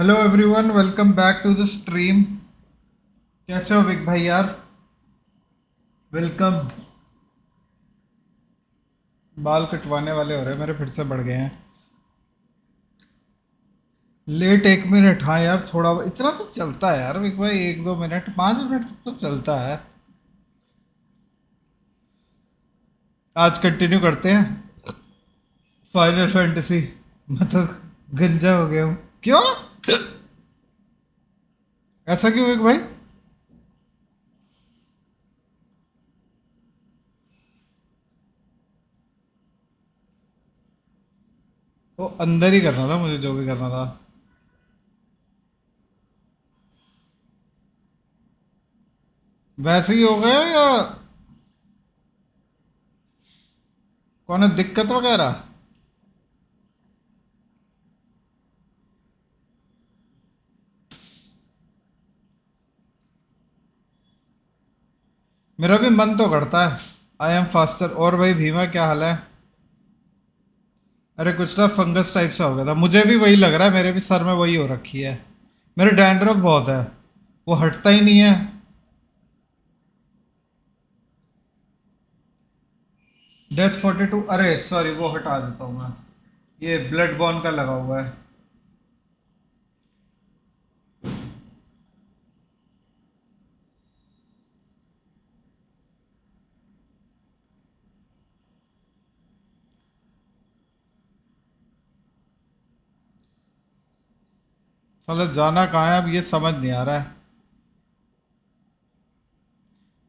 Hello everyone, welcome back to the stream. कैसे हो Wick भाई यार? वेलकम। बाल कटवाने वाले हो रहे मेरे, फिर से बढ़ गए हैं। लेट 1 मिनट, हाँ यार थोड़ा इतना तो चलता है यार विक भाई, 1-2 मिनट 5 मिनट तक तो चलता है। आज कंटिन्यू करते हैं फाइनल फैंटेसी। मतलब गंजा हो गया हूँ। क्यों? ऐसा क्यों विक भाई? वो अंदर ही करना था मुझे, जो भी करना था। वैसे ही हो गया या कौन है दिक्कत वगैरह? मेरा भी मन तो करता है। I am faster. और भाई भीमा क्या हाल है? अरे कुछ ना फंगस टाइप से हो गया था, मुझे भी वही लग रहा है, मेरे भी सर में वही हो रखी है। मेरे डैंड्रफ बहुत है, वो हटता ही नहीं है। डेथ 42, अरे सॉरी वो हटा देता हूँ मैं। ये ब्लड बॉर्न का लगा हुआ है। साला जाना कहाँ है अब, ये समझ नहीं आ रहा है।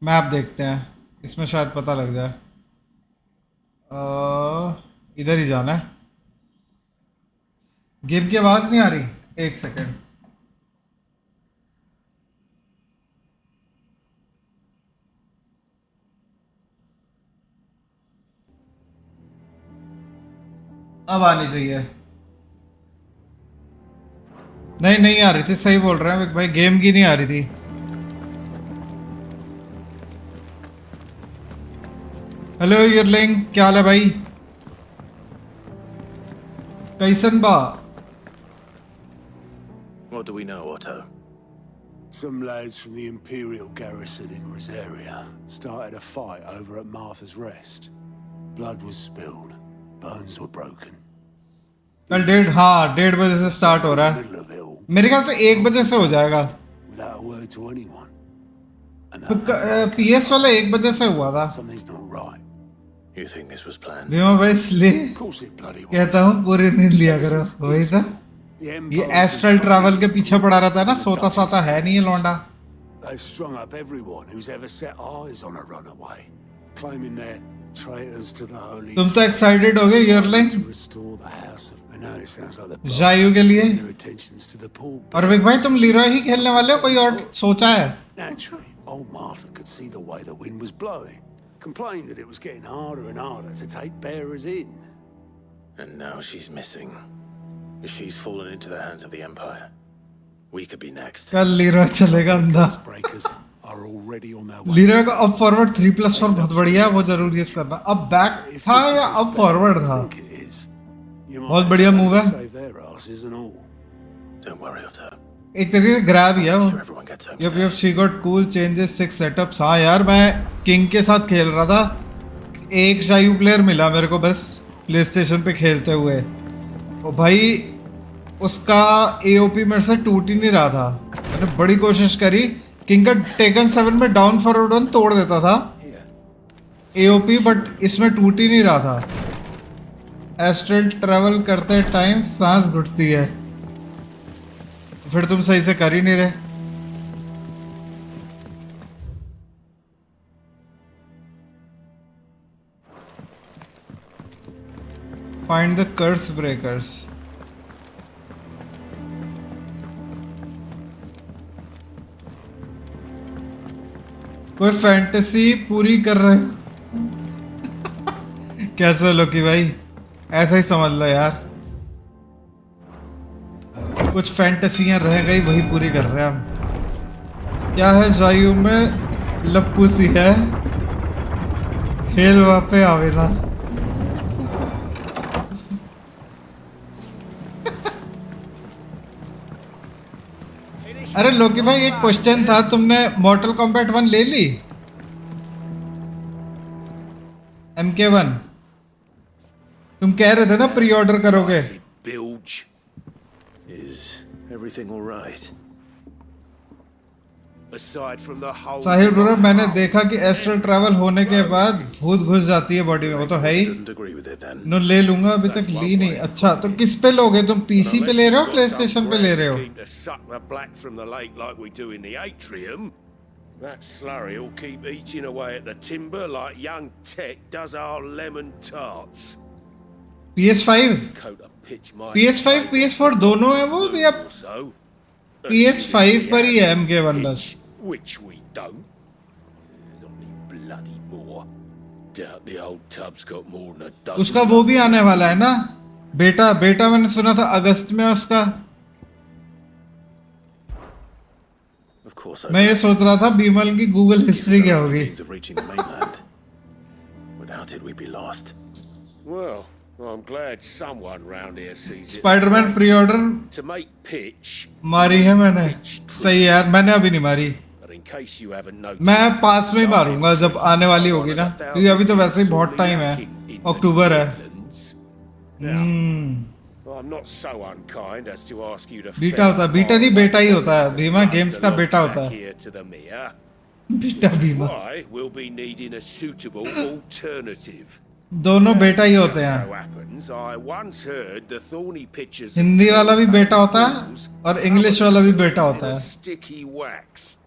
मैप देखते हैं, इसमें शायद पता लग जाए। इधर ही जाना है। गेम की आवाज़ नहीं आ रही, एक सेकेंड। अब आनी चाहिए। नहीं नहीं आ रही थी, सही बोल रहे हैं भाई, गेम की नहीं आ रही थी। हेलो यूरलिंग, क्या हाल है भाई? कैसन बा? What do we know, Otto? Some lads from the Imperial garrison in Rosaria started a fight over at Martha's Rest. Blood was spilled, bones were broken. कल 1:30 से स्टार्ट हो रहा है। Middle of it all, मेरे ख्याल से 1 बजे से हो जाएगा। without a word to anyone. And PS वाला 1 बजे से हुआ था। something's not right. You think this was planned? Bhima भाई इसलिए Of course it bloody was. कहता हूँ पूरी नींद लिया करो, वही था। The ये Empire एस्ट्रल ट्रैवल के पीछे पड़ा रहता है ना, सोता साता है नहीं ये लौंडा। They've strung up everyone who's ever set eyes on a runaway, claiming they're traitors to the holy. तुम तो एक्साइटेड हो गए यूरलिंग to restore the house of. I know it sounds like the जायू के लिए। their attentions to the poor. और Wick भाई तुम लीरॉय ही खेलने वाले हो, कोई और सोचा है? Naturally, old Martha could see the way the wind was blowing. Complained that it was getting harder and harder to take bearers in. And now she's missing. If she's fallen into the hands of the Empire, we could be next. कल लीरॉय चलेगा अंधा। Breakers are already on their way. लीरॉय का up forward 3+4 बहुत बढ़िया है, वो जरूर use करना। अब बैक If था this is या as अब bad फॉरवर्ड as I था? think it is, you might बहुत बढ़िया have move to है। save their asses and all. Don't worry, Otto. एक तरीके से ग्रैब ही है वो। Sure everyone gets home yup safe. She got cool changes 6 setups. हाँ यार मैं किंग के साथ खेल रहा था, एक शायू प्लेयर मिला मेरे को बस प्ले स्टेशन पे खेलते हुए। ओ भाई उसका एओपी मेरे से टूट ही नहीं रहा था। मैंने बड़ी कोशिश करी, किंग का टेकन 7 में डाउन फॉरवर्ड 1 तोड़ देता था एओपी, बट इसमें टूट ही नहीं रहा था। एस्ट्रल ट्रैवल करते टाइम सांस घुटती है, फिर तुम सही से कर ही नहीं रहे। Find the curse breakers. कोई फैंटेसी पूरी कर रहे हो? कैसे लोकी भाई, ऐसा ही समझ लो यार, कुछ फैंटेसियां रह गई वही पूरी कर रहे हैं हम। क्या है जायू में लप्पू सी है, खेल वापे आवेला। अरे लोकी भाई एक क्वेश्चन था, तुमने मॉर्टल कॉम्बैट 1 ले ली? MK1 तुम कह रहे थे ना प्री ऑर्डर करोगे। Bilge. Is everything all right? Aside from the whole Sahil bro, मैंने देखा कि एस्ट्रल ट्रैवल होने के बाद भूत घुस जाती है बॉडी में, वो तो है ही। Doesn't agree with it then. No ले लूंगा, अभी तक ली नहीं। अच्छा तो किस पे लोगे तुम? पीसी पे ले रहे हो, प्ले स्टेशन पे ले रहे हो? To suck the black from the lake like we do in the atrium, that slurry will keep eating away at the timber like young Tech does our lemon tarts. PS5 Coat of pitch might PS5 PS4 दोनों है वो भी? अब so. PS5 पर ही है MK1 बस। Which we don't. Not any bloody more. Doubt the old tub's got more than a dozen. उसका वो भी आने वाला है ना बेटा? बेटा मैंने सुना था अगस्त में उसका। Of course. मैं ये सोच रहा था बीमल की गूगल हिस्ट्री क्या होगी। Means of reaching the mainland. Without it, we'd be lost. Well, I'm glad someone round here sees it. Spiderman pre order To make pitch, मारी है मैंने। सही है यार, मैंने अभी नहीं मारी। but in case you haven't noticed, मैं पास में ही मारूंगा जब आने वाली होगी ना, क्योंकि अभी तो वैसे ही बहुत टाइम है, अक्टूबर है। I'm not so unkind as to ask you to beta होता है, बीटा नहीं बेटा ही होता है। भीमा गेम्स का बेटा होता है। here to the mere. बेटा Bhima Why we'll be needing a suitable alternative. दोनों बेटा ही होते हैं। So happens, I once heard the thorny pictures. Hindi वाला भी बेटा होता है और इंग्लिश वाला भी बेटा होता है। Sticky wax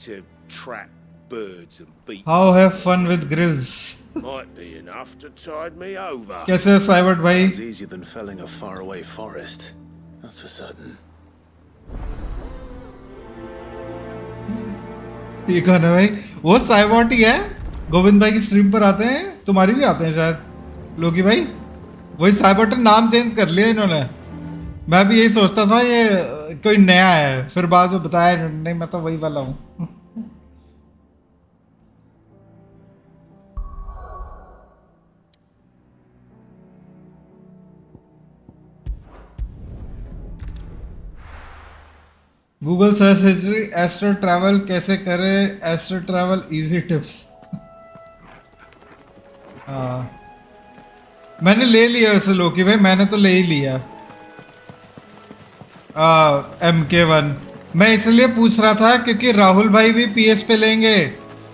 to trap birds and beat. How have fun with grills. Might be enough to tide me over. कैसे हो साइबर्ट भाई? It's easier than felling a faraway forest. That's for certain. ये कौन है भाई? वो साइबर्ट ही है, गोविंद भाई की स्ट्रीम पर आते हैं, तुम्हारी भी आते हैं शायद लोकी भाई। वही साइबर्ट नाम चेंज कर लिया इन्होंने। मैं भी यही सोचता था ये कोई नया है, फिर बाद में बताया इन्होंने, नहीं मैं तो वही वाला हूँ। Google search history astro travel कैसे करे, एस्ट्रो ट्रैवल इजी टिप्स। हाँ मैंने ले लिया वैसे लोकी भाई, मैंने तो ले ही लिया MK1। मैं इसलिए पूछ रहा था क्योंकि राहुल भाई भी PS पे लेंगे,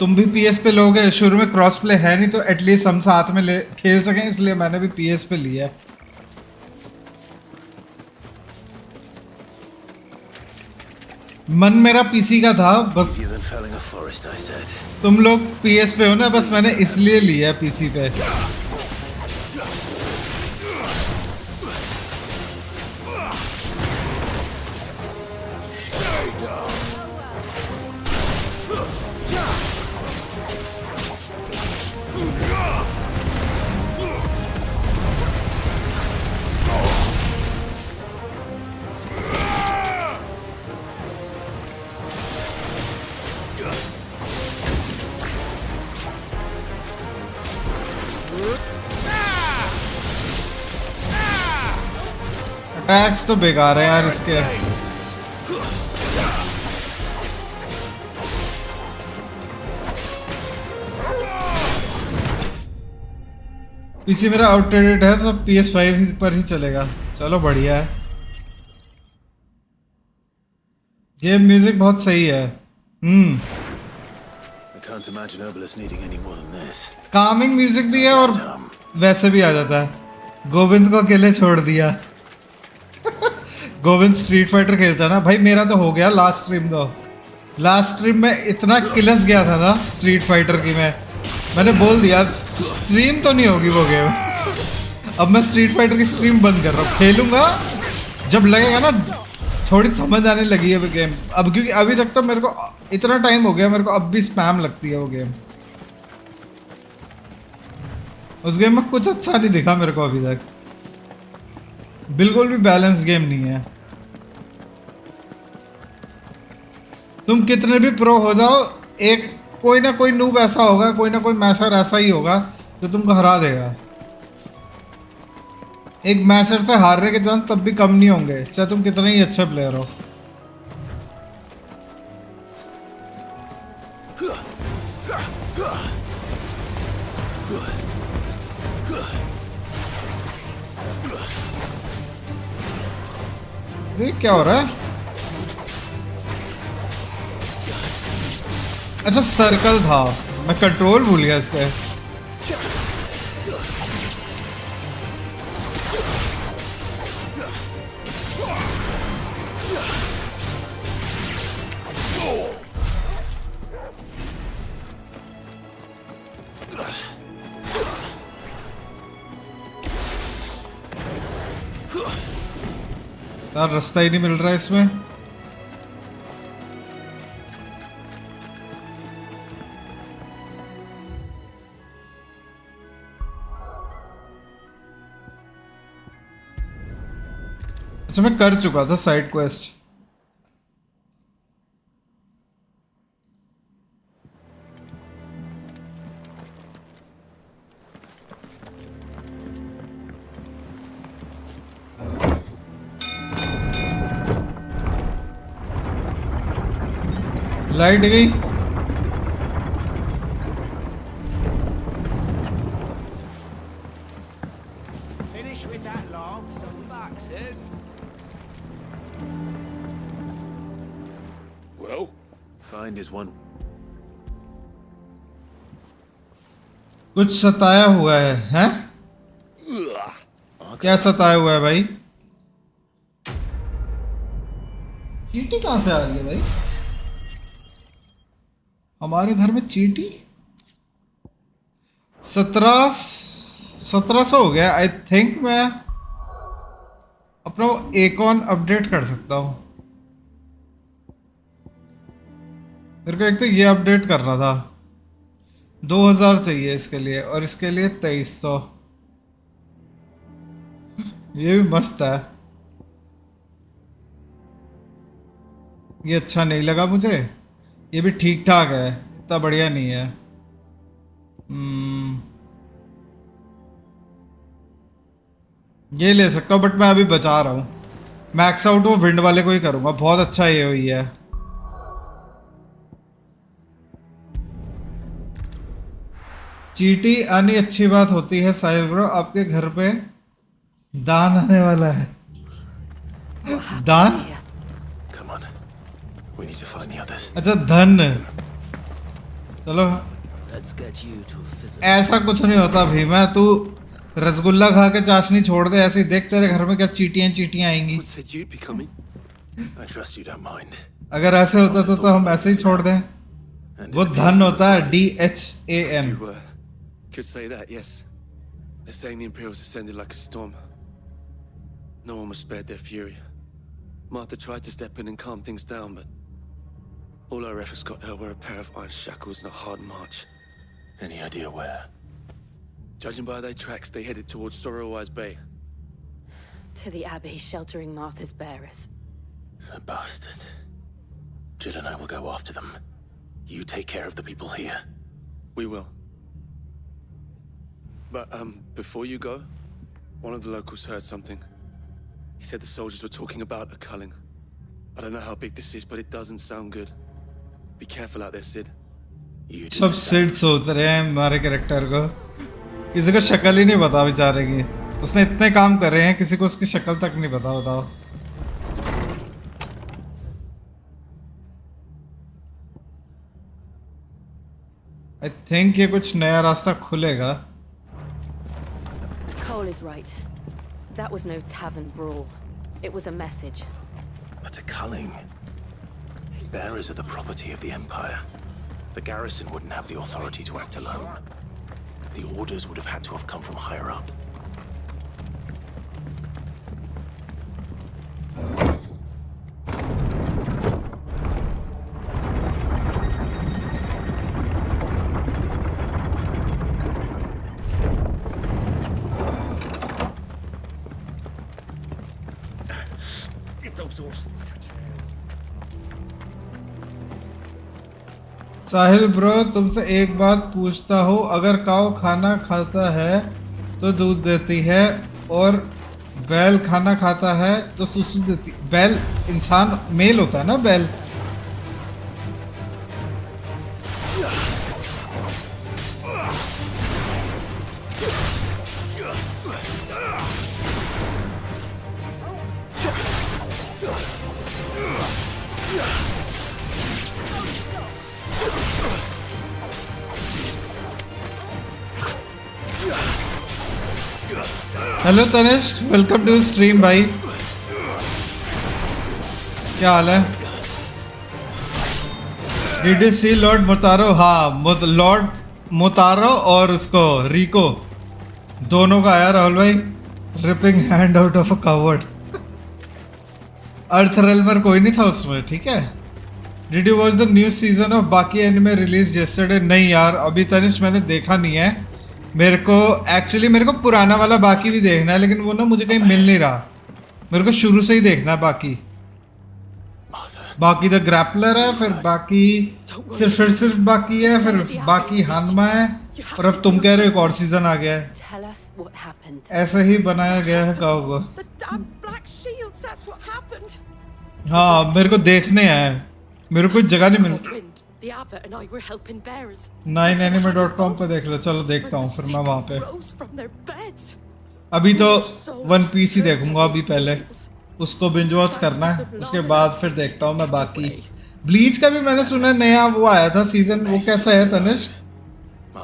तुम भी PS पे लोगे। शुरू में क्रॉस प्ले है नहीं तो एटलीस्ट हम साथ में खेल सकें, इसलिए मैंने भी PS पे लिया। मन मेरा PC का था बस। Easier than felling a forest, I said. तुम लोग PS पे हो ना, बस मैंने इसलिए लिया PC पे। अटैक्स तो बेकार है यार इसके। पीसी मेरा आउटडेटेड है, सब PS5 पर ही चलेगा। चलो बढ़िया है। गेम म्यूजिक बहुत सही है। I can't imagine Obelisk needing any more than this. Kameng music भी है और वैसे भी आ जाता है। गोविंद को अकेले छोड़ दिया। गोविंद स्ट्रीट फाइटर खेलता है ना भाई, मेरा तो हो गया लास्ट स्ट्रीम। तो लास्ट स्ट्रीम में इतना किलस गया था ना स्ट्रीट फाइटर की, मैंने बोल दिया अब स्ट्रीम तो नहीं होगी वो गेम। अब मैं स्ट्रीट फाइटर की स्ट्रीम बंद कर रहा हूँ, खेलूंगा जब लगेगा ना थोड़ी समझ आने लगी है वो गेम। अब क्योंकि अभी तक तो मेरे को इतना टाइम हो गया, मेरे को अब भी स्पैम लगती है वो गेम। उस गेम में कुछ अच्छा नहीं दिखा मेरे को अभी तक, बिल्कुल भी बैलेंस गेम नहीं है। तुम कितने भी प्रो हो जाओ, एक कोई ना कोई नूब ऐसा होगा, कोई ना कोई मैशर ऐसा ही होगा जो तुमको हरा देगा। एक मैशर से हारने के चांस तब भी कम नहीं होंगे, चाहे तुम कितने ही अच्छे प्लेयर हो। अरे क्या हो रहा है? अच्छा सर्कल था, मैं कंट्रोल भूल गया इसका। यार रास्ता ही नहीं मिल रहा है इसमें। अच्छा मैं कर चुका था साइड क्वेस्ट। लाइट गई। Finish with that log, so relax it. Well, find is one. कुछ सताया हुआ है, हैं? क्या सताया हुआ है भाई? चींटी कहां से आ रही है भाई? हमारे घर में चींटी? 1700 हो गया। आई थिंक मैं अपना एकॉन अपडेट कर सकता हूँ। मेरे को एक तो ये अपडेट करना था, 2000 चाहिए इसके लिए, और इसके लिए 2300। ये भी मस्त है। ये अच्छा नहीं लगा मुझे। ये भी ठीक ठाक है, इतना बढ़िया नहीं है। ये ले सकता हूँ, बट मैं अभी बचा रहा हूँ। मैक्स आउट वो विंड वाले को ही करूँगा, बहुत अच्छा ये हुई है। चींटी आनी अच्छी बात होती है साहिल ब्रो। आपके घर पे दान आने वाला है। दान? Come on. We need to find the others. अच्छा धन। चलो Let's get you to physical. ऐसा कुछ नहीं होता भीमा, तू रसगुल्ला खा के चाशनी छोड़ दे। ऐसे ही देख तेरे घर में क्या चींटियां चींटियां आएंगी। Who said you'd be coming? I trust you don't mind. अगर ऐसे होता तो हम ऐसे ही छोड़ दें। And वो it धन appears होता है, you DHAN। could say that, yes. They're saying the Imperials ascended like a storm. No one was spared their fury. Martha tried to step in and calm things down, but all her efforts got her were a pair of iron shackles and a hard march. Any idea where? Judging by their tracks, they headed towards Sorrowwise Bay. To the Abbey sheltering Martha's bearers. The bastards. Jill and I will go after them. You take care of the people here. We will. But, before you go, one of the locals heard something. He said the soldiers were talking about a culling. I don't know how big this is, but it doesn't sound good. Be careful out there, Sid. You do सब that. Sid सोच रहे हैं हमारे character को। किसी को शक्ल ही नहीं पता बेचारे की। उसने इतने काम कर रहे हैं, किसी को उसकी शक्ल तक नहीं पता। बताओ। आई थिंक ये कुछ नया रास्ता खुलेगा। Cole is right. That was no tavern brawl. It was a message. But a culling. Bearers are the property of the Empire. The garrison wouldn't have the authority to act alone. The orders would have had to have come from higher up. If those horses touch it. Sahil bro, तुमसे एक बात पूछता हूँ, अगर काऊ खाना खाता है तो दूध देती है, और बैल खाना खाता है तो सुसु देती। बैल इंसान मेल होता है ना, बैल। Hello Tanishk, welcome to stream भाई। क्या हाल है? Did you see Lord Motaro? हाँ, लॉर्ड मोतारो और उसको रिको दोनों का आया राहुल भाई। Ripping hand out of a covered. Earthrealmer कोई नहीं था उसमें, ठीक है। Did you watch the new season of Baki anime release yesterday? नहीं यार, अभी तनिष्क मैंने देखा नहीं है। मेरे को पुराना वाला बाकी भी देखना है, लेकिन वो ना मुझे कहीं मिल नहीं रहा। मेरे को शुरू से ही देखना है बाकी। बाकी द ग्रैपलर है, फिर बाकी सिर्फ बाकी है, फिर बाकी हानमा है, और अब तुम कह रहे हो एक और सीजन आ गया है। Tell us what happened. ऐसे ही बनाया गया है गाँव को। The damn black shields, that's what happened. हाँ, मेरे को देखने हैं, मेरे को जगह नहीं मिल। Wind, the abbot and I were helping bearers. 9anime.com पे देख लो। चलो देखता हूँ फिर मैं वहाँ पे। Rose from their beds. अभी तो वन पीस ही देखूंगा अभी, पहले उसको बिंज वॉच करना है, उसके बाद फिर देखता हूँ मैं बाकी। ब्लीच का भी मैंने सुना नया वो आया था सीजन, वो कैसा है तनिष्क?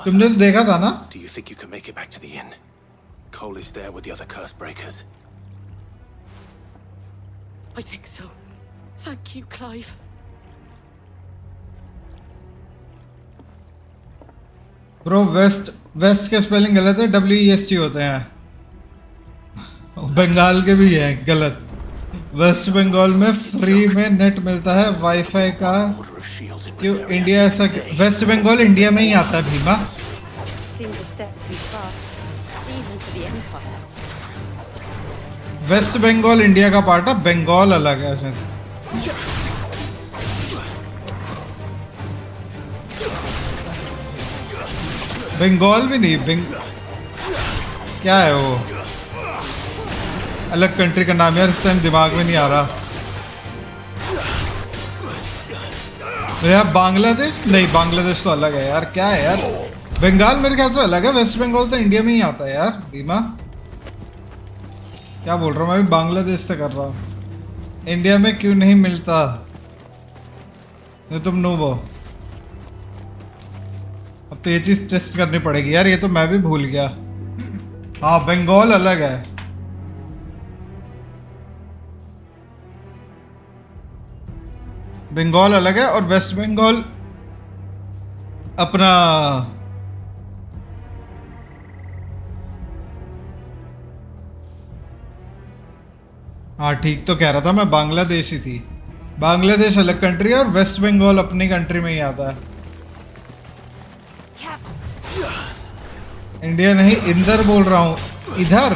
तुमने तो देखा था ना? Do you think you can make it back to the inn? Cole is there with the other curse breakers. I think so. Thank you, Clive. Bro west के स्पेलिंग गलत है, WEST होते हैं। बंगाल के भी हैं गलत। वेस्ट बंगाल में फ्री में नेट मिलता है वाईफाई का, क्यों इंडिया ऐसा? वेस्ट बंगाल इंडिया में ही आता है Bheema. Seems a step too far, even for the Empire. West Bengal India का पार्ट है, बंगाल अलग है इसमें। बंगाल भी नहीं, क्या है वो? अलग कंट्री का नाम यार, इस टाइम दिमाग में नहीं आ रहा मेरे। यहाँ बांग्लादेश नहीं, बांग्लादेश तो अलग है यार। क्या है यार, बंगाल मेरे ख्याल से अलग है, वेस्ट बंगाल तो इंडिया में ही आता है यार। बीमा क्या बोल रहा हूँ मैं, अभी बांग्लादेश से कर रहा हूँ। इंडिया में क्यों नहीं मिलता? तुम नो वो, अब तो ये चीज टेस्ट करनी पड़ेगी यार, ये तो मैं भी भूल गया। हाँ, बंगाल अलग है। बंगाल अलग है और वेस्ट बंगाल अपना हाँ ठीक तो कह रहा था मैं, बांग्लादेश ही थी। बांग्लादेश अलग कंट्री है और वेस्ट बंगाल अपनी कंट्री में ही आता है। इंडिया नहीं, इधर बोल रहा हूँ, इधर।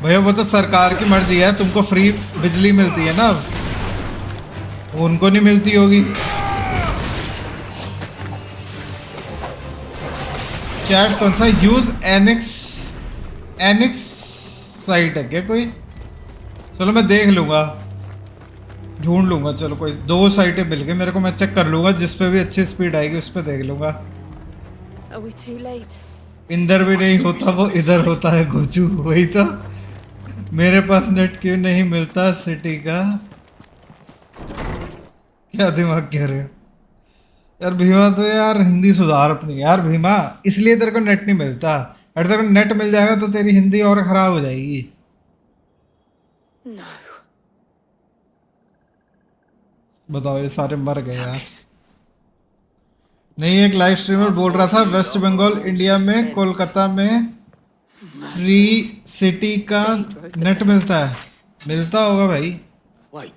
भैया वो तो सरकार की मर्जी है, तुमको फ्री बिजली मिलती है ना, उनको नहीं मिलती होगी। चैट कौन सा? यूज एनिक्स साइट है क्या कोई? चलो मैं देख लूंगा, ढूंढ लूंगा। चलो कोई 2 साइटें मिल गई मेरे को, मैं चेक कर लूंगा, जिस पे भी अच्छी स्पीड आएगी उस पे देख लूंगा। Are we too late? Inder भी नहीं होता, वो इधर होता है गोचू। वही तो, मेरे पास नेट क्यों नहीं मिलता सिटी का? क्या दिमाग कह रहे हो यार भीमा? तो यार हिंदी सुधार अपनी यार भीमा, इसलिए तेरे को नेट नहीं मिलता। अगर तेरे को नेट मिल जाएगा तो तेरी हिंदी और खराब हो जाएगी। No. बताओ, ये सारे मर गए यार। नहीं, एक लाइव स्ट्रीमर बोल रहा था वेस्ट बंगाल इंडिया में कोलकाता में फ्री सिटी का नेट मिलता है। मिलता होगा भाई। Wait.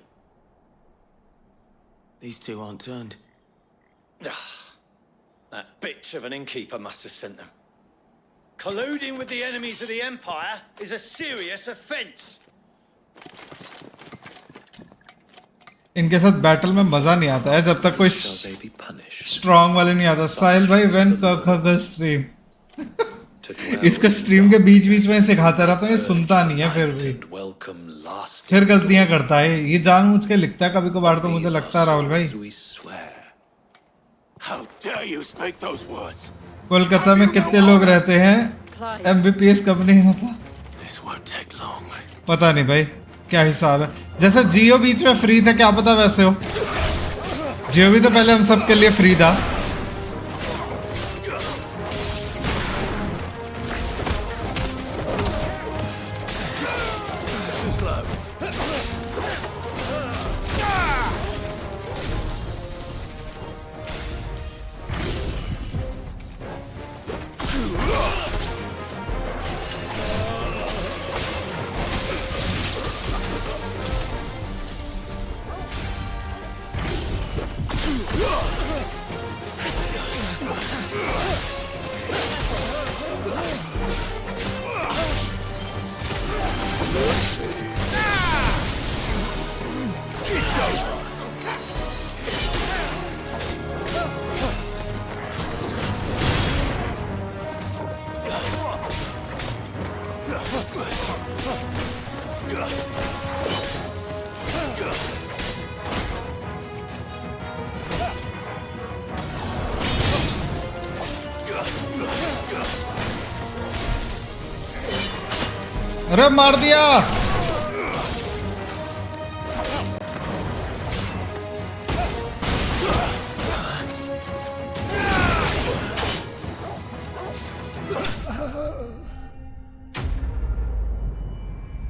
These two aren't turned. That bitch of an innkeeper must have sent them. Colluding with the enemies of the Empire is a serious offense. इनके साथ बैटल में मजा नहीं आता है जब तक कोई स्ट्रॉन्ग वाले नहीं आता। साहिल भाई व्हेन स्ट्रीम इसका स्ट्रीम के बीच बीच में सिखाता रहता हूँ, ये सुनता नहीं है, फिर गलतियां करता है। ये जानबूझ के लिखता है कभी कभार, तो मुझे लगता है राहुल भाई। कोलकाता में कितने लोग रहते हैं? MBPS कब नहीं होता पता नहीं भाई, क्या हिसाब है। जैसे जियो बीच में फ्री था, क्या पता वैसे हो। जियो भी तो पहले हम सब के लिए फ्री था। अरे मार दिया।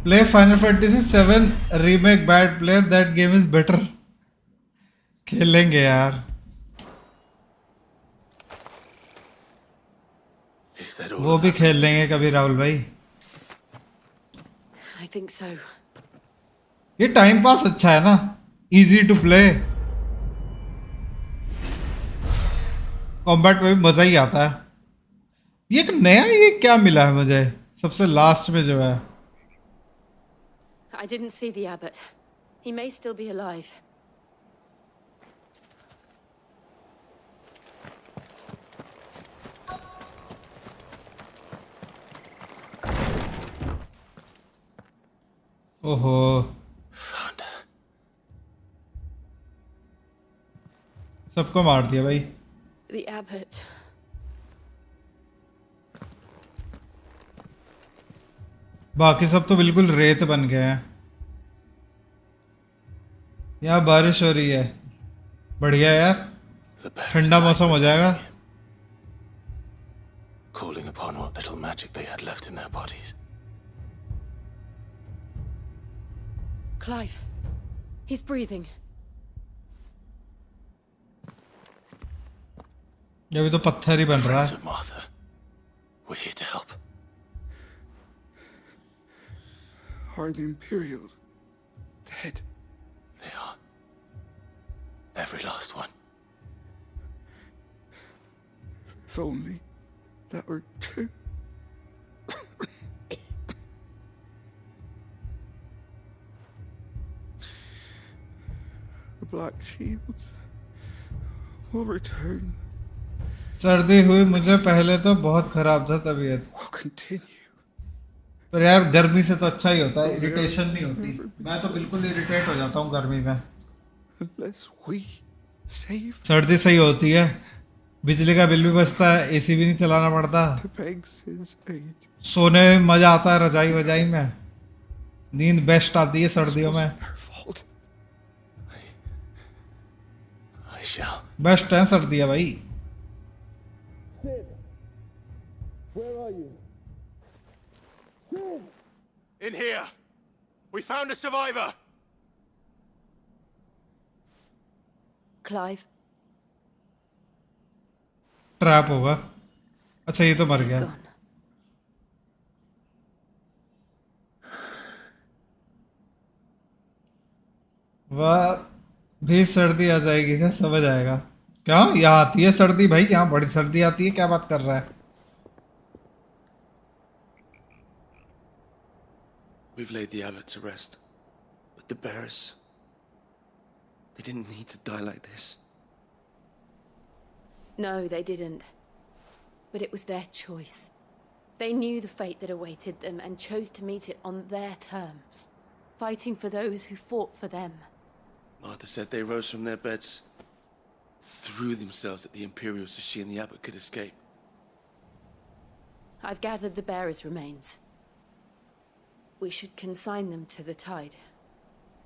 Play Final Fantasy VII Remake Bad Player, that game is better. खेलेंगे यार। Is that all? वो भी खेल लेंगे कभी राहुल भाई। I think so. ये टाइम पास अच्छा है ना, इजी टू प्ले, कॉम्बैट में भी मजा ही आता है। ये एक नया ये क्या मिला है मुझे सबसे लास्ट में जो है। I didn't see the abbot. He may still be alive. ओहो, Found her. सबको मार दिया भाई। The abbot. बाकी सब तो बिल्कुल रेत बन गए हैं। यहाँ बारिश हो रही है, बढ़िया यार, The bearers ठंडा died मौसम हो जाएगा। protecting him, calling upon what little magic they had left in their bodies. Clive. He's breathing. ये भी तो पत्थर ही बन रहा Friends है। of Martha, we're here to help. Are the Imperials dead? They are. Every last one. If only that were true. The Black Shields will return. सर्दी हुई मुझे पहले तो बहुत खराब था तबीयत, Will continue. पर यार गर्मी से तो अच्छा ही होता है, इरिटेशन नहीं होती। मैं तो बिल्कुल इरिटेट हो जाता हूँ गर्मी में। Unless we save सर्दी सही होती है, बिजली का बिल भी बचता है, एसी भी नहीं चलाना पड़ता, to Beg's age. सोने में मजा आता है, रजाई वजाई में नींद बेस्ट आती है सर्दियों में। Her fault. I shall. Best है सर्दियाँ भाई। In here! We found a survivor! Clive. Trap होगा। अच्छा ये तो मर He's गया। gone. वह भी सर्दी आ जाएगी क्या, समझ आएगा। क्या यहाँ आती है सर्दी भाई, यहाँ बड़ी सर्दी आती है, क्या बात कर रहा है। We've laid the abbot to rest. But the bearers... They didn't need to die like this. No, they didn't. But it was their choice. They knew the fate that awaited them and chose to meet it on their terms, fighting for those who fought for them. Martha said they rose from their beds, threw themselves at the Imperials so she and the abbot could escape. I've gathered the bearers' remains. We should consign them to the tide.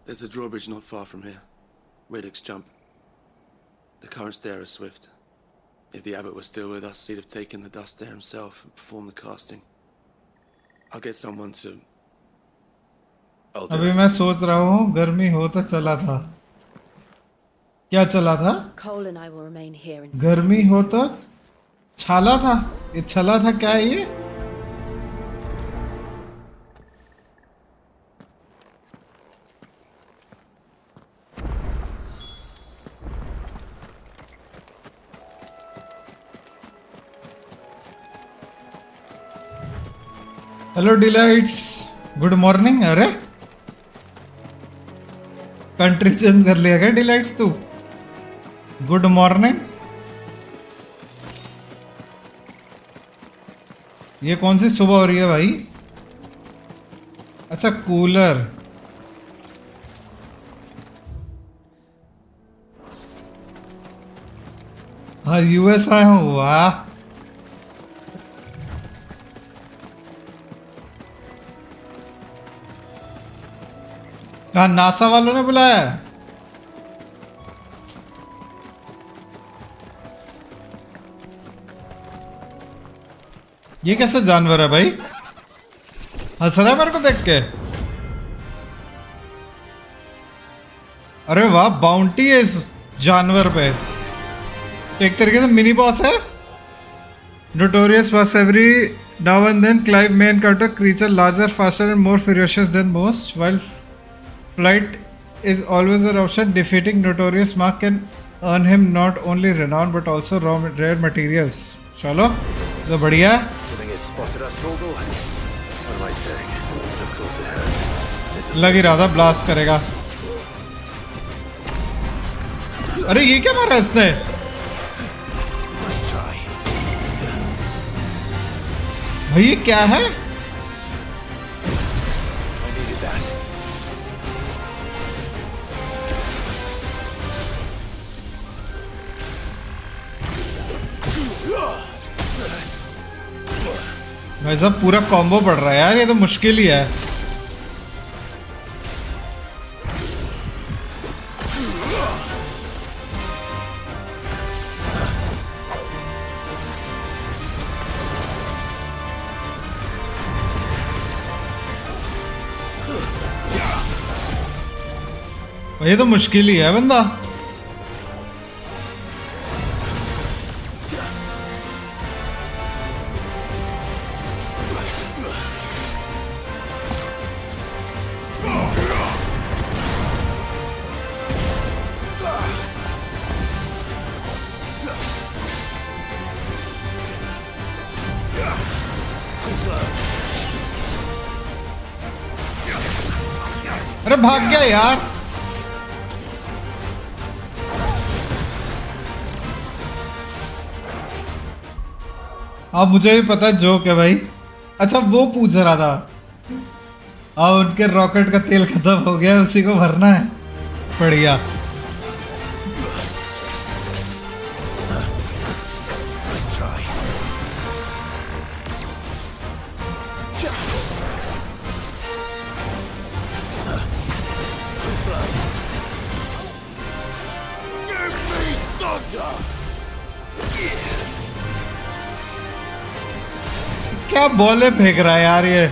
There's a drawbridge not far from here. Radix jump. The currents there are swift. If the abbot was still with us, he'd have taken the dust there himself and performed the casting. I'll get someone to... I'll do अभी it. मैं सोच रहा हूँ गर्मी हो तो चला था, क्या चला था? Cole and I will remain here and गर्मी हो तो छाला था, ये छला था क्या है ये? Hello delights, good morning. अरे कंट्री चेंज कर लिया क्या डिलाइट्स तू? Good morning. ये कौन सी सुबह हो रही है भाई? अच्छा कूलर। हाँ यूएस आया हूँ, वाह। कहा नासा वालों ने बुलाया है? ये कैसा जानवर है भाई? हंस रहा है मेरे को देख के। अरे वाह, बाउंटी है इस जानवर पे। एक तरीके से मिनी बॉस है। Notorious boss every now and then Clive may encounter creature larger, faster and more ferocious than most. While flight is always an option, defeating Notorious Mark can earn him not only renown but also rare materials. चलो तो बढ़िया है। लग ही रहा था blast करेगा। अरे ये क्या मारा इसने? भाई ये क्या है? भाई साहब पूरा कॉम्बो पड़ रहा है यार, ये तो मुश्किल ही है। ये तो मुश्किल ही है बंदा। अरे भाग गया यार। अब मुझे भी पता जोक है भाई। अच्छा वो पूछ रहा था, अब उनके रॉकेट का तेल खत्म हो गया, उसी को भरना है। बढ़िया। क्या बॉले फेंक रहा है यार ये।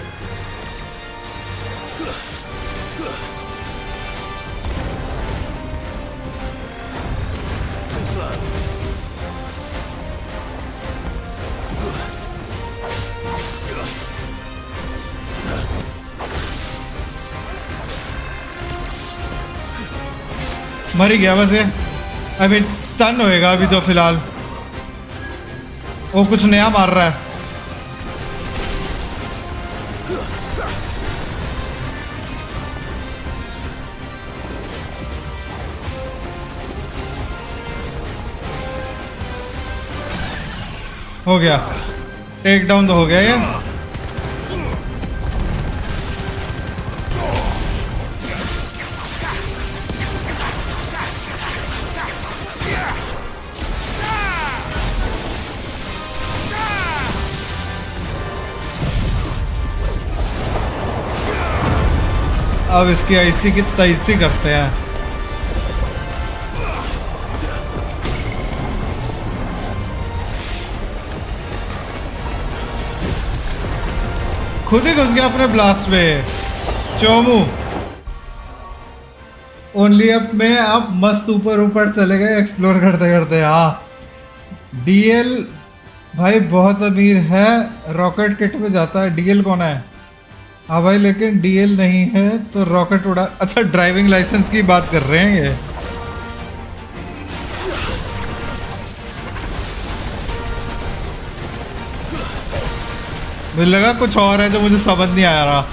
मर ही गया बस ये। आई मीन स्टन होएगा अभी तो फिलहाल। वो कुछ नया मार रहा है। हो गया, टेक डाउन तो हो गया ये। अब इसकी ऐसी की तैसी करते हैं। खुद ही घुस गया अपने ब्लास्ट में। चोमू ओनली अप में आप मस्त ऊपर ऊपर चले गए एक्सप्लोर करते करते। हाँ डीएल भाई बहुत अमीर है, रॉकेट किट में जाता है। डीएल कौन है? हाँ भाई लेकिन डीएल नहीं है तो रॉकेट उड़ा। अच्छा ड्राइविंग लाइसेंस की बात कर रहे हैं ये। मुझे लगा कुछ और है जो मुझे समझ नहीं आ रहा।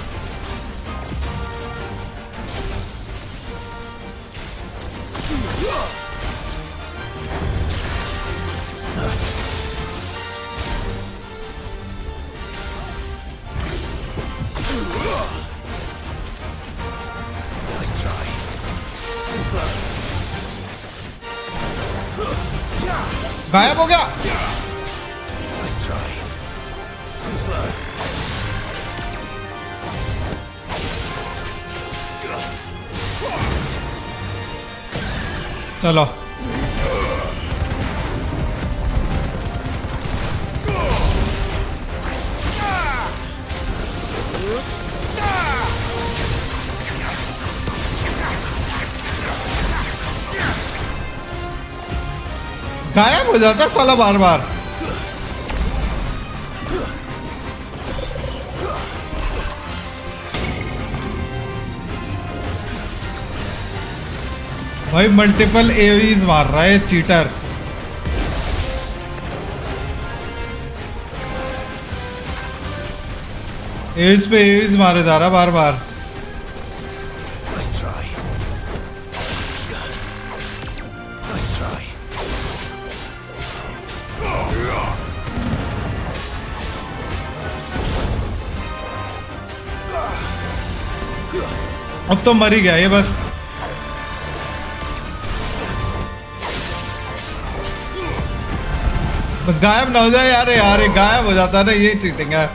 गायब हो गया। चलो गायब हो जाता है साला बार बार। भाई मल्टीपल एवीज मार रहा है चीटर। एवीज पे एवीज मारे जा रहा बार बार। Nice try. Nice try. अब तो मर ही गया ये बस। बस गायब ना हो जाए यार, यार ये गायब हो जाता है ना, ये चीटिंग है।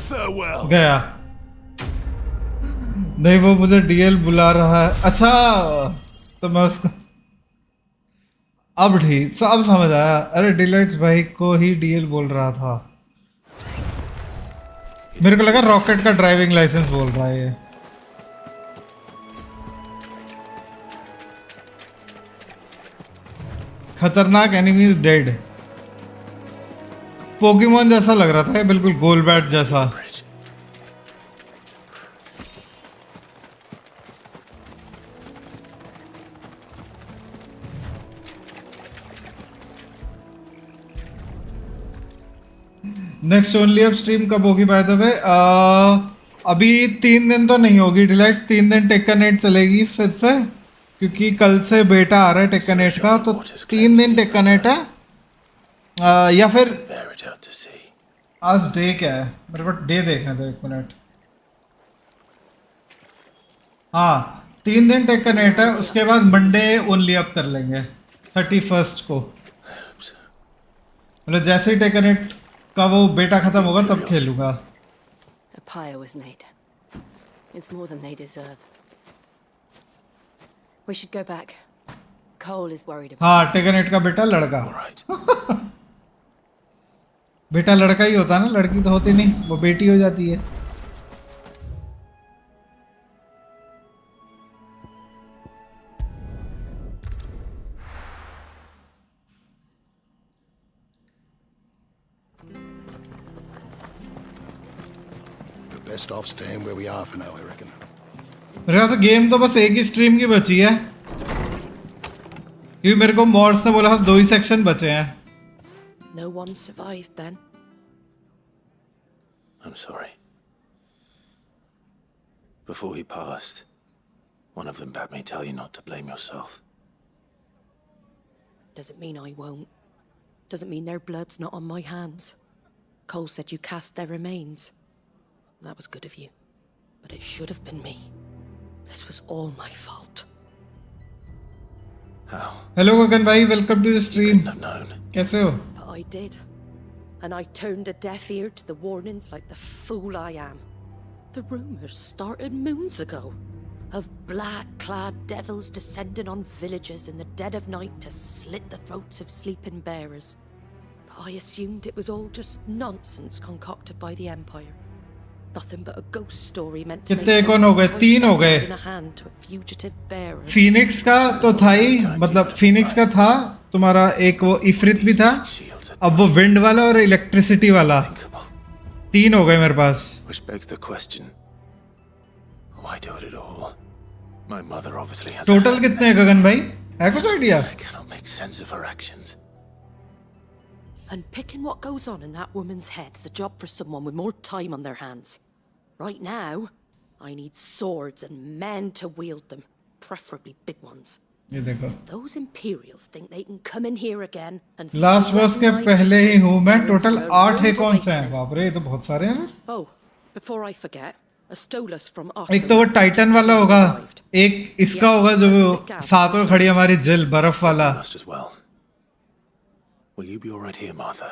Farewell. गया नहीं, वो मुझे डीएल बुला रहा है। अच्छा तो मैं उसको अब ठीक सब समझ आया। अरे डिलाइट्स भाई को ही डीएल बोल रहा था, मेरे को लगा रॉकेट का ड्राइविंग लाइसेंस बोल रहा है ये। खतरनाक एनिमीज डेड। पोकेमोन जैसा लग रहा था ये, बिल्कुल गोल बैट जैसा। नेक्स्ट ओनली अब स्ट्रीम कब होगी बाय द वे? अभी 3 दिन तो नहीं होगी डिलाइट्स, 3 दिन टेक्कानेट चलेगी फिर से, क्योंकि कल से बेटा आ रहा है टेक्कानेट का, तो 3 दिन टेक्कानेट है। या फिर आज डे क्या है, मेरे को डे देखना था 1 मिनट। हाँ 3 दिन टेक्कानेट है, उसके बाद मंडे ओनली अप कर लेंगे 31 को। मतलब जैसे ही टेक्कानेट का वो बेटा खत्म होगा तब खेलूंगा। A pyre was made. It's more than they deserve. We should go back. Cole is worried about. हाँ टेक्कानेट का बेटा लड़का। बेटा लड़का ही होता है ना, लड़की तो होती नहीं, वो बेटी हो जाती है। Best off staying where we are for now, I reckon. मेरे ख्याल से गेम तो बस एक ही स्ट्रीम की बची है, क्योंकि मेरे को मॉड्स ने बोला था 2 ही सेक्शन बचे हैं। No one survived then. I'm sorry. Before he passed, one of them bade me tell you not to blame yourself. Doesn't mean I won't. Doesn't mean their blood's not on my hands. Cole said you cast their remains. That was good of you. But it should have been me. This was all my fault. How? Hello Gagan भाई, welcome to the stream. Couldn't have known. कैसे हो? But I did. And I turned a deaf ear to the warnings like the fool I am. The rumors started moons ago of black-clad devils descending on villages in the dead of night to slit the throats of sleeping bearers. But I assumed it was all just nonsense concocted by the Empire. Nothing but a ghost story meant to कितने कौन हो गए? 3 हो गए। in a hand to a fugitive bearer. Phoenix का तो था ही, मतलब फीनिक्स का था तुम्हारा एक, वो इफ्रित भी था, अब वो विंड वाला और इलेक्ट्रिसिटी वाला, 3 हो गए मेरे पास। Which begs the question, why do it at all? My mother obviously has. Total कितने हैं गगन भाई, है कुछ idea? I cannot make sense of her actions. And picking what goes on in that woman's head is a job for someone with more time on their hands. Right now, I need swords and men to wield them, preferably big ones. ये देखो, If those Imperials think they can come in here again and last boss के पहले ही हूँ मैं। Total 8 है कौन से हैं? बाप रे, ये तो बहुत सारे हैं। Oh, before I forget, Astolas from एक तो वो टाइटन वाला होगा, एक इसका होगा जो साथ में खड़ी हमारी जिल बर्फ वाला। Must as well. Will you be all right here, Martha?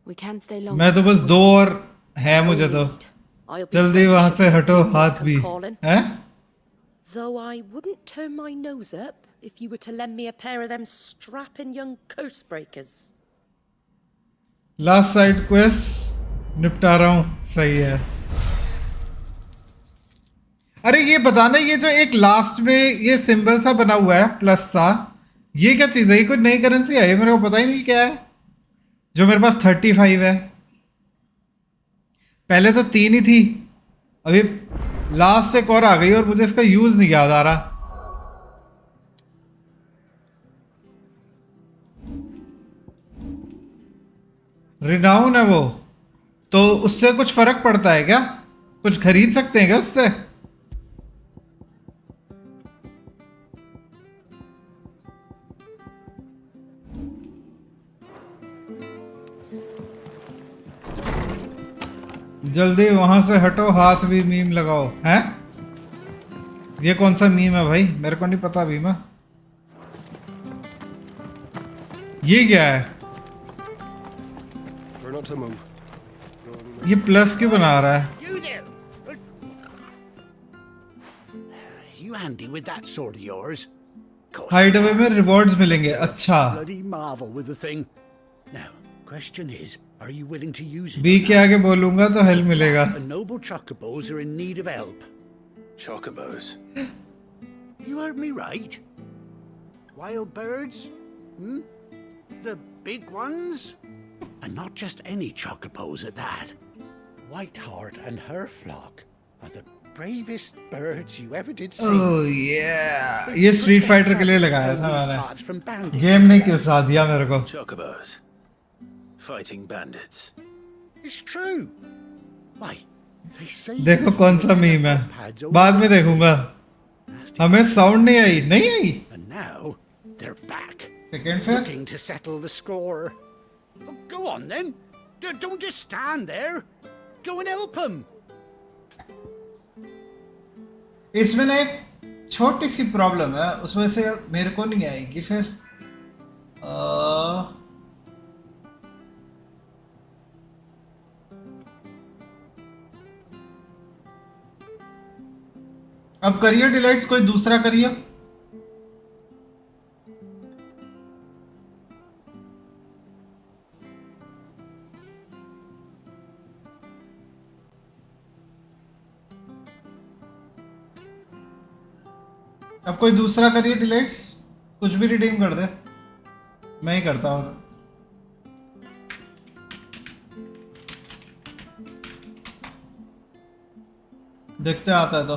We can stay long. मैं तो बस 2 और है मुझे तो। I'll be जल्दी ready वहां should से the हटो, Eikons हाथ come भी calling. हैं? Though I wouldn't turn my nose up if you were to lend me a pair of them strapping young curse breakers. Last side quest निपटा रहा हूँ, सही है। अरे ये बताना, ये जो एक लास्ट में ये सिंबल सा बना हुआ है प्लस सा, ये क्या चीज़ है? ये कोई नई करेंसी है? ये मेरे को पता ही नहीं क्या है। जो मेरे पास 35 है, पहले तो 3 ही थी, अभी लास्ट एक और आ गई और मुझे इसका यूज नहीं याद आ रहा। रिनाउन है वो, तो उससे कुछ फर्क पड़ता है क्या? कुछ खरीद सकते हैं क्या उससे? जल्दी वहां से हटो, हाथ भी मीम लगाओ। हैं? ये कौन सा मीम है भाई? मेरे को नहीं पता भीमा। ये क्या है? ये प्लस क्यों बना रहा है? You there! You handy with that sword of yours? Hide away में रिवॉर्ड्स मिलेंगे। अच्छा, Bloody marvel with the thing. Now, question is, are you willing to use it? B के आगे बोलूंगा तो हेल्प मिलेगा। The noble chocobos are in need of help. Chocobos. You heard me right. Wild birds? The big ones? And not just any chocobos at that. Whiteheart and her flock are the bravest birds you ever did see. Oh yeah, ये street fighter के लिए लगाया था मैंने। From bandits. Game ने किलसा दिया मेरे को। Chocobos. Fighting bandits. It's true. Why? They say देखो कौन सा मीम है, बाद में देखूंगा। हमें साउंड नहीं आई, नहीं आई। And now they're back. Second फिर Looking to settle the score. Oh, go on then. Don't just stand there. Go and help them. इसमें ना एक छोटी सी प्रॉब्लम है, उसमें से मेरे को नहीं आएगी फिर। अब करिए डिलाइट्स, कोई दूसरा करिए। अब कोई दूसरा करिए डिलाइट्स, कुछ भी रिडीम कर दे, मैं ही करता हूँ। देखते आता है तो।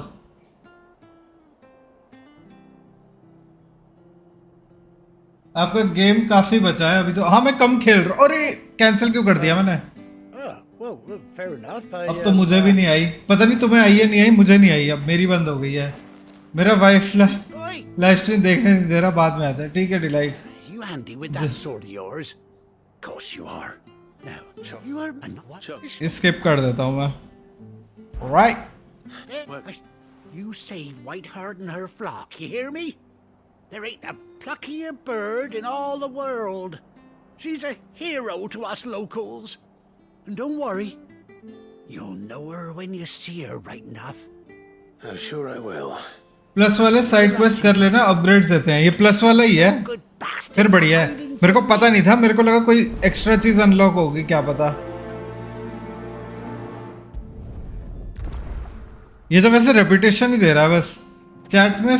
आपका गेम काफी बचा है अभी तो। हाँ मैं कम खेल रहा हूँ। अरे कैंसिल क्यों कर दिया मैंने? Well, fair enough. अब तो मुझे भी नहीं आई, पता नहीं तुम्हें आई है नहीं आई, मुझे नहीं आई। अब मेरी बंद हो गई है। मेरा वाइफ लाइव स्ट्रीम देखने नहीं दे रहा, बाद में आता है। ठीक है delights. You handy with that sword of yours? Of course you are. Now, you are. And what? Skip कर देता हूँ मैं। Alright. You save Whiteheart and her flock. You hear me? There ain't a pluckier bird in all the world. She's a hero to us locals. And don't worry, you'll know her when you see her right enough. I'm sure I will. Plus वाले side quest कर लेना, upgrades देते हैं। ये plus वाला ही है, फिर बढ़िया है। मेरे को पता नहीं था, मेरे को लगा कोई एक्स्ट्रा चीज अनलॉक होगी, क्या पता। ये तो वैसे रेपुटेशन ही दे रहा है बस। चैट में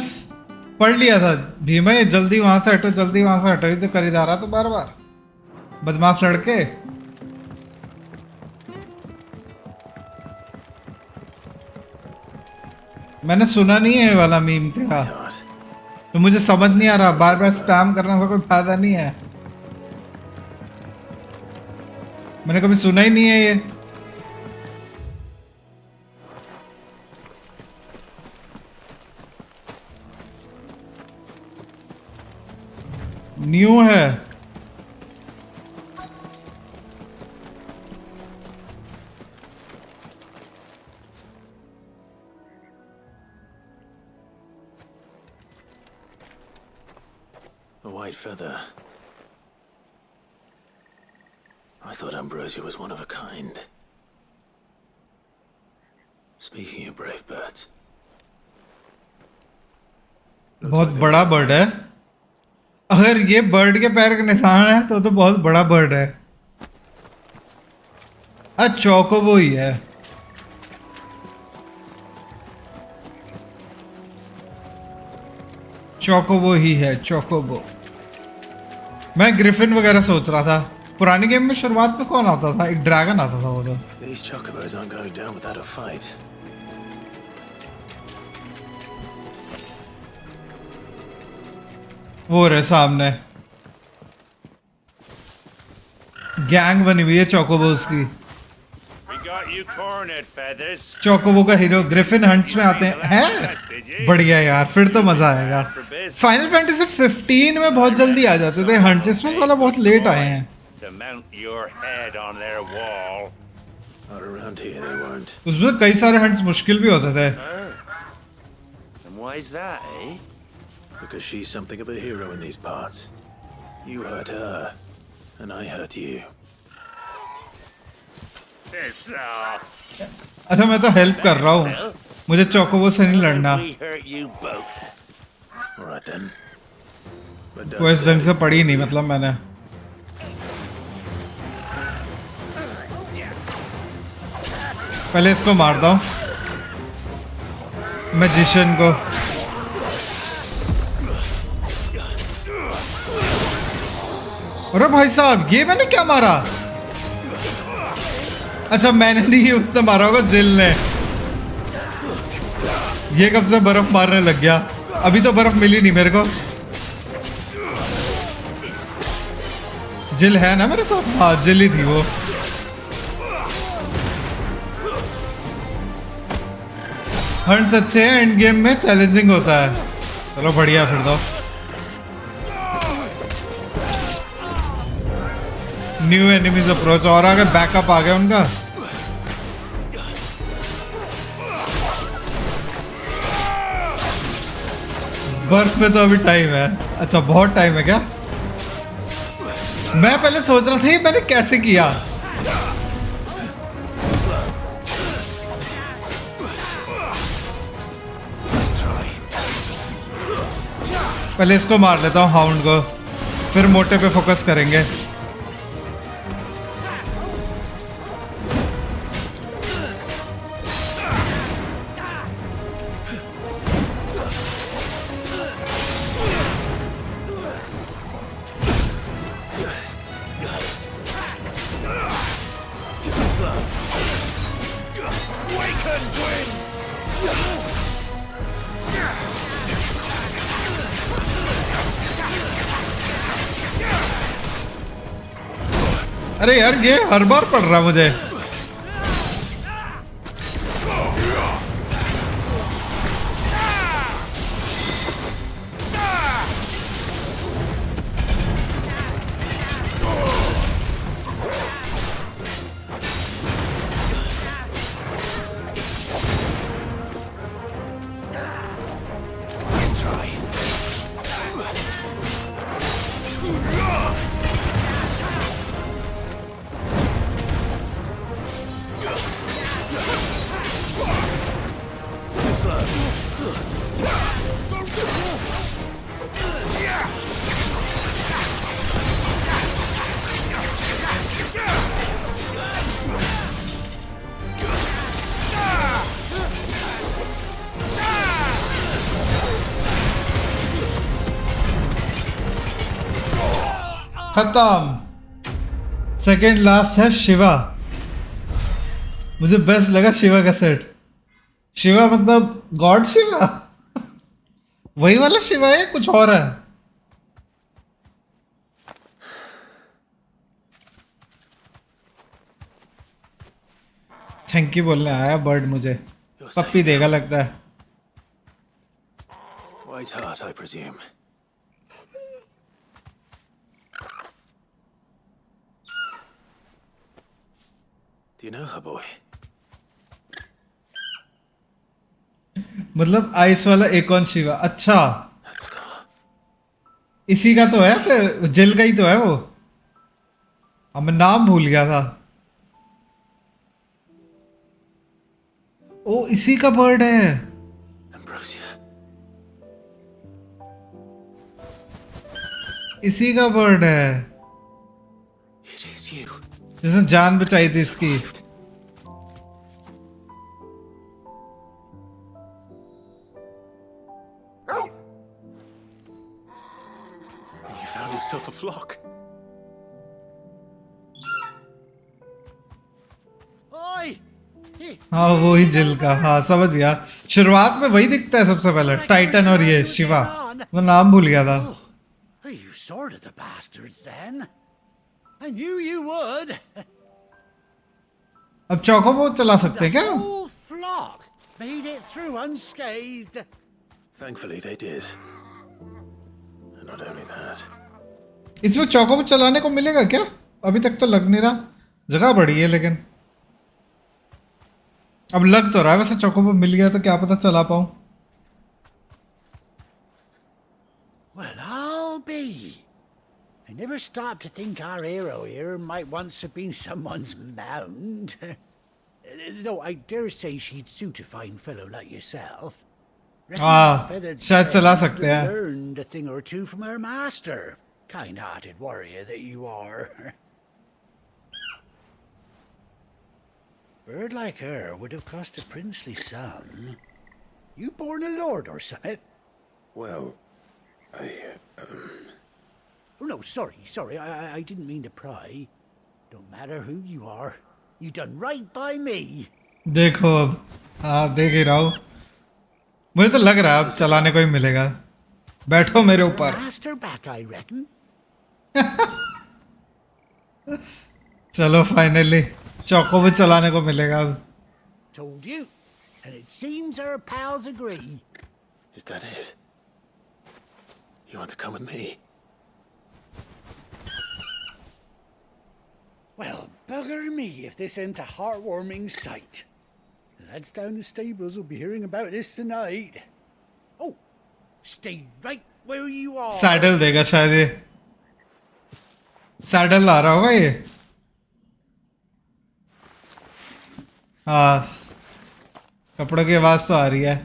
पढ़ लिया था भीमा, ये जल्दी वहां से हटो, जल्दी वहां से हटो, ये तो कर ही जा रहा तो बार बार। बदमाश लड़के। मैंने सुना नहीं है ये वाला मीम तेरा, तो मुझे समझ नहीं आ रहा। बार बार स्पैम करने से कोई फायदा नहीं है। मैंने कभी सुना ही नहीं है ये। न्यू है। A white feather. I thought Ambrosia was one of a kind. Speaking of brave birds. बहुत बड़ा बर्ड है। अगर ये बर्ड के पैर का निशान है तो बहुत बड़ा बर्ड है। चौकोबो ही है। चौकोबो ही है, चौकोबो। मैं ग्रिफिन वगैरह सोच रहा था। पुरानी गेम में शुरुआत में कौन आता था? एक ड्रैगन आता था वो तो। These chocobos aren't going down without a fight. वो रहे सामने गैंग बनी हुई है चौकोबोस की। चौकोबो का हीरो ग्रिफिन हंट्स में आते हैं। बढ़िया यार, फिर तो मजा आएगा। फाइनल फैंटेसी 15 में बहुत जल्दी आ जाते थे हंट्स, इसमें साला बहुत लेट आए हैं। उसमें कई सारे हंट्स मुश्किल भी होते थे। Because she's something of a hero in these parts. You hurt her, and I hurt you. अच्छा, मैं तो हेल्प कर रहा हूँ, मुझे चौकोबो से नहीं लड़ना। Alright then. वो इस ढंग से पड़ी नहीं, मतलब मैंने। पहले इसको मारता हूँ, मैजिशियन को। अरे भाई साहब, ये मैंने क्या मारा? अच्छा, मैंने नहीं, उसने मारा होगा, जिल ने। ये कब से बर्फ मारने लग गया? अभी तो बर्फ मिली नहीं मेरे को। जिल है ना मेरे साथ? हाँ, जिल ही थी वो। हंट्स अच्छे हैं, एंड गेम में चैलेंजिंग होता है। चलो बढ़िया, फिर तो न्यू एनिमीज अप्रोच। और आगे बैकअप आ गया उनका। बर्फ में तो अभी टाइम है। अच्छा, बहुत टाइम है क्या? मैं पहले सोच रहा था ये मैंने कैसे किया। पहले इसको मार लेता हूँ, हाउंड को, फिर मोटे पे फोकस करेंगे। अरे यार, ये हर बार पड़ रहा मुझे। खत्म। सेकेंड लास्ट है शिवा। मुझे बेस्ट लगा शिवा का सेट। शिवा मतलब गॉड शिवा? वही वाला शिवा है, कुछ और है? थैंक यू बोलने आया बर्ड मुझे। पप्पी देगा लगता है। White heart, I presume. Do you know her, boy? मतलब आइस वाला एकोन शिवा। अच्छा, इसी का तो है, फिर जेल का ही तो है वो। अब मैं नाम भूल गया था। ओ इसी का बर्ड है। Ambrosia. इसी का बर्ड है It is you. जिसने जान बचाई थी इसकी। Survived. And you found yourself a flock. Oi! हाँ वही जिल का, हाँ समझ गया। शुरुआत में वही दिखता है सबसे पहले, टाइटन और ये शिवा, वो नाम भूल गया था। Oh, you sorted the bastards then. I knew you would. अब चौकोबो चला सकते हैं The क्या? whole flock made it through unscathed. Thankfully, they did. And not only that. इसमें चौकोबो चलाने को मिलेगा क्या? अभी तक तो लग नहीं रहा, जगह बड़ी है लेकिन। अब लग तो रहा है वैसे चौकोबो मिल गया तो क्या पता चला पाऊं। Well, I'll be. I never stopped to think our hero here might once have been someone's mount. Though I dare say she'd suit a fine fellow like yourself. Reckon Ah, our feathered शायद friend चला must सकते have हैं। learned a thing or two from her master. Kind-hearted warrior that you are. Bird like her would have cost a princely sum. You born a lord or something? Well, Oh no, sorry, I didn't mean to pry. Don't matter who you are. You done right by me. देखो अब, हाँ देख ही रहा हूँ। मुझे तो लग रहा है अब चलाने को ही मिलेगा। बैठो मेरे ऊपर। Master back, I reckon. चलो फाइनली चौकोबो चलाने को मिलेगा अब। Told you. And it seems our pals agree. is that it? You want to come with me? Well, bugger me if this ain't a heartwarming sight. The lads down the stables will be hearing about this tonight. Oh, stay right where you are. Saddle देगा शायद ये। Saddle ला रहा होगा ये। हाँ कपड़ों की आवाज तो आ रही है।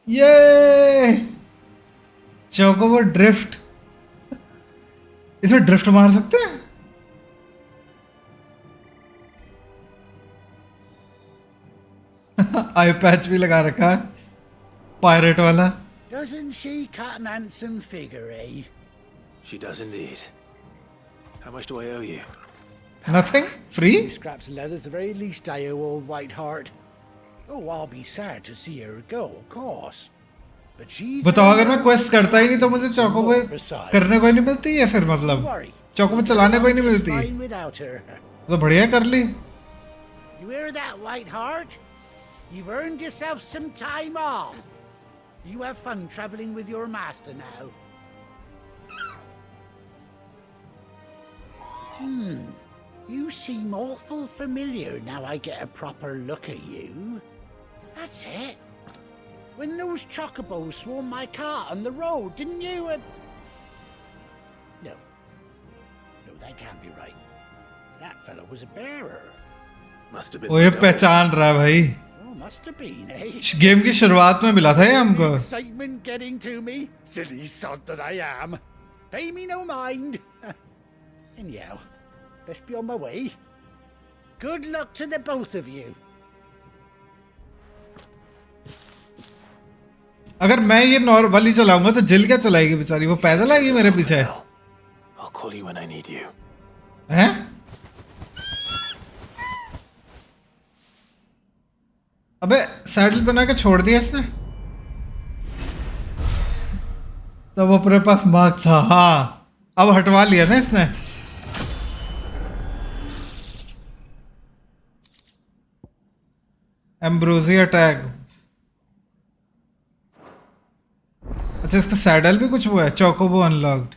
ये चौकोबो ड्रिफ्ट, इसमें ड्रिफ्ट मार सकते हैं। आई पैच भी लगा रखा है पायरेट वाला। Doesn't she cut an handsome figure, eh? She does indeed. How much do I owe you? Nothing? Free? Scraps of leather's the very least I owe old Whiteheart. Oh, I'll be sad to see her go, of course. But she's... बताओ अगर मैं quest करता ही नहीं तो मुझे चौकोबो करने को ही नहीं मिलती है फिर, मतलब चौकोबो चलाने को ही नहीं मिलती। Fine without her. तो बढ़िया कर ली। You hear that, Whiteheart? You've earned yourself some time off. You have fun traveling with your master now. You seem awful familiar now I get a proper look at you. That's it. When those chocobos swarmed my cart on the road, didn't you? No. No, that can't be right. That fellow was a bearer. Must have been. वो ये पहचान रहा है भाई। Oh, must have been, eh? Game की शुरुआत में मिला था ये हमको। Excitement getting to me, silly sod that I am. Pay me no mind. Anyhow, best be on my way. Good luck to the both of you. अगर मैं ये नॉर्मली चलाऊंगा तो जिल क्या चलाएगी बेचारी, वो पैदल आएगी मेरे पीछे। I'll call you when I need you. हैं? अबे सैडल बना के छोड़ दिया इसने। तब अपने पास मार्क था, हाँ अब हटवा लिया ना इसने। Ambrosia tag. अच्छा इसका सैडल भी कुछ हुआ है। चौकोबो अनलॉक्ड।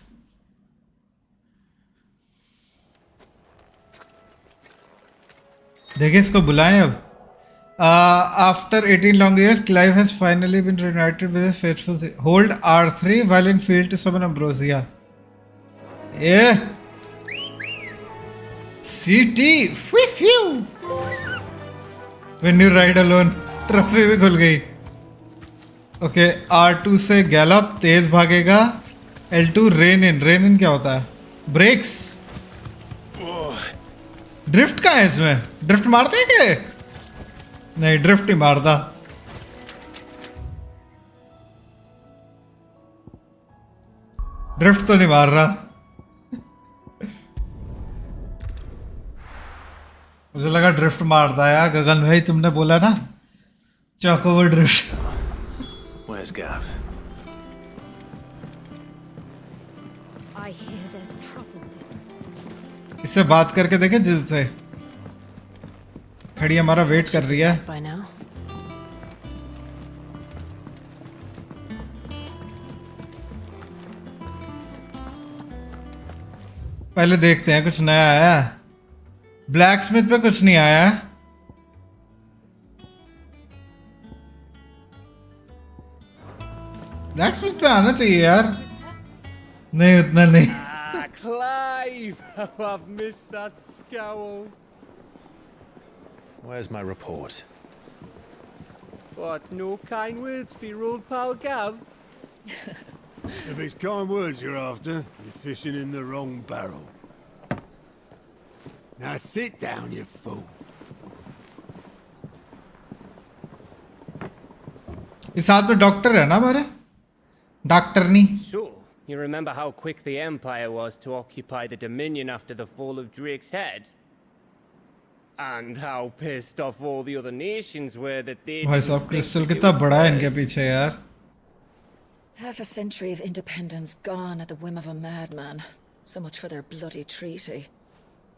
देखिए इसको बुलाएं अब। After 18 long years, Clive has finally been reunited with his faithful. Hold R3 while in field to summon Ambrosia. Yeah. CT. Phew. When you ride alone, trophy भी खुल गई. ओके, R2 से गैलप तेज भागेगा. L2 rain इन क्या होता है? Breaks. Drift कहाँ है इसमें? ड्रिफ्ट मारते हैं क्या? नहीं, ड्रिफ्ट नहीं मारता. ड्रिफ्ट तो नहीं मार रहा. मुझे लगा ड्रिफ्ट मारता है यार. गगन भाई तुमने बोला ना चौकोवर drift. Where's Gav? I hear there's trouble. इससे बात करके देखे जिल से. खड़ी हमारा वेट कर रही है. By now. पहले देखते हैं कुछ नया आया. ब्लैक स्मिथ पे कुछ नहीं आया. ब्लैक स्मिथ पे आना चाहिए यार. नहीं, उतना नहीं. Ah, Clive! How I've missed that scowl. Where's my report? What, no kind words for your old pal Gav? If it's kind words you're after, you're fishing in the wrong barrel. Now sit down, you fool. इस साथ में doctor है ना हमारे. Doctor नहीं. So, you remember how quick the Empire was to occupy the Dominion after the fall of Drake's head? And how pissed off all the other nations were that they भाई didn't साहब think crystal to do कितना it बड़ा है इनके first. पीछे यार. Half a century of independence gone at the whim of a madman. So much for their bloody treaty.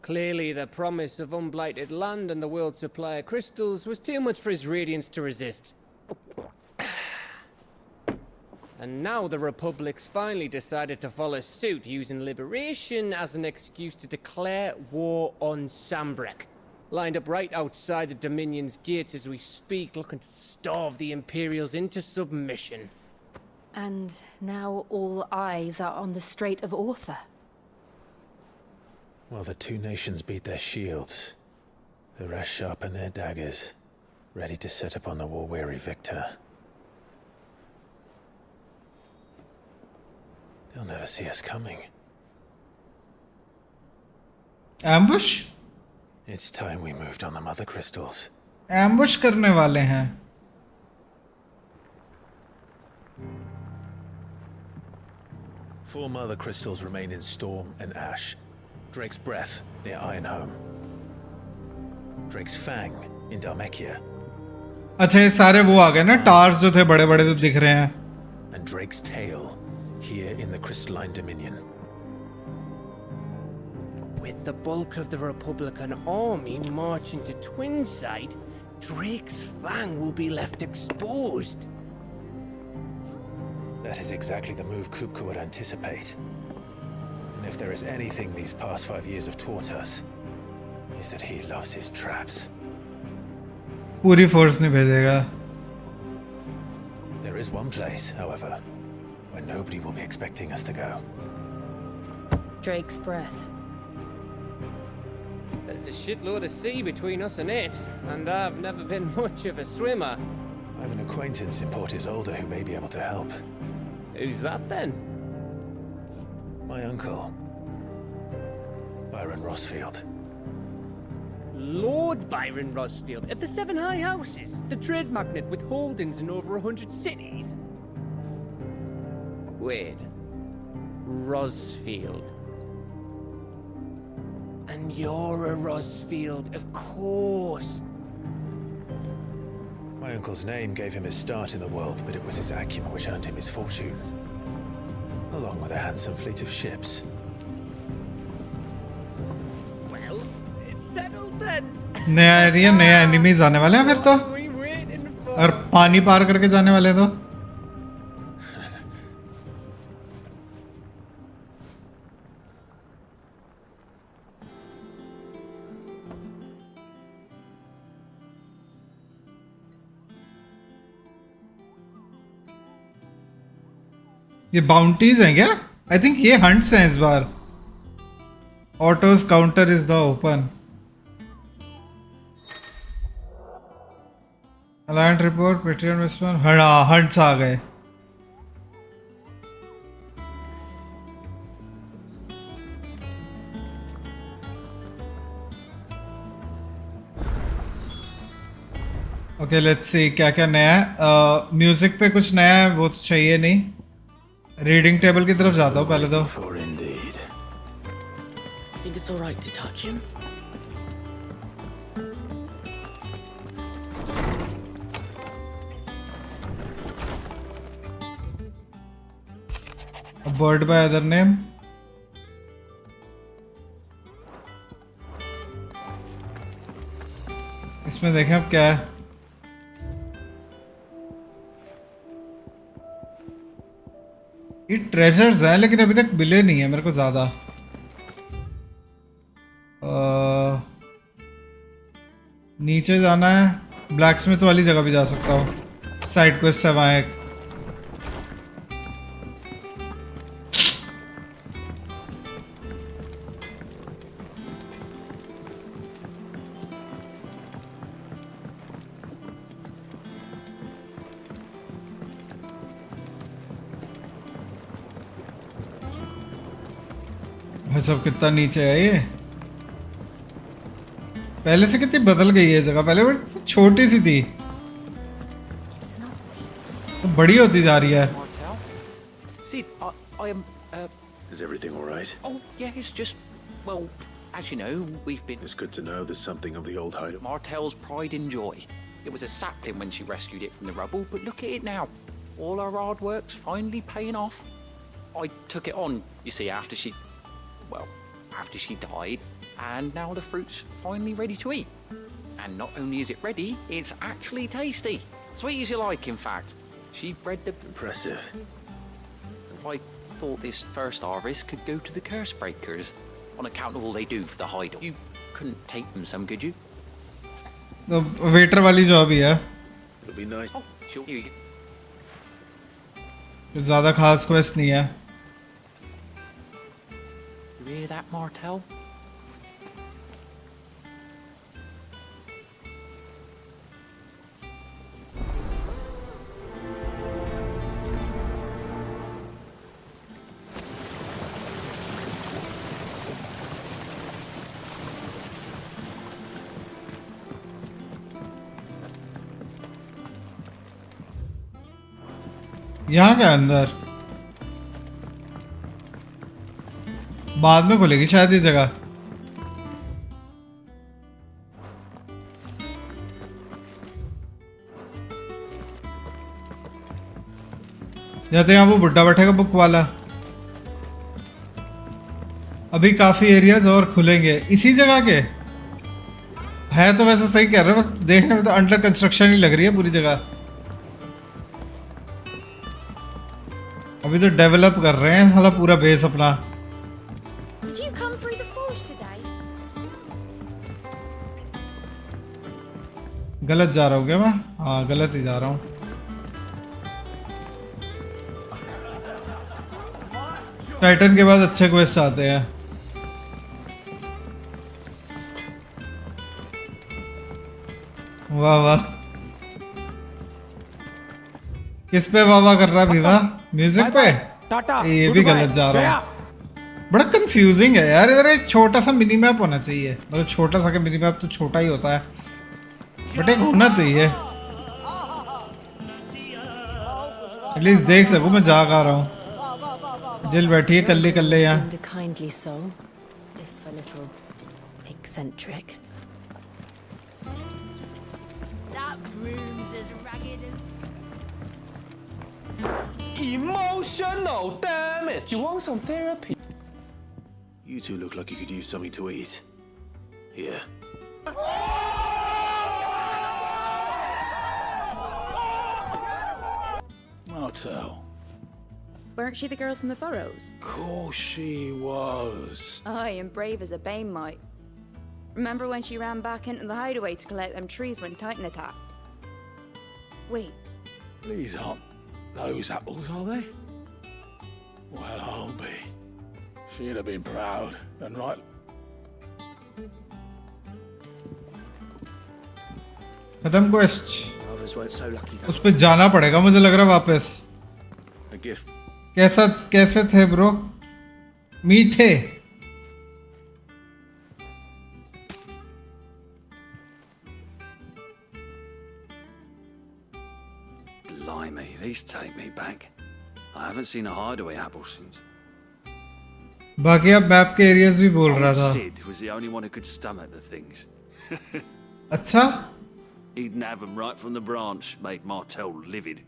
Clearly, the promise of unblighted land and the world's supply of crystals was too much for his radiance to resist. And now the Republic's finally decided to follow suit, using liberation as an excuse to declare war on Sambrek. Lined up right outside the Dominion's gates as we speak, looking to starve the Imperials into submission. And now all eyes are on the Strait of Author. Well, the two nations beat their shields. The rest sharpen their daggers, ready to set upon the war-weary victor. They'll never see us coming. Ambush? It's time we moved on the Mothercrystals. Ambush करने वाले हैं. Four Mothercrystals remain in Storm and Ash. Drake's Breath near Ironhome. Drake's Fang in Dhalmekia. अच्छा ये सारे वो आ गए ना टार्स जो थे बड़े बड़े तो दिख रहे हैं. And Drake's Tail here in the Crystalline Dominion. With the bulk of the Republican army marching to Twinside, Drake's Fang will be left exposed. That is exactly the move Kupka would anticipate. And if there is anything these past 5 years have taught us, is that he loves his traps. पूरी force नहीं भेजेगा. There is one place, however, where nobody will be expecting us to go. Drake's Breath. There's a shitload of sea between us and it, and I've never been much of a swimmer. I have an acquaintance in Port Isolde who may be able to help. Who's that then? My uncle, Byron Rossfield. Lord Byron Rossfield of the Seven High Houses, the trade magnate with holdings in over 100 cities. Wait, Rossfield. And you're a Rossfield, of course. My uncle's name gave him his start in the world, but it was his acumen which earned him his fortune, along with a handsome fleet of ships. Well, it's settled then. नया area नया enemies आने वाले हैं फिर तो. What are we waiting for? और पानी पार करके जाने वाले हैं तो. ये बाउंटीज हैं क्या? आई थिंक ये हंट्स हैं इस बार. Autos counter is the open. अलायंट रिपोर्ट पेट्रियन वेस्टमैन हंट्स आ गए. ओके लेट्स सी क्या क्या नया है. म्यूजिक पे कुछ नया है वो तो चाहिए नहीं. रीडिंग टेबल की तरफ जाता हूँ पहले तो. For indeed. Think it's all right to touch him? A bird by other name. इसमें देखें अब क्या है. ये ट्रेजर्स हैं लेकिन अभी तक मिले नहीं है मेरे को ज्यादा. नीचे जाना है. ब्लैक स्मिथ वाली जगह भी जा सकता हूँ. साइड क्वेस्ट है वहाँ एक. सब कितना नीचे है ये. पहले से कितनी बदल गई है जगह. पहले बड़ी छोटी सी थी तो बड़ी होती जा रही है. See, I am. Is everything all right? Oh, yeah, it's just. Well, as you know, we've been. It's good to know there's something of the old hideout. Martell's pride and joy. It was a sapling when she rescued it from the rubble, but look at it now. All our hard work's finally paying off. I took it on, you see, after she died, and now the fruit's finally ready to eat. And not only is it ready, it's actually tasty. Sweet as you like, in fact. She bred the... Impressive. I thought this first harvest could go to the curse breakers, on account of all they do for the hideout. You couldn't take them some, could you? तो waiter वाली job ही है. It'll be nice. Oh, sure. Here you go. ज़्यादा खास quest नहीं है. You hear that, Martell? यहाँ क्या अंदर. बाद में खुलेगी शायद ये जगह. या तो यहाँ वो बुड्ढा बैठेगा बुक वाला. अभी काफी एरियाज और खुलेंगे इसी जगह के. है तो वैसे सही कह रहे हो. बस देखने में तो अंडर कंस्ट्रक्शन ही लग रही है पूरी जगह. अभी तो डेवलप कर रहे हैं साला पूरा बेस अपना. Did you come through the forge today? गलत जा रहा हूँ क्या मैं. हाँ गलत ही जा रहा हूँ. टाइटन के बाद अच्छे क्वेस्ट आते हैं. वाह वाह. किस पे वाह वाह कर रहा भीवा. म्यूजिक पे. ये भी गलत जा रहा हूँ. बड़ा कंफ्यूजिंग है यार. इधर एक छोटा सा मिनी मैप होना चाहिए. मतलब छोटा सा का मिनी मैप तो छोटा ही होता है बट एक होना चाहिए एटलीस्ट देख सकूं मैं जा कहाँ रहा हूँ. जिल बैठी है कल्ले कल्ले यहाँ. Seemed a kindly soul, if a little eccentric. That room's as ragged as... Emotional damage. You want some therapy? You two look like you could use something to eat. Here. Martell. Weren't she the girl from the furrows? Course she was. Aye, and brave as a bane might. Remember when she ran back into the hideaway to collect them trees when Titan attacked? Wait. These aren't those apples, are they? Well, I'll be. She'd have been proud, and right. खत्म quest. others weren't so lucky though. उस पे जाना पड़ेगा मुझे लग रहा वापस। A gift. कैसे थे ब्रो? मीठे। Blimey, these take me back. I haven't seen a hideaway apple since. बाकी अब मैप के एरियाज भी बोल रहा था। Sid was the only one who could stomach the things. अच्छा? He'd nab them right from the branch, made Martell livid.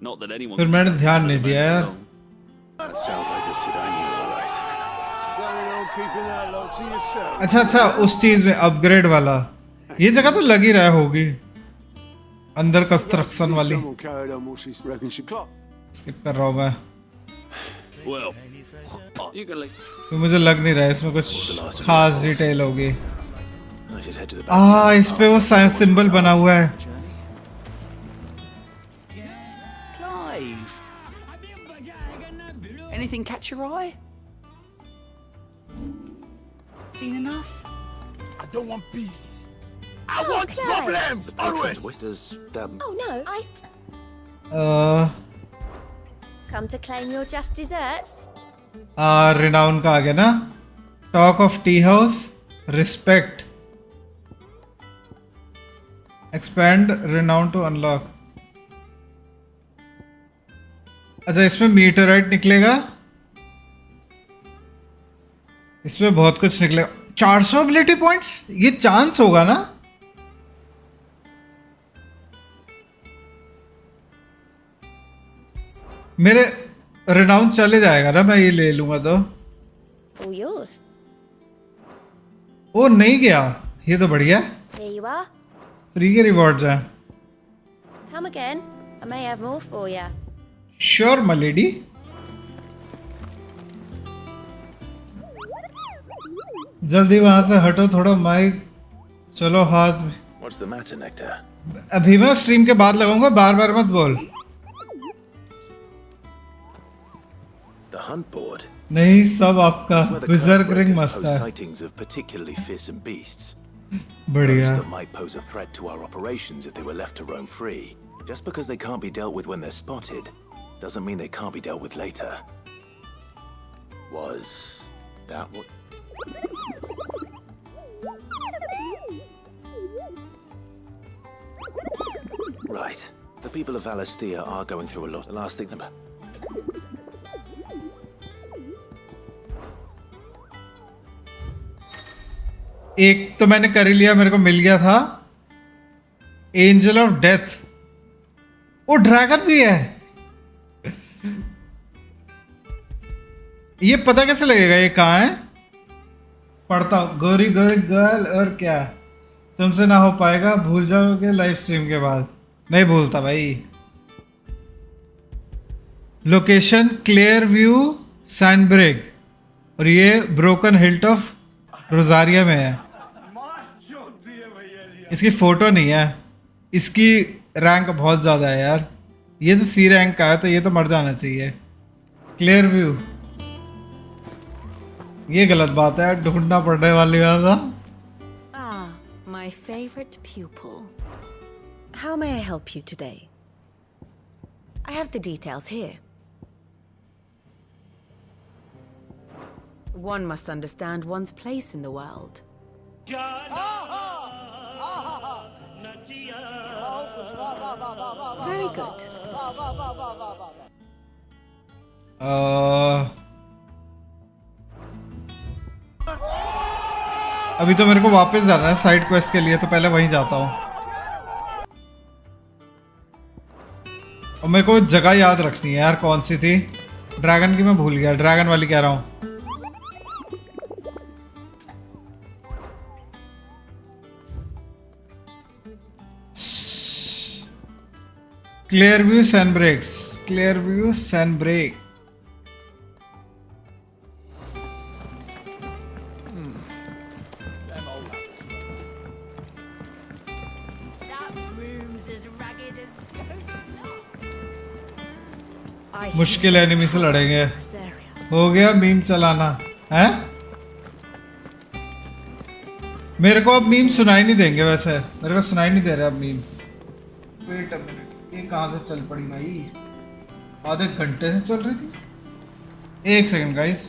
Not that anyone. फिर मैंने ध्यान नहीं दिया यार। That sounds like the Sid I knew, all right. Going on keeping that lot to yourself. अच्छा उस चीज में अपग्रेड वाला ये जगह तो लग ही रहा होगी अंदर कंस्ट्रक्शन वाली। Someone carried on what she reckons she clocked. Skip कर रहा हूँ मैं। Well, you can leave. तो मुझे लग नहीं रहा है इसमें कुछ खास डिटेल होगी। इस पे वो सिंबल बना हुआ है। Clive, anything catch your eye? Seen enough? I don't want peace. I Oh, want Clive. problems. Always. Does Oh no, come to claim your just desserts? Renown का आ गया ना। Talk of tea house, respect, expend renown to unlock. अच्छा इसमें मीटराइट निकलेगा, इसमें बहुत कुछ निकलेगा। 400 एबिलिटी पॉइंट्स, ये चांस होगा ना? मेरे रिनाउन चले जाएगा ना, मैं ये ले लूंगा तो। All yours. ओ नहीं गया, ये तो बढ़िया। Here you are. फ्री के रिवॉर्ड्स हैं। Come again. I may have more for you. Sure my lady. जल्दी वहां से हटो थोड़ा माइक। चलो हाथ। What's the matter, Nectar? अभी मैं स्ट्रीम के बाद लगाऊंगा, बार बार मत बोल। The hunt board. नहीं सब आपका Where the विजर्क रिंग Cursebrokers मस्त post है। sightings of particularly fearsome beasts. बढ़िया। Those that might pose a threat to our operations if they were left to roam free. Just because they can't be dealt with when they're spotted, doesn't mean they can't be dealt with later. Was that what? Right. The people of Valisthea are going through a lot. The last thing about. एक तो मैंने कर ही लिया, मेरे को मिल गया था angel of death. वो ड्रैगन भी है। ये पता कैसे लगेगा ये कहाँ है? पढ़ता हूँ। गोरी गोरी गर्ल और क्या तुमसे ना हो पाएगा, भूल जाओगे लाइव स्ट्रीम के बाद। नहीं भूलता भाई। लोकेशन क्लियर व्यू सैंडब्रेक, और ये ब्रोकन हिल्ट ऑफ रोजारिया में है। इसकी फोटो नहीं है, इसकी रैंक बहुत ज़्यादा है यार। ये तो सी रैंक का है, तो ये तो मर जाना चाहिए। क्लियर व्यू, ये गलत बात है, ढूंढना पड़ने वाली बात है। Ah, my favorite pupil. How may I help you today? I have the details here. One must understand one's place in the world. Very good. अभी तो मेरे को वापस जाना है साइड क्वेस्ट के लिए, तो पहले वहीं जाता हूँ। और मेरे को जगह याद रखनी है यार, कौन सी थी? ड्रैगन की मैं भूल गया, ड्रैगन वाली कह रहा हूँ। Clear view sandbreaks, clear view sandbreak. मुश्किल एनिमी से लड़ेंगे। हो गया मीम चलाना है। मेरे को अब मीम सुनाई नहीं देंगे, वैसे मेरे को सुनाई नहीं दे रहे अब मीम। वेट अ मिनट, ये कहाँ से चल पड़ी भाई? आधे घंटे से चल रही थी। एक सेकंड गाइस।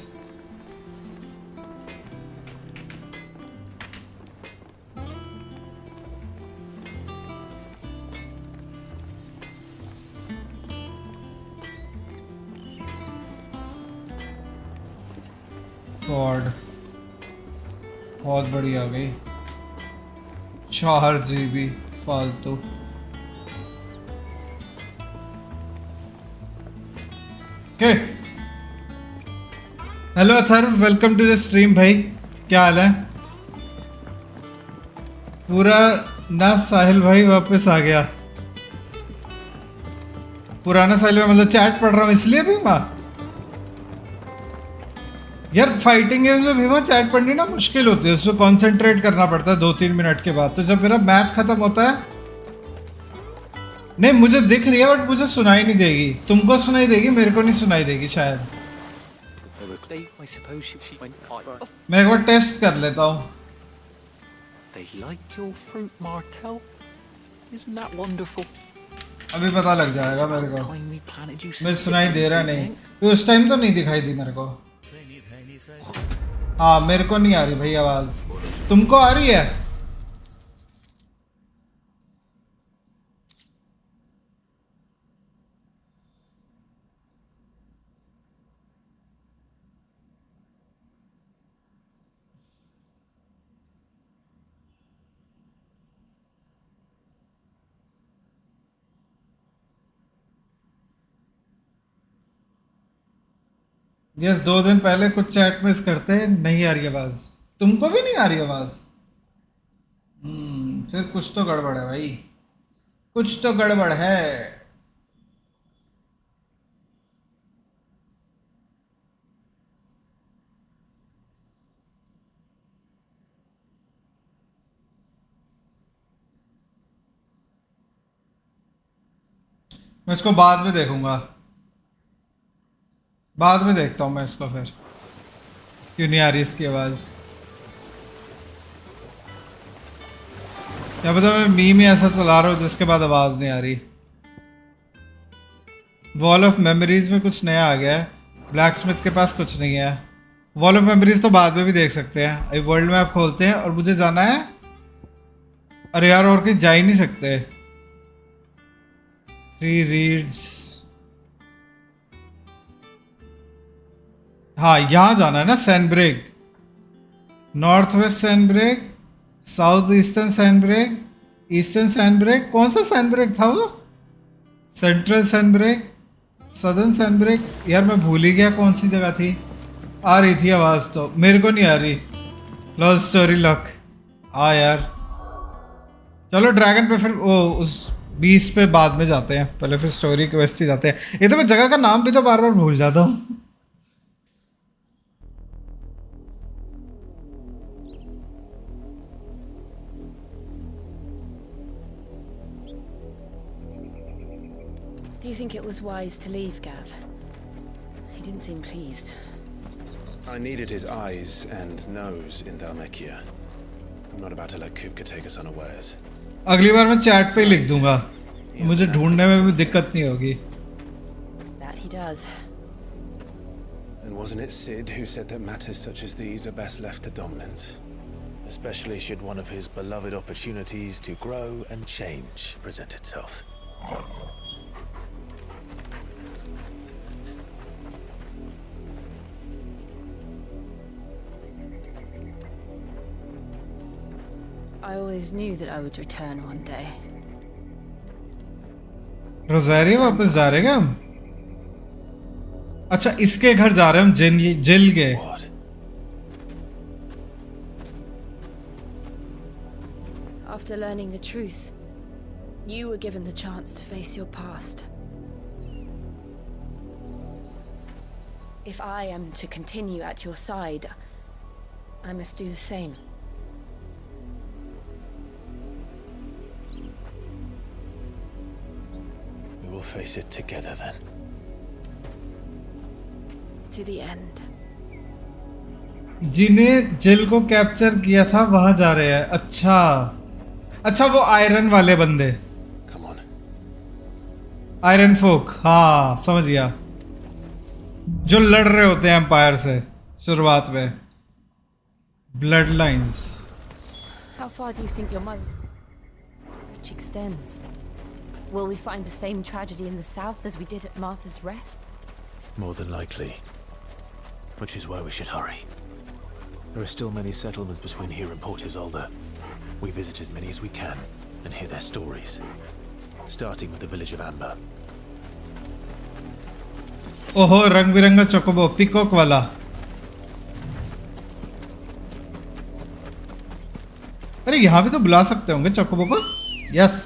गॉड, बहुत बड़ी आ गई। 4 GB फालतू। Okay, hello Atharva, welcome to the stream भाई। क्या हाल है? पूरा ना साहिल भाई वापस आ गया। पुराना साहिल भाई मतलब चैट पढ़ रहा हूँ इसलिए भी माँ यार, फाइटिंग गेम में भीमा चैट पढ़नी ना मुश्किल होती है, उसमें कंसंट्रेट करना पड़ता है 2-3 मिनट के बाद। तो जब मेरा मैच खत्म होता है, नहीं मुझे दिख रही है बट मुझे सुनाई नहीं देगी। तुमको सुनाई देगी, मेरे को नहीं सुनाई देगी शायद। मैं एक बार टेस्ट कर लेता हूँ। अभी पता लग जाएगा मेरे को। मैं सुनाई दे रहा नहीं, तो उस टाइम तो नहीं दिखाई दी मेरे को। हाँ मेरे को नहीं आ रही भाई आवाज, तुमको आ रही है? यस, 2 दिन पहले कुछ चैट मिस करते हैं, नहीं आ रही आवाज। तुमको भी नहीं आ रही आवाज? फिर कुछ तो गड़बड़ है भाई, कुछ तो गड़बड़ है। मैं इसको बाद में देखूंगा, बाद में देखता हूँ मैं इसको, फिर क्यों नहीं आ रही इसकी आवाज। क्या पता मैं मीम ही ऐसा चला रहा हूँ जिसके बाद आवाज नहीं आ रही। वॉल ऑफ मेमोरीज में कुछ नया आ गया है, ब्लैक स्मिथ के पास कुछ नहीं है। वॉल ऑफ मेमोरीज तो बाद में भी देख सकते हैं। अभी वर्ल्ड मैप खोलते हैं और मुझे जाना है, अरे यार और कहीं जा ही नहीं सकते। 3 रीड्स, हाँ यहाँ जाना है ना, सैनब्रेग, नॉर्थ वेस्ट सैनब्रेग, साउथ ईस्टर्न सैनब्रेग, ईस्टर्न सैनब्रेग, कौन सा सैनब्रेग था वो? सेंट्रल सैनब्रेग, सदर्न सैनब्रेग, यार मैं भूल ही गया कौन सी जगह थी। आ रही थी आवाज तो, मेरे को नहीं आ रही। लॉल स्टोरी लॉक, हाँ यार चलो ड्रैगन पे फिर वो उस 20 पे बाद में जाते हैं, पहले फिर स्टोरी क्वेस्ट ही जाते हैं। ये तो मैं जगह का नाम भी तो बार बार भूल जाता हूँ। Do you think it was wise to leave, Gav? He didn't seem pleased. I needed his eyes and nose in Dhalmekia. I'm not about to let Kupka take us unawares. अगली बार मैं चैट पे लिख दूंगा, मुझे ढूंढने में भी दिक्कत नहीं होगी। That he does. And wasn't it Sid who said that matters such as these are best left to dominance? Especially should one of his beloved opportunities to grow and change present itself. I always knew that I would return one day. रोज़ारिया वापस जा रहे हैं हम? अच्छा इसके घर जा रहे हैं हम, जेल के। After learning the truth, you were given the chance to face your past. If I am to continue at your side, I must do the same. We will face it together then. To the end. जिन्हें jail को capture किया था वहां जा रहे हैं। अच्छा अच्छा, वो आयरन वाले बंदे। आयरन फोक, हाँ समझ गया, जो लड़ रहे होते हैं एम्पायर से शुरुआत में, blood lines. How far do you think your mother's reach extends? Will we find the same tragedy in the south as we did at Martha's Rest? More than likely. Which is why we should hurry. There are still many settlements between here and Port Isolde. We visit as many as we can and hear their stories. Starting with the village of Amber. ओहो, रंग बिरंगा चोकोबो, peacock वाला। अरे यहाँ भी तो बुला सकते होंगे चोकोबो को। यस,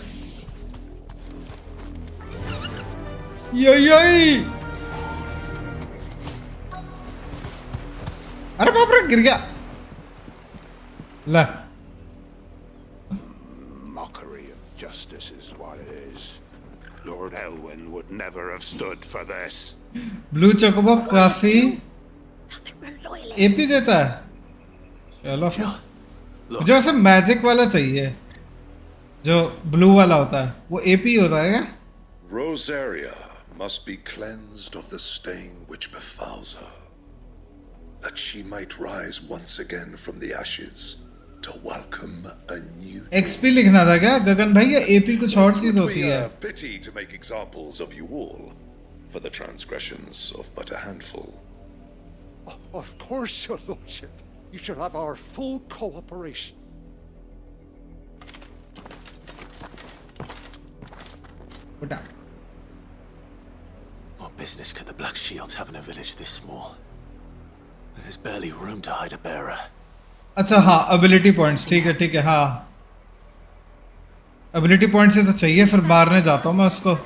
यही। अरे बाप रे, गिर गया। ला, Mockery of justice is what it is. Lord Elwyn would never have stood for this. Blue chocobo काफी एपी देता है। चलो फिर, मुझे वैसे मैजिक वाला चाहिए, जो ब्लू वाला होता है, वो एपी होता है क्या? Rosaria must be cleansed of the stain which befalls her, that she might rise once again from the ashes to welcome a new. XP लिखना था क्या गगन भाई, या एपी कुछ और चीज होती है? It would be a pity to make examples of you all for the transgressions of but a handful. Of course, your lordship. You shall have our full cooperation. What business could the Black Shields have in a village this small? There's barely room to hide a bearer. अच्छा हाँ, ability points, ठीक है हाँ, ability point से तो चाहिए। फिर मारने जाता हूँ मैं उसको।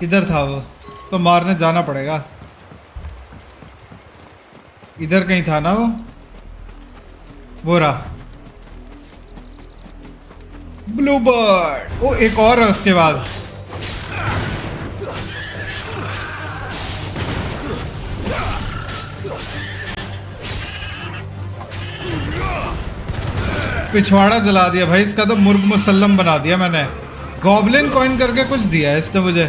इधर था वो, तो मारने जाना पड़ेगा। इधर कहीं था ना वो रहा ब्लू बर्ड। वो एक और है उसके बाद। पिछवाड़ा जला दिया भाई इसका, तो मुर्ग मुसल्लम बना दिया मैंने। गॉबलिन कॉइन करके कुछ दिया है इसने मुझे।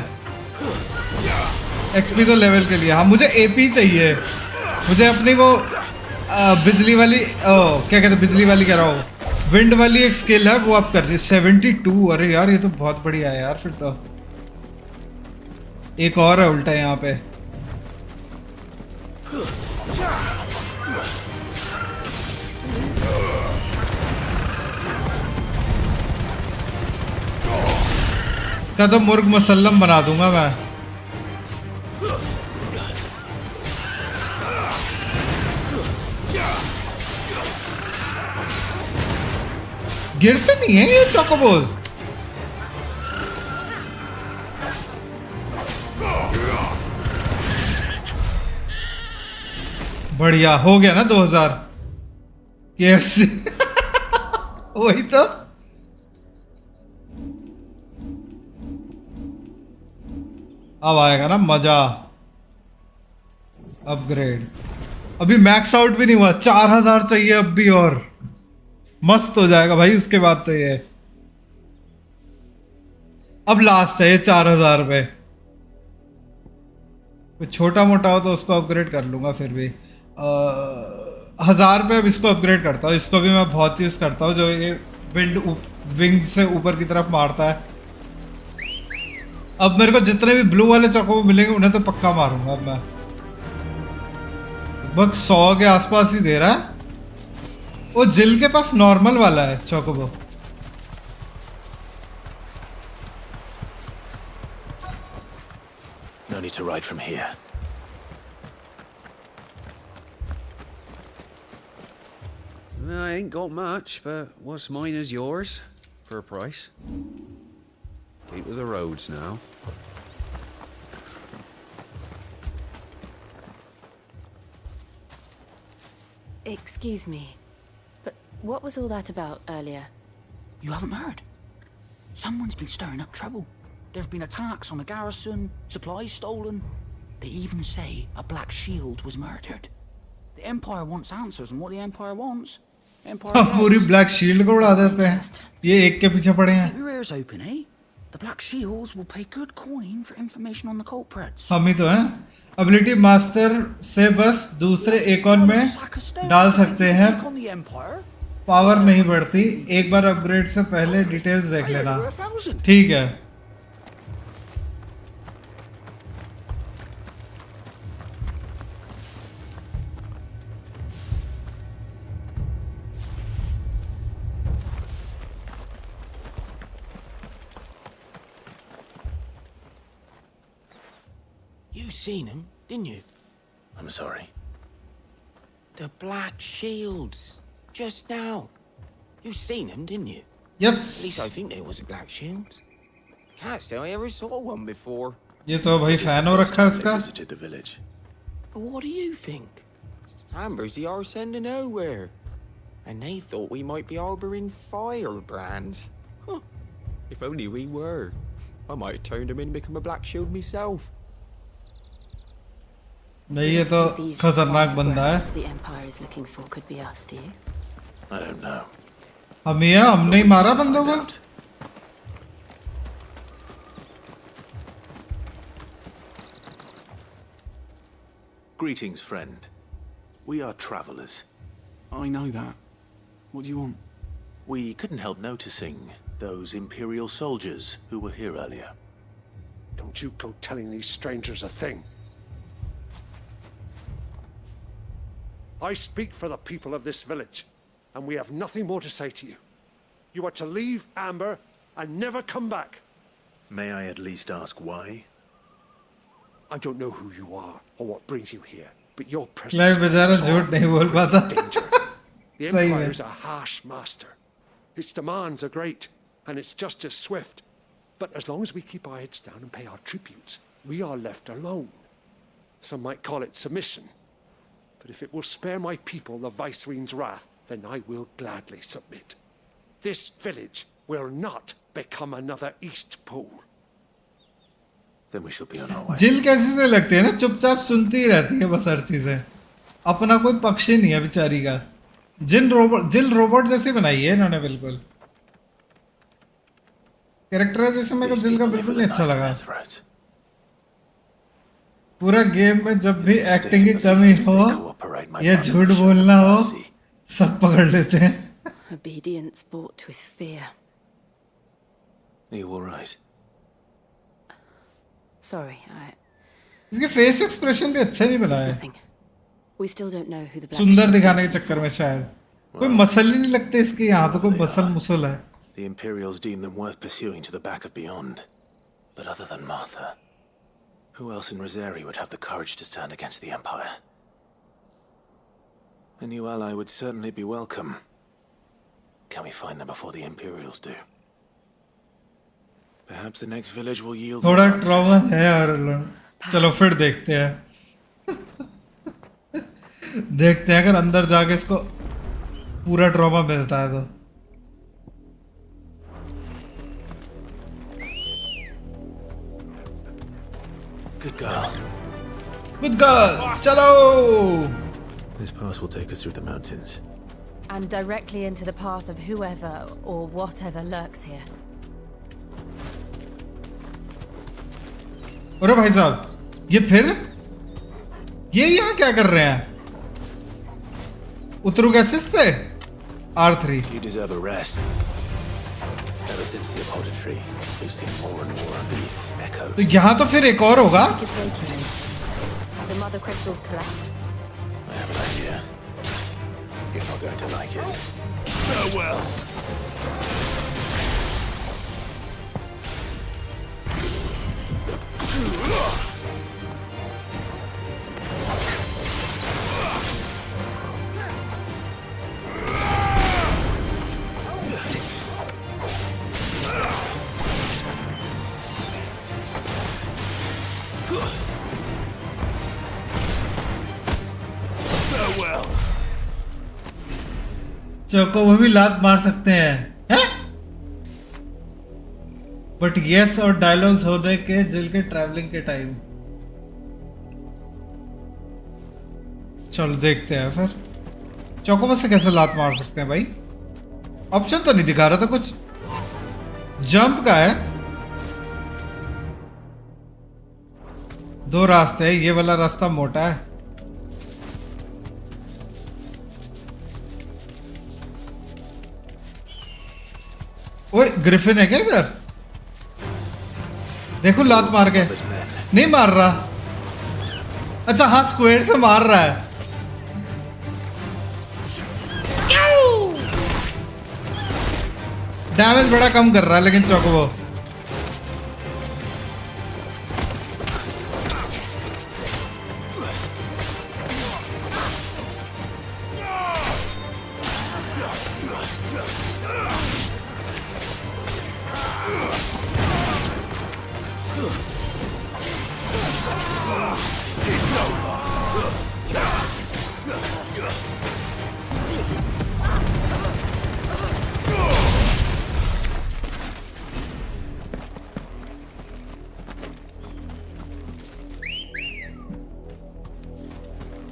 एक्सपी तो लेवल के लिए। हाँ, मुझे एपी चाहिए। मुझे अपनी वो बिजली वाली, क्या कहते हैं, बिजली वाली कह रहा हूँ, विंड वाली एक स्किल है, वो आप कर रही 72। अरे यार, ये तो बहुत बढ़िया है यार। फिर तो एक और है उल्टा यहाँ पे। इसका तो मुर्ग मुसल्लम बना दूंगा मैं। गिरते नहीं है ये चोकोबोज। बढ़िया हो गया ना 2000 KFC। वही तो। अब आएगा ना मजा। अपग्रेड अभी मैक्स आउट भी नहीं हुआ, 4000 चाहिए अब भी, और मस्त हो जाएगा भाई उसके बाद तो। ये अब लास्ट है ये 4000 पे। कुछ छोटा मोटा हो तो उसको अपग्रेड कर लूंगा। फिर भी 1000 पे अब इसको अपग्रेड करता हूँ। इसको भी मैं बहुत यूज करता हूँ, जो ये विंग से ऊपर की तरफ मारता है। अब मेरे को जितने भी ब्लू वाले चोकोबो मिलेंगे उन्हें तो पक्का मारूंगा अब मैं। लगभग 100 के आसपास ही दे रहा है। वो जिल के पास नॉर्मल वाला है चोकोबो। No need to ride from here. I ain't got much, but what's mine is yours, for a price. Keep to the roads now. Excuse me, but what was all that about earlier? You haven't heard? Someone's been stirring up trouble. There have been attacks on the garrison, supplies stolen. They even say a Black Shield was murdered. The Empire wants answers, and what the Empire wants, Empire gets. पूरी black shield को उड़ा देते हैं। ये एक के पीछे पड़े हैं। Keep your ears open, eh? The Black Shields will pay good coin for information on the culprits. हम ही तो हैं. एबिलिटी मास्टर से बस दूसरे एकोन में डाल सकते हैं. पावर नहीं बढ़ती. एक बार अपग्रेड से पहले डिटेल्स देख लेना. ठीक है. You seen him, didn't you? I'm sorry. The Black Shields. Just now. You seen him, didn't you? Yes. At least I think there was a Black Shields. Can't say I ever saw one before. ये तो भाई fan हो रखा है उसका. Visited the village. But what do you think? Amber's the arse end of nowhere. And they thought we might be harboring firebrands. Huh. If only we were. I might have turned him in and become a Black Shield myself. नहीं ये तो खतरनाक बंदा है. The Empire is looking for could be us, do you? I don't know. हमने ही मारा बंदों को. Greetings, friend. We are travelers. I know that. What do you want? We couldn't help noticing those Imperial soldiers who were here earlier. Don't you go telling these strangers a thing. I speak for the people of this village, and we have nothing more to say to you. You are to leave Amber and never come back. May I at least ask why? I don't know who you are or what brings you here, but your मैं presence बेचारा झूठ नहीं बोल पाता. The सही Empire में. is a harsh master. Its demands are great, and its justice swift. But as long as we keep our heads down and pay our tributes, we are left alone. Some might call it submission. But if it will spare my people the Viceroy's wrath, then I will gladly submit. This village will not become another East Pool. Then we shall be on our way. जिल कैसे से लगती है ना, चुपचाप सुनती ही रहती है बस हर चीजें. अपना कोई पक्ष ही नहीं है बेचारी का. जिल रोबोट जैसी बनाई है इन्होंने बिल्कुल. कैरेक्टराइजेशन में जिल का बिल्कुल नहीं अच्छा लगा. पूरा गेम में जब भी एक्टिंग की कमी हो या झूठ बोलना हो, सब पकड़ लेते हैं. Obedience bought with fear. Are you all right? Sorry, इसके फेस एक्सप्रेशन भी अच्छा नहीं बना है. We still don't know who the Black सुंदर Shields दिखाने are. के चक्कर में शायद कोई मसल ही नहीं लगते इसके. यहाँ पे कोई मसल मुसल है. The Imperials deem them worth pursuing to the back of beyond. But other than Martha, who else in Rosaria would have the courage to stand against the Empire? A new ally would certainly be welcome. Can we find them before the Imperials do? Perhaps the next village will yield. थोड़ा trauma है और चलो फिर देखते हैं. देखते हैं अगर अंदर जाके इसको पूरा ट्रॉमा मिलता है तो. Good girl. Good girl. चलो. This pass will take us through the mountains. And directly into the path of whoever or whatever lurks here. अरे भाई साहब, ये फिर ये यहाँ क्या कर रहे हैं? उतरू कैसे इससे? R3. You deserve a rest. Ever since the apollo tree, we've seen more and more of these echoes. तो यहाँ तो फिर एक और होगा. The Mothercrystals collapse. I have an idea. You're not going to like it. Farewell. चौको वो भी लात मार सकते हैं, हैं? बट यस और डायलॉग्स होने के जिल के ट्रैवलिंग के टाइम. चलो देखते हैं फिर. चौको से कैसे लात मार सकते हैं भाई? ऑप्शन तो नहीं दिखा रहा था कुछ. जंप का है. दो रास्ते हैं, ये वाला रास्ता मोटा है। ओए ग्रिफिन है क्या इधर? देखो लात मार के नहीं मार रहा। अच्छा हाँ स्क्वायर से मार रहा है। डैमेज बड़ा कम कर रहा है लेकिन चौकोबो।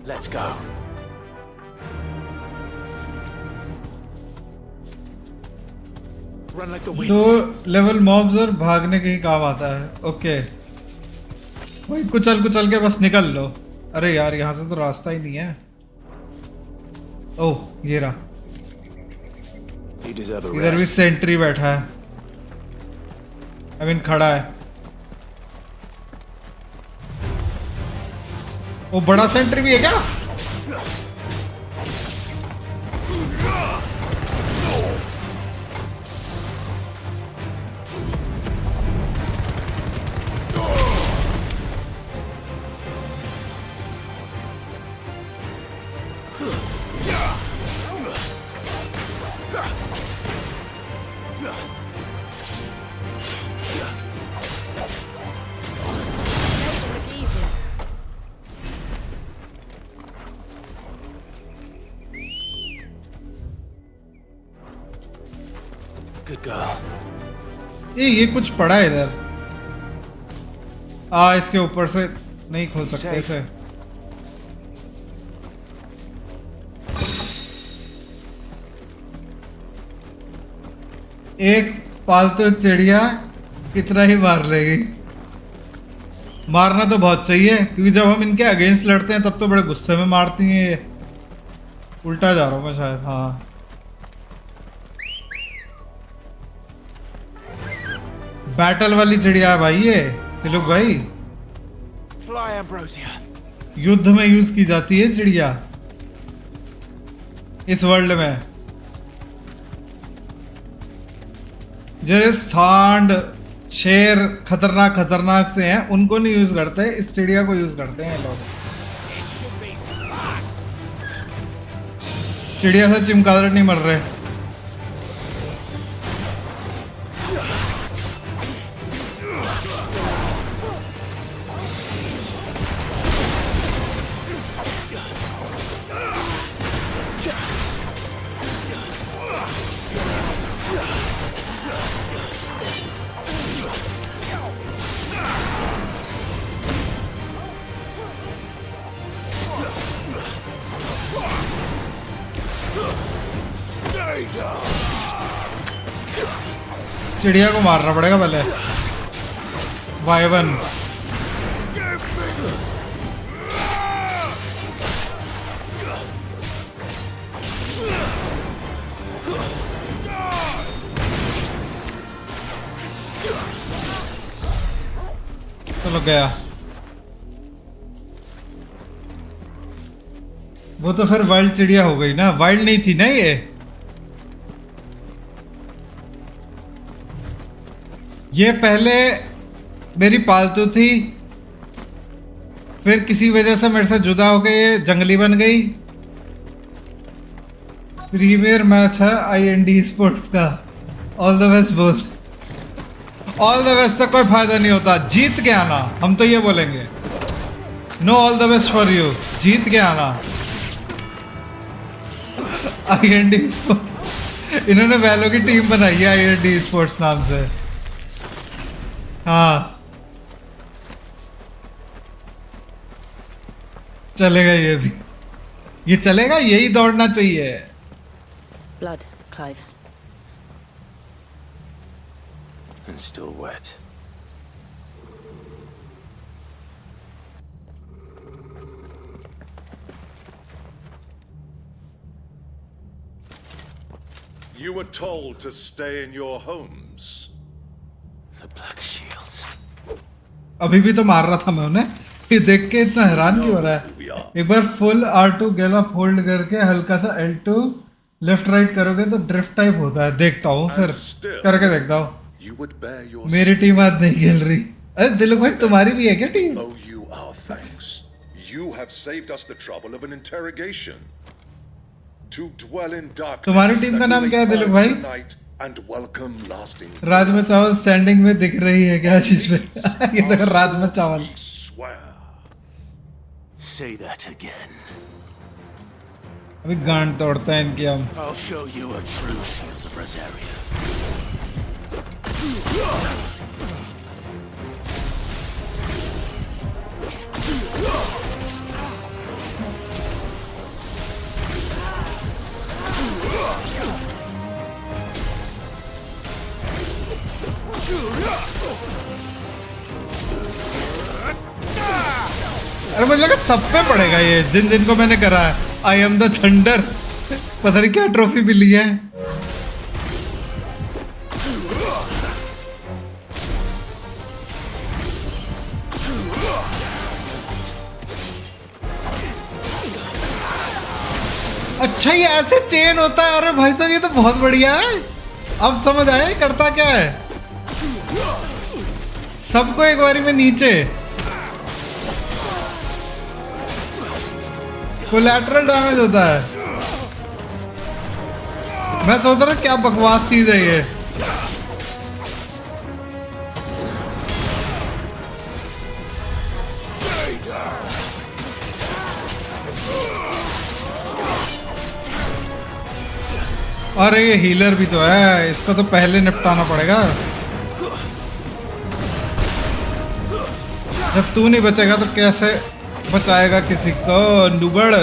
Let's go. Run like the wind. दो लेवल मॉब्स और भागने के ही काम आता है। ओके वही कुचल कुचल के बस निकल लो। अरे यार यहाँ से तो रास्ता ही नहीं है। ओह ये रहा। इधर भी सेंट्री बैठा है। आई मीन खड़ा है। वो बड़ा सेंट्री भी है क्या? ये कुछ पड़ा है इधर। इसके ऊपर से नहीं खोल सकते इसे। एक पालतू चिड़िया कितना ही मार लेगी। मारना तो बहुत चाहिए क्योंकि जब हम इनके अगेंस्ट लड़ते हैं तब तो बड़े गुस्से में मारती हैं ये। उल्टा जा रहा हूँ मैं शायद। हाँ बैटल वाली चिड़िया है भाई ये तिलुक भाई। Fly, Ambrosia. युद्ध में यूज की जाती है चिड़िया इस वर्ल्ड में। जो सांड शेर खतरनाक खतरनाक से हैं उनको नहीं यूज करते, इस चिड़िया को यूज करते हैं लोग। चिड़िया से चिमगादड़ नहीं मर रहे। चिड़िया को मारना पड़ेगा पहले। वाइवन चलो गया। वो तो फिर वाइल्ड चिड़िया हो गई ना, वाइल्ड नहीं थी ना ये पहले मेरी पालतू थी, फिर किसी वजह से मेरे से जुदा हो गई, जंगली बन गई। प्रीमियर मैच है INDeathstroke का। ऑल द बेस्ट बोल। ऑल द बेस्ट से कोई फायदा नहीं होता, जीत के आना, हम तो ये बोलेंगे। No all the best for you, जीत के आना। INDeathstroke इन्होंने वैलो की टीम बनाई है INDeathstroke नाम से। हाँ चलेगा ये भी, ये चलेगा, यही दौड़ना चाहिए। Blood, Clive. And still wet. You were told to stay in your homes. The Black Shields. अभी भी तो मार रहा था मैं उन्हें, ये देख के इतना हैरान क्यों हो रहा है? एक बार फुल R2 गैलप होल्ड करके हल्का सा L2 लेफ्ट राइट करोगे तो ड्रिफ्ट टाइप होता है। देखता हूँ फिर करके देखता हूँ। मेरी टीम आज नहीं खेल रही। अरे दिलुक भाई तुम्हारी भी है क्या team? Oh, you our thanks. You have saved us the trouble of an interrogation. To dwell in darkness. तुम्हारी टीम का नाम क्या है दिलुक भाई? And welcome lasting. राजमा चावल स्टैंडिंग में दिख रही है क्या चीज पे? ये देखो राजमा चावल। Say that again. अभी गांड तोड़ते हैं इनकी हम। I'll show you a true shield of Rosaria. अरे मुझे लगा सब पे पड़ेगा ये, जिन जिन को मैंने करा है। आई एम द थंडर, पता नहीं क्या ट्रॉफी मिली है। अच्छा ये ऐसे चेन होता है? अरे भाई साहब ये तो बहुत बढ़िया है। अब समझ आया करता क्या है। सबको एक बारी में नीचे कोलैटरल डैमेज होता है। मैं सोच रहा क्या बकवास चीज है ये। अरे ये हीलर भी तो है, इसको तो पहले निपटाना पड़ेगा। जब तू नहीं बचेगा तो कैसे बचाएगा किसी को नुबड़।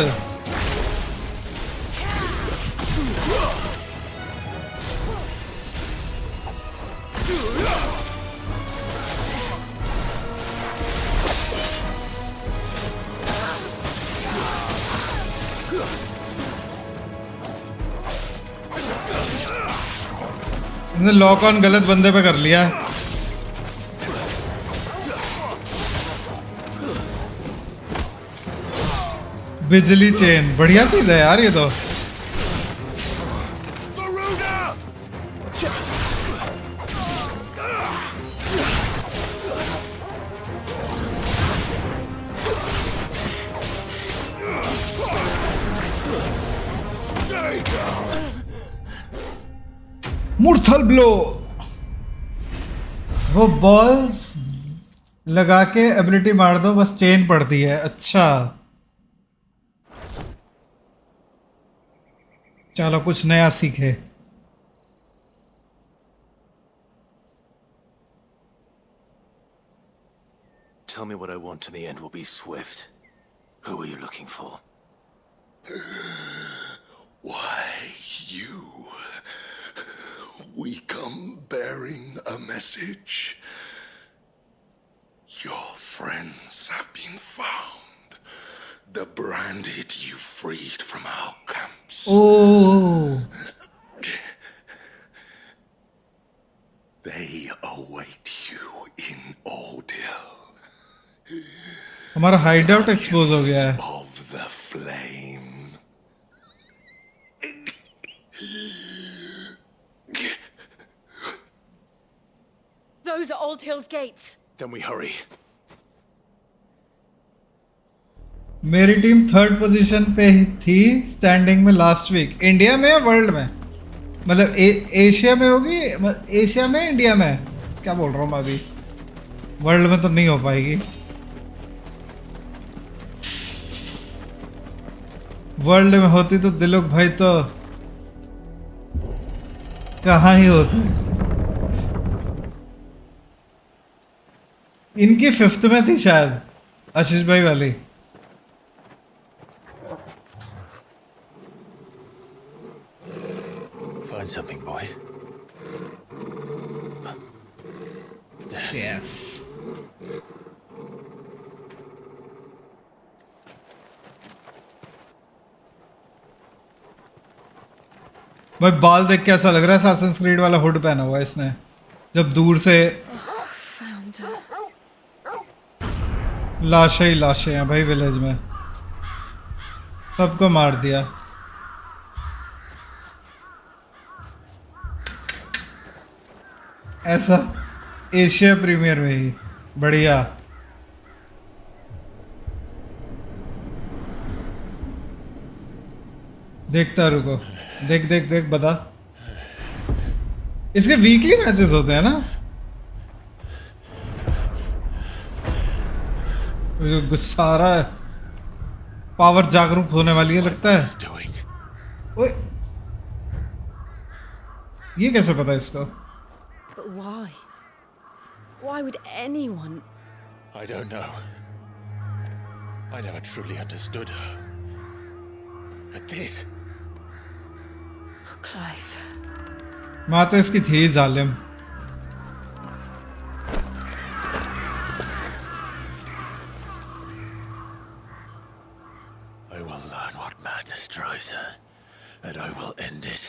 इसने लॉक ऑन गलत बंदे पे कर लिया है। बिजली चेन बढ़िया चीज है यार ये तो। मुर्थल ब्लो, वो बॉल्स लगा के एबिलिटी मार दो बस चेन पड़ती है। अच्छा चलो कुछ नया सीखे। Tell me what I want and the end will be swift. Who are you looking for? Why, you. We come bearing a message. Your friends have been found. The branded you freed from our camps. Oh. They await you in ordeal. हमारा hideout expose हो गया है। Of the flame. Those are Old Hill's gates. Then we hurry. मेरी team 3rd position पे थी standing में last week. India में या वर्ल्ड में? मतलब एशिया में होगी। एशिया में इंडिया में क्या बोल रहा हूँ मैं अभी। वर्ल्ड में तो नहीं हो पाएगी। वर्ल्ड में होती तो दिलोक भाई तो कहाँ ही होते। इनकी 5th में थी शायद आशीष भाई वाली। Find something, boy. Death. Death. भाई बाल देख के ऐसा लग रहा है असैसिन्स क्रीड वाला हुड पहना हुआ है इसने, जब दूर से लाशें ही लाशें हैं भाई विलेज में, सबको मार दिया। ऐसा एशिया प्रीमियर में ही बढ़िया। देखता रुको, देख देख देख बता। इसके वीकली मैचेस होते हैं ना? गुस्सा आ रहा है, पावर जागरूक होने वाली है लगता है। ओए, ये कैसे पता इसको? But why? Why would anyone? I don't know. I never truly understood her. But this... Oh, Clive. माँ तो इसकी थी जालिम। I will learn what madness drives her, and I will end it.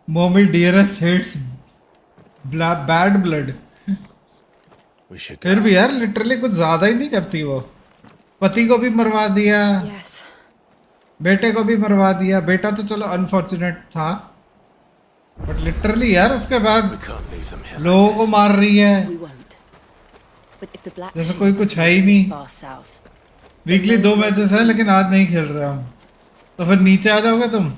Mommy dearest hates bad blood. फिर भी यार literally कुछ ज्यादा ही नहीं करती वो। पति को भी मरवा दिया, बेटे को भी मरवा दिया। बेटा तो चलो अनफॉर्चुनेट था, बट लिटरली यार उसके बाद लोगों को मार रही है जैसे कोई कुछ है ही नहीं। वीकली 2 मैचेस है लेकिन आज नहीं खेल रहा हूँ, तो फिर नीचे आ जाओगे तुम।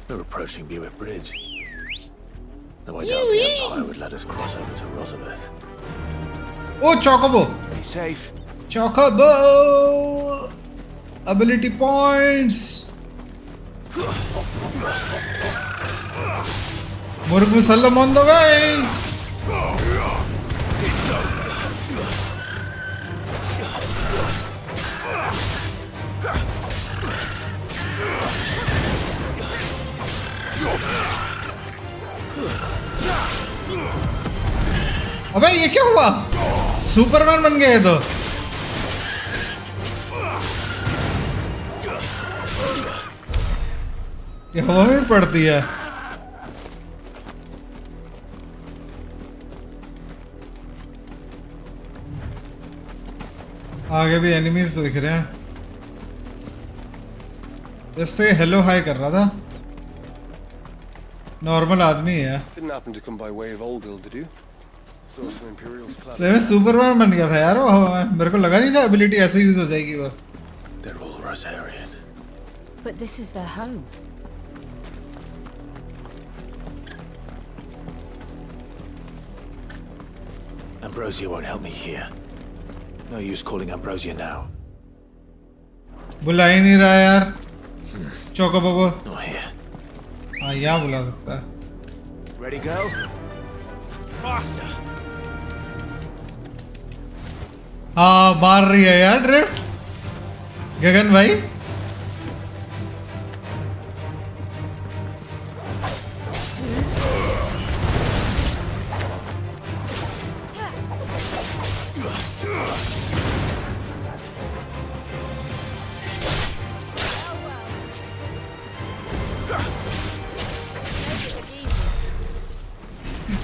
We're approaching Buick Bridge. Though I doubt the Empire would let us cross over to Rosabeth. Oh, Chocobo! Be safe. Chocobo! Ability points! Murg Musallam on the way! It's over. अबे ये क्या हुआ? सुपरमैन बन गए तो। ये हवा में पड़ती है। आगे भी एनिमीज तो दिख रहे हैं। जस्ट तो ये हेलो हाई कर रहा था, नॉर्मल आदमी है। Didn't happen to come by way of Oldhill, did you? Saw some Imperials clad. सही में सुपरमैन बन गया था यार वो हवा में। मेरे को लगा नहीं था एबिलिटी ऐसे यूज हो जाएगी वो। They're all Rosarian. But this is their home. Ambrosia won't help me here. No use calling Ambrosia now. बुला ही नहीं रहा यार चोकोबो को। Not here. हाँ यहाँ बुला सकता है। Ready, go? Faster. हाँ मार रही है यार ड्रिफ्ट गगन भाई।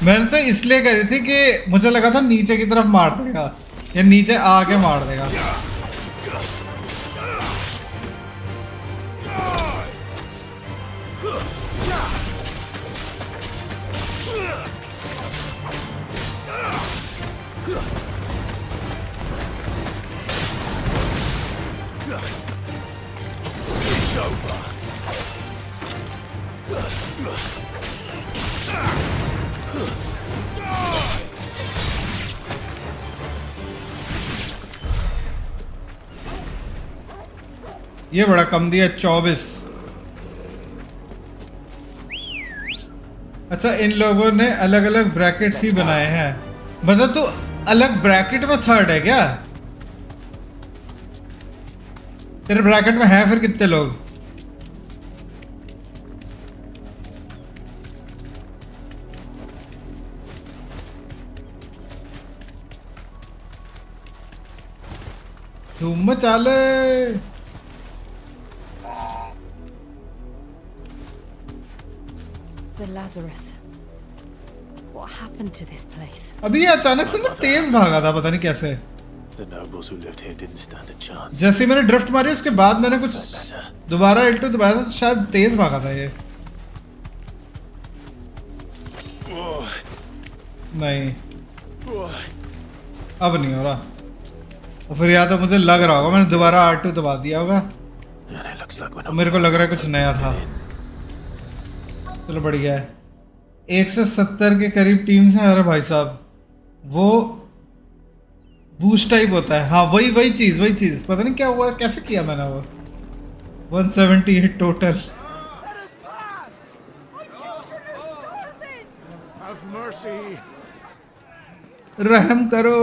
मैंने तो इसलिए करी थी कि मुझे लगा था नीचे की तरफ मार देगा या नीचे आके मार देगा। It's over. ये बड़ा कम दिया 24। अच्छा इन लोगों ने अलग अलग ब्रैकेट्स ही बनाए हैं। मतलब तू अलग ब्रैकेट में थर्ड है क्या? तेरे ब्रैकेट में है फिर कितने लोग? धूम मचा ले। The Lazarus. What happened to this place? अभी ये अचानक से ना तेज भागा था, पता नहीं कैसे। The nobles who lived here didn't stand a chance. जैसे मैंने ड्रिफ्ट मारी उसके बाद मैंने कुछ दोबारा L2 दबाया था तो शायद तेज भागा था ये। नहीं, अब नहीं हो रहा। और फिर या तो मुझे लग रहा होगा मैंने दोबारा R2 दबा दिया होगा और मेरे को लग रहा है कुछ नया था। चलो बढ़िया है। 170 के करीब टीम्स हैं। अरे भाई साहब, वो बूस्ट टाइप होता है। हाँ वही चीज पता नहीं क्या हुआ, कैसे किया मैंने वो। 170 हिट टोटल। Have mercy. रहम करो।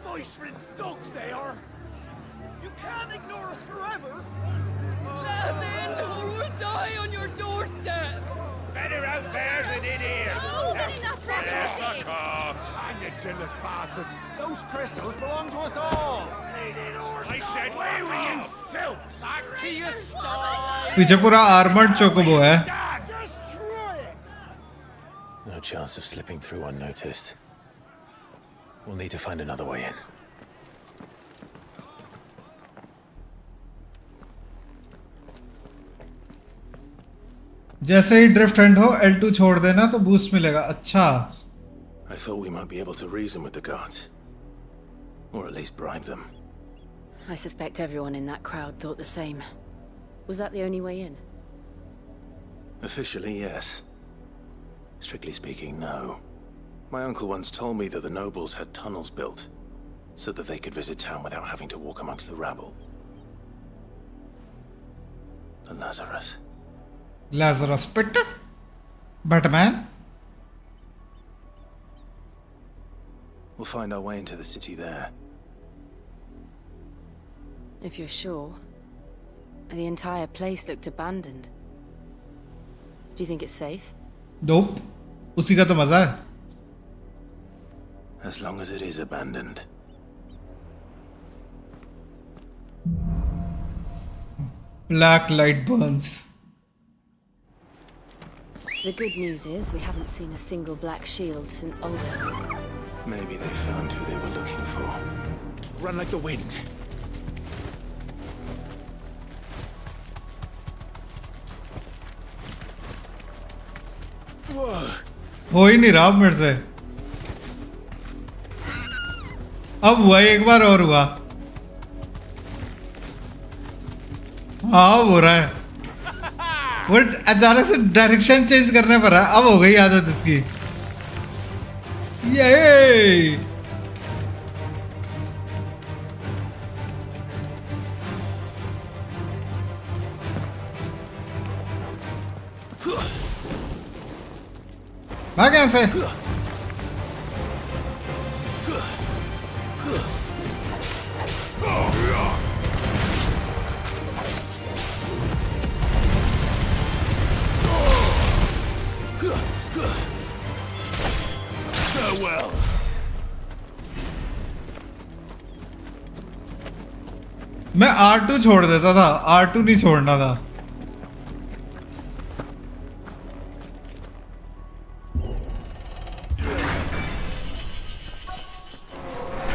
Voice-ridden dogs they are. You can't ignore us forever. Let us in or we'll die on your doorstep. Better out there than in here. Oh, get enough Fuck off. Hang the chinless bastards. Those crystals belong to us all. I said, where were you, filth? Back to your stall. पीछे पूरा armoured चोकोबो है। No chance of slipping through unnoticed. We'll need to find another way in. जैसे ही drift and हो L2 छोड़ देना तो boost मिलेगा। अच्छा, I thought we might be able to reason with the guards. Or at least bribe them. I suspect everyone in that crowd thought the same. Was that the only way in? Officially, yes. Strictly speaking, no. My uncle once told me that the nobles had tunnels built so that they could visit town without having to walk amongst the rabble. The Lazarus. Lazarus Pit? Batman? We'll find our way into the city there. If you're sure. The entire place looked abandoned. Do you think it's safe? Nope. उसी का तो मजा है। As long as it is abandoned. Black light burns. The good news is we haven't seen a single black shield since Older. Maybe they found who they were looking for. Run like the wind. हो ही नहीं रहा मेरे से। अब हुआ, एक बार और हुआ। हाँ हो रहा है। वो अचानक से डायरेक्शन चेंज करने पर है। अब हो गई आदत इसकी। ये भाग यहाँ से। Farewell. मैं R2 छोड़ देता था, R2 नहीं छोड़ना था।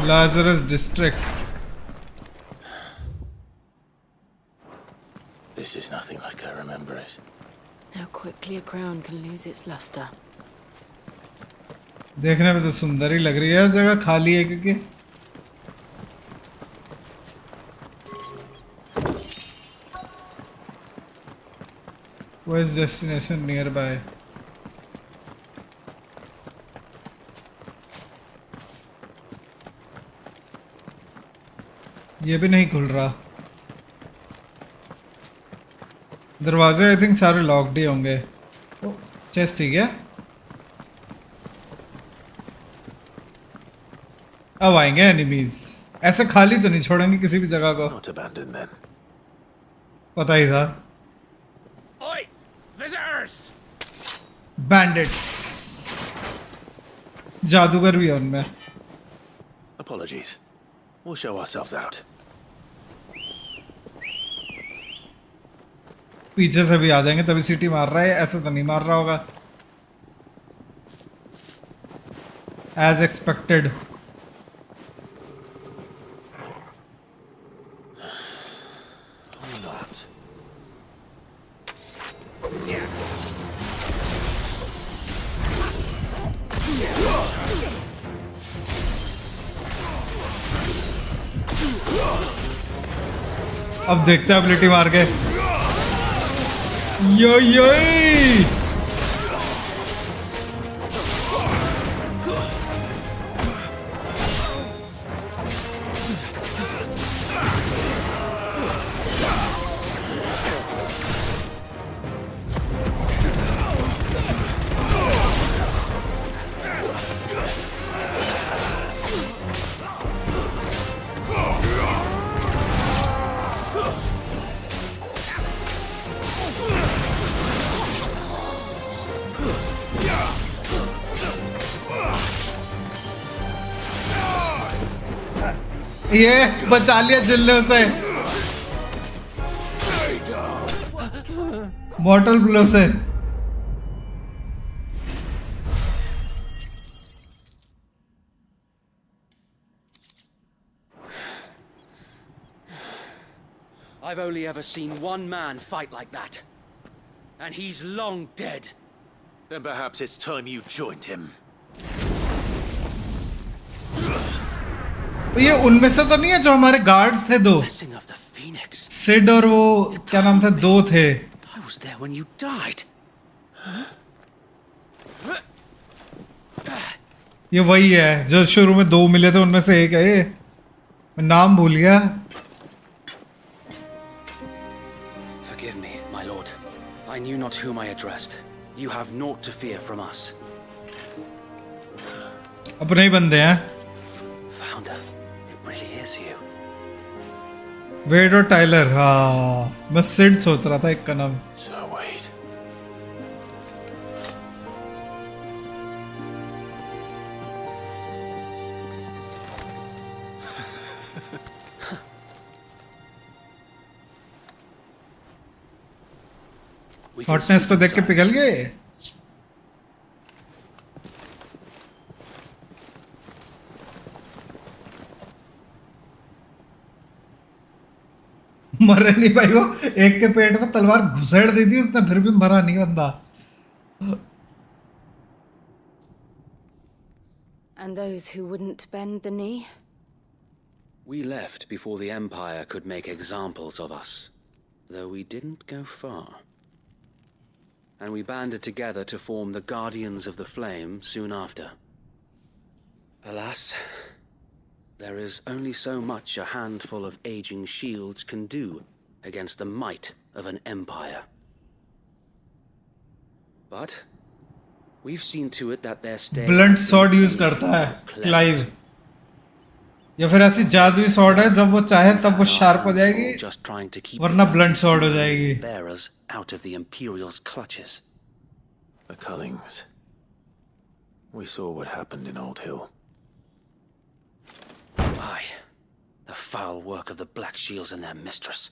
Lazarus district. This is nothing like I remember it. How quickly a crown can lose its luster. देखने में तो सुंदर ही लग रही है। जगह खाली है क्योंकि Where is destination nearby? ये भी नहीं खुल रहा। दरवाजे आई थिंक सारे लॉक्ड ही होंगे। चेस्ट ठीक है। अब आएंगे एनिमीज। ऐसे खाली तो नहीं छोड़ेंगे किसी भी जगह को। Not abandoned then. पता ही था। Oi! Visitors! Bandits. जादूगर भी है उनमें। Apologies. We'll show ourselves out. पीछे से भी आ जाएंगे तभी सीटी मार रहा है, ऐसे तो नहीं मार रहा होगा। As expected. Or not. अब देखते हैं एबिलिटी मार के। यो यो ये बचा लिया जिल्ले उसे मॉर्टल ब्लो से। I've only ever seen one man fight like that. And he's long dead. Then perhaps it's time you joined him. ये उनमें से तो नहीं है जो हमारे गार्ड्स थे दो, सिड और वो क्या नाम था, दो थे। I was there when you died. ये वही है जो शुरू में दो मिले थे, उनमें से एक है ये, मैं नाम भूल गया। Forgive me, my lord. I knew not whom I addressed. You have naught to fear from us. अपने ही बंदे हैं। Founder, it really is you. वेड और टाइलर, हाँ मैं सिड सोच रहा था एक का नाम। So wait. हॉटनेस को देख के पिघल गए। मरे नहीं भाई, वो एक के पेट में तलवार घुसेड़ दी थी उसने, फिर भी मरा नहीं बंदा। And those who wouldn't bend the knee? We left before the Empire could make examples of us, though we didn't go far. And we banded together to form the Guardians of the Flame soon after. Alas, there is only so much a handful of aging shields can do against the might of an empire. But we've seen to it that their stay blunt sword use करता है Clive, या फिर ऐसी जादुई sword है जब वो चाहे तब वो शार्प हो जाएगी, वरना ब्लंट स्वॉर्ड हो जाएगी। bearers out of the Imperial's clutches. The Cullings. We saw what happened in Old Hill. Aye, the foul work of the Black Shields and their mistress.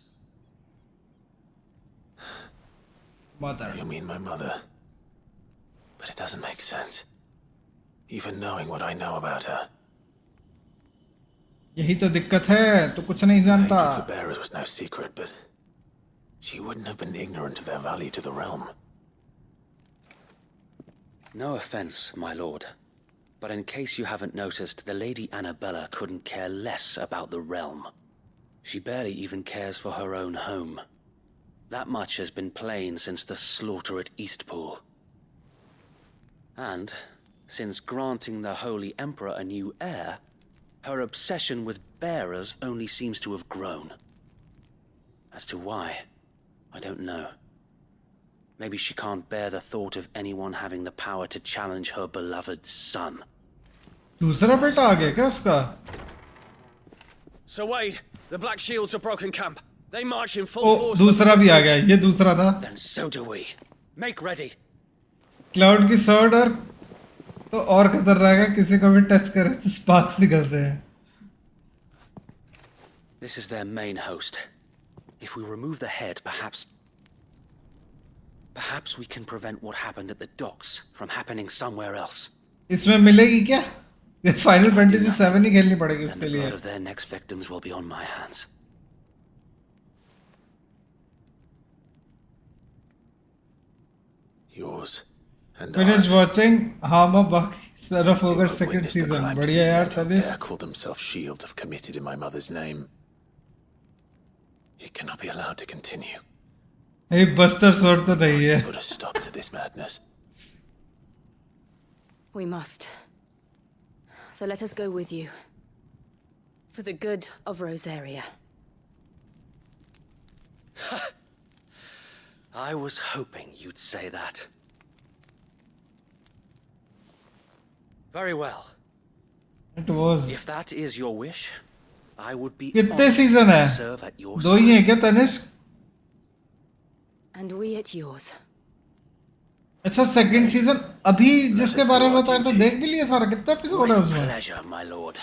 Mother. You mean my mother? But it doesn't make sense. Even knowing what I know about her. यही तो दिक्कत है, तो कुछ नहीं जानता। The hatred for bearers was no secret, but she wouldn't have been ignorant of their value to the realm. No offense, my lord, but in case you haven't noticed, the Lady Annabella couldn't care less about the realm. She barely even cares for her own home. That much has been plain since the slaughter at Eastpool. And, since granting the Holy Emperor a new heir, her obsession with bearers only seems to have grown. As to why, I don't know. Maybe she can't bear the thought of anyone having the power to challenge her beloved son. दूसरा बेटा आ गया क्या उसका? Sir Wade, the Black Shields have broken camp. They march in full force. दूसरा भी आ गया, ये दूसरा था। Then so do we. Make ready. Cloud की स्वॉर्ड और तो और खतरनाक है, किसी को भी टच करे तो स्पार्क्स निकलते हैं. This is their main host. If we remove the head, perhaps we can prevent what happened at the docks from happening somewhere else. इसमें मिलेगी क्या? फाइनल फैंटेसी 7 ही खेलनी पड़ेगी उसके लिए. The blood of their next victims will be on my hands. Yours and Finish ours. watching Hama Buck Son of Ogre second season. बढ़िया यार Tanish. Called themselves shields have committed in my mother's name. It cannot be allowed to continue. ये buster स्वord तो नहीं है. Put a stop to this madness. We must. So let us go with you. For the good of Rosaria. I was hoping you'd say that. Very well. It was. If that is your wish, I would be कितने honored season है? to serve at your दो ही हैं क्या Tanish? And we at yours. अच्छा second season अभी जिसके बारे में बताया था देख भी लिया सारा. कितना एपिसोड है With उसमें? pleasure, my lord.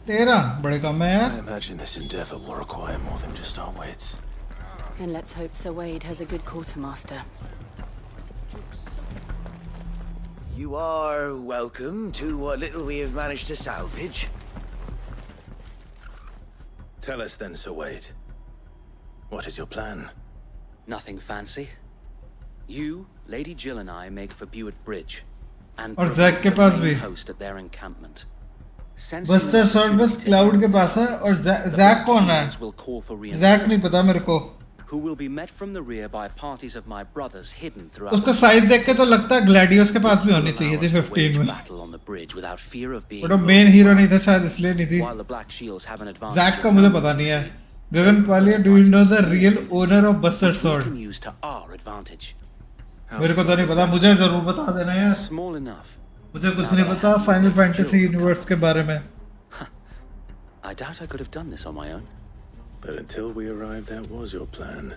तेरा बड़े कम है यार. I imagine this endeavor will require more than just our wits. Then let's hope Sir Wade has a good quartermaster. You are welcome to what little we have managed to salvage. Tell us then, Sir Wade. What is your plan? Nothing fancy. You, Lady Jill and I make for Buett Bridge. And और Jack के पास भी. host at their encampment. Buster sword बस cloud के पास है. और Jack कौन है? Jack नहीं पता मेरे को. Who will be met from the rear by parties of my brothers hidden throughout. उसका साइज देख के तो लगता है ग्लैडियोस के पास भी होनी चाहिए थी 15 में. बट वो मेन हीरो नहीं था शायद इसलिए नहीं थी. जैक का मुझे पता नहीं है. Gagan Paliya, do you know the real owner of Buster Sword? मेरे को तो नहीं पता. मुझे जरूर बता देना यार. Small enough. मुझे कुछ नहीं पता फाइनल फैंटेसी यूनिवर्स के बारे में. I doubt I could have done this on my own. But until we arrived, that was your plan.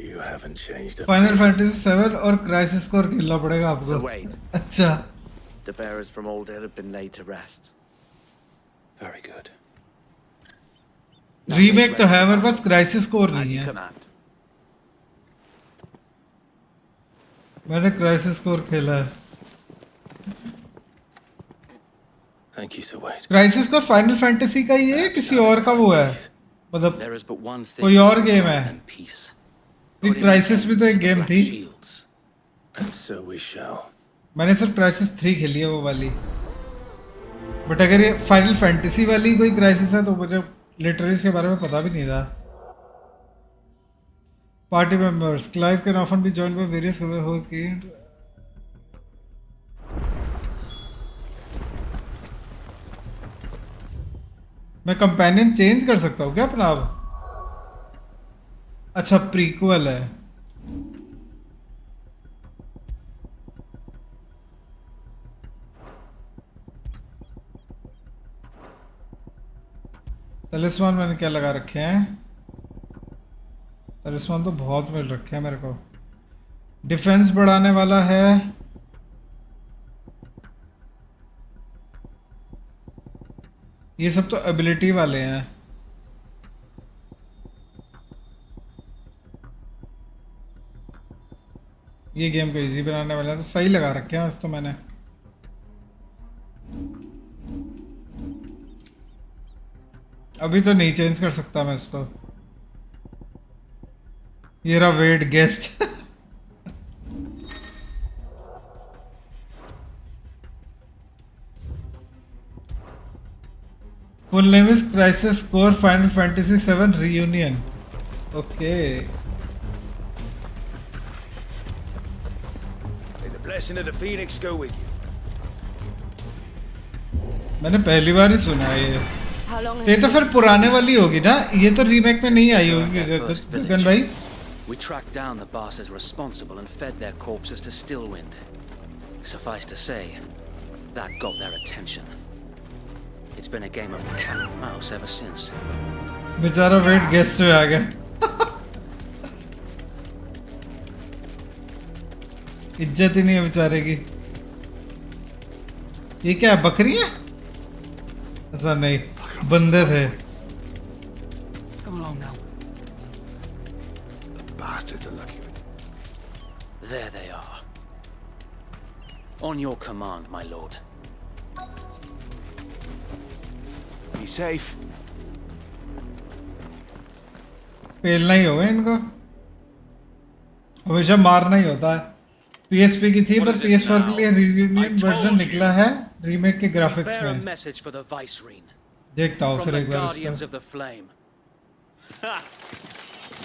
You haven't changed a final bit. Fantasy 7 और क्राइसिस कोर खेलना पड़ेगा आपको. Sir Wade. अच्छा. The bearers from Old Hill have been laid to rest. Very good. Remake तो है मेरे पास, crisis core नहीं है. मैंने क्राइसिस कोर खेला है. Thank you, Sir Wade. Crisis core final fantasy का ही है, किसी और का वो है? मतलब There is but one thing कोई और गेम है. peace. ये क्राइसिस भी तो एक गेम थी. And so we shall. मैंने सिर्फ क्राइसिस 3 खेली है वो वाली. बट अगर ये फाइनल फैंटेसी वाली कोई क्राइसिस है तो मुझे लिटरली इसके बारे में पता भी नहीं था. Party members Clive can often be joined by various okay. मैं कंपेनियन चेंज कर सकता हूँ क्या अपना अब? अच्छा प्रीक्वल है. तलिस्मान मैंने क्या लगा रखे हैं? तलिस्मान तो बहुत मिल रखे हैं मेरे को. डिफेंस बढ़ाने वाला है. ये सब तो एबिलिटी वाले हैं. ये गेम को इजी बनाने वाले हैं तो सही लगा रखे हैं तो मैंने. अभी तो नहीं चेंज कर सकता मैं इसको. ये रहा wait guest. Full name is Crisis Core Final Fantasy VII Reunion. Okay. May the blessing of the Phoenix go with you. मैंने पहली बार ही सुना है ये. How long ये तो फिर पुराने वाली होगी ना? ये तो रीमेक में नहीं आई होगी गगन भाई. We tracked down the bastards responsible and fed their corpses to Stillwind. Suffice to say, that got their attention. It's been a game of cat and mouse ever since. बेचारा वेट गेस्ट पे आ गया. इज्जत ही नहीं है बेचारे की. ये क्या है, बकरी है? ऐसा नहीं, बंदे थे. Come along now. The bastards are lucky with it. There they are. On your command, my lord. Be safe. पेलना ही होगा इनको. हमेशा मारना ही होता है. PSP की थी पर PS4 के लिए रीयूनियन वर्जन निकला है रीमेक के ग्राफिक्स Bear a में. message for the Vicereine. देखता हूँ From फिर the एक बार Guardians इसका. of the Flame.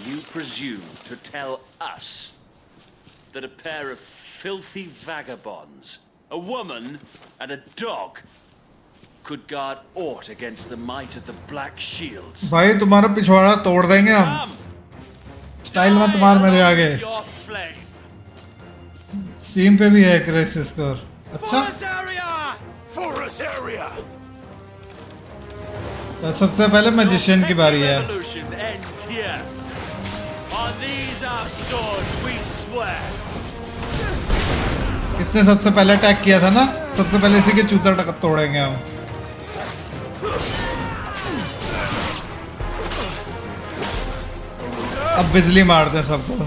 You presume to tell us that a pair of filthy vagabonds, a woman and a dog, could guard aught against the might of the Black Shields? भाई तुम्हारा पिछवाड़ा तोड़ देंगे हम. Style मत मार मेरे आगे. Your flame. स्टीम पे भी है क्राइसिस स्कोर. अच्छा. Forest area. तो सबसे पहले मैजिशियन की बारी है. Revolution ends here. On these our swords we swear. इसने सबसे पहले अटैक किया था ना, सबसे पहले इसी के चूतर तोड़ेंगे हम. अब बिजली मारते हैं सबको.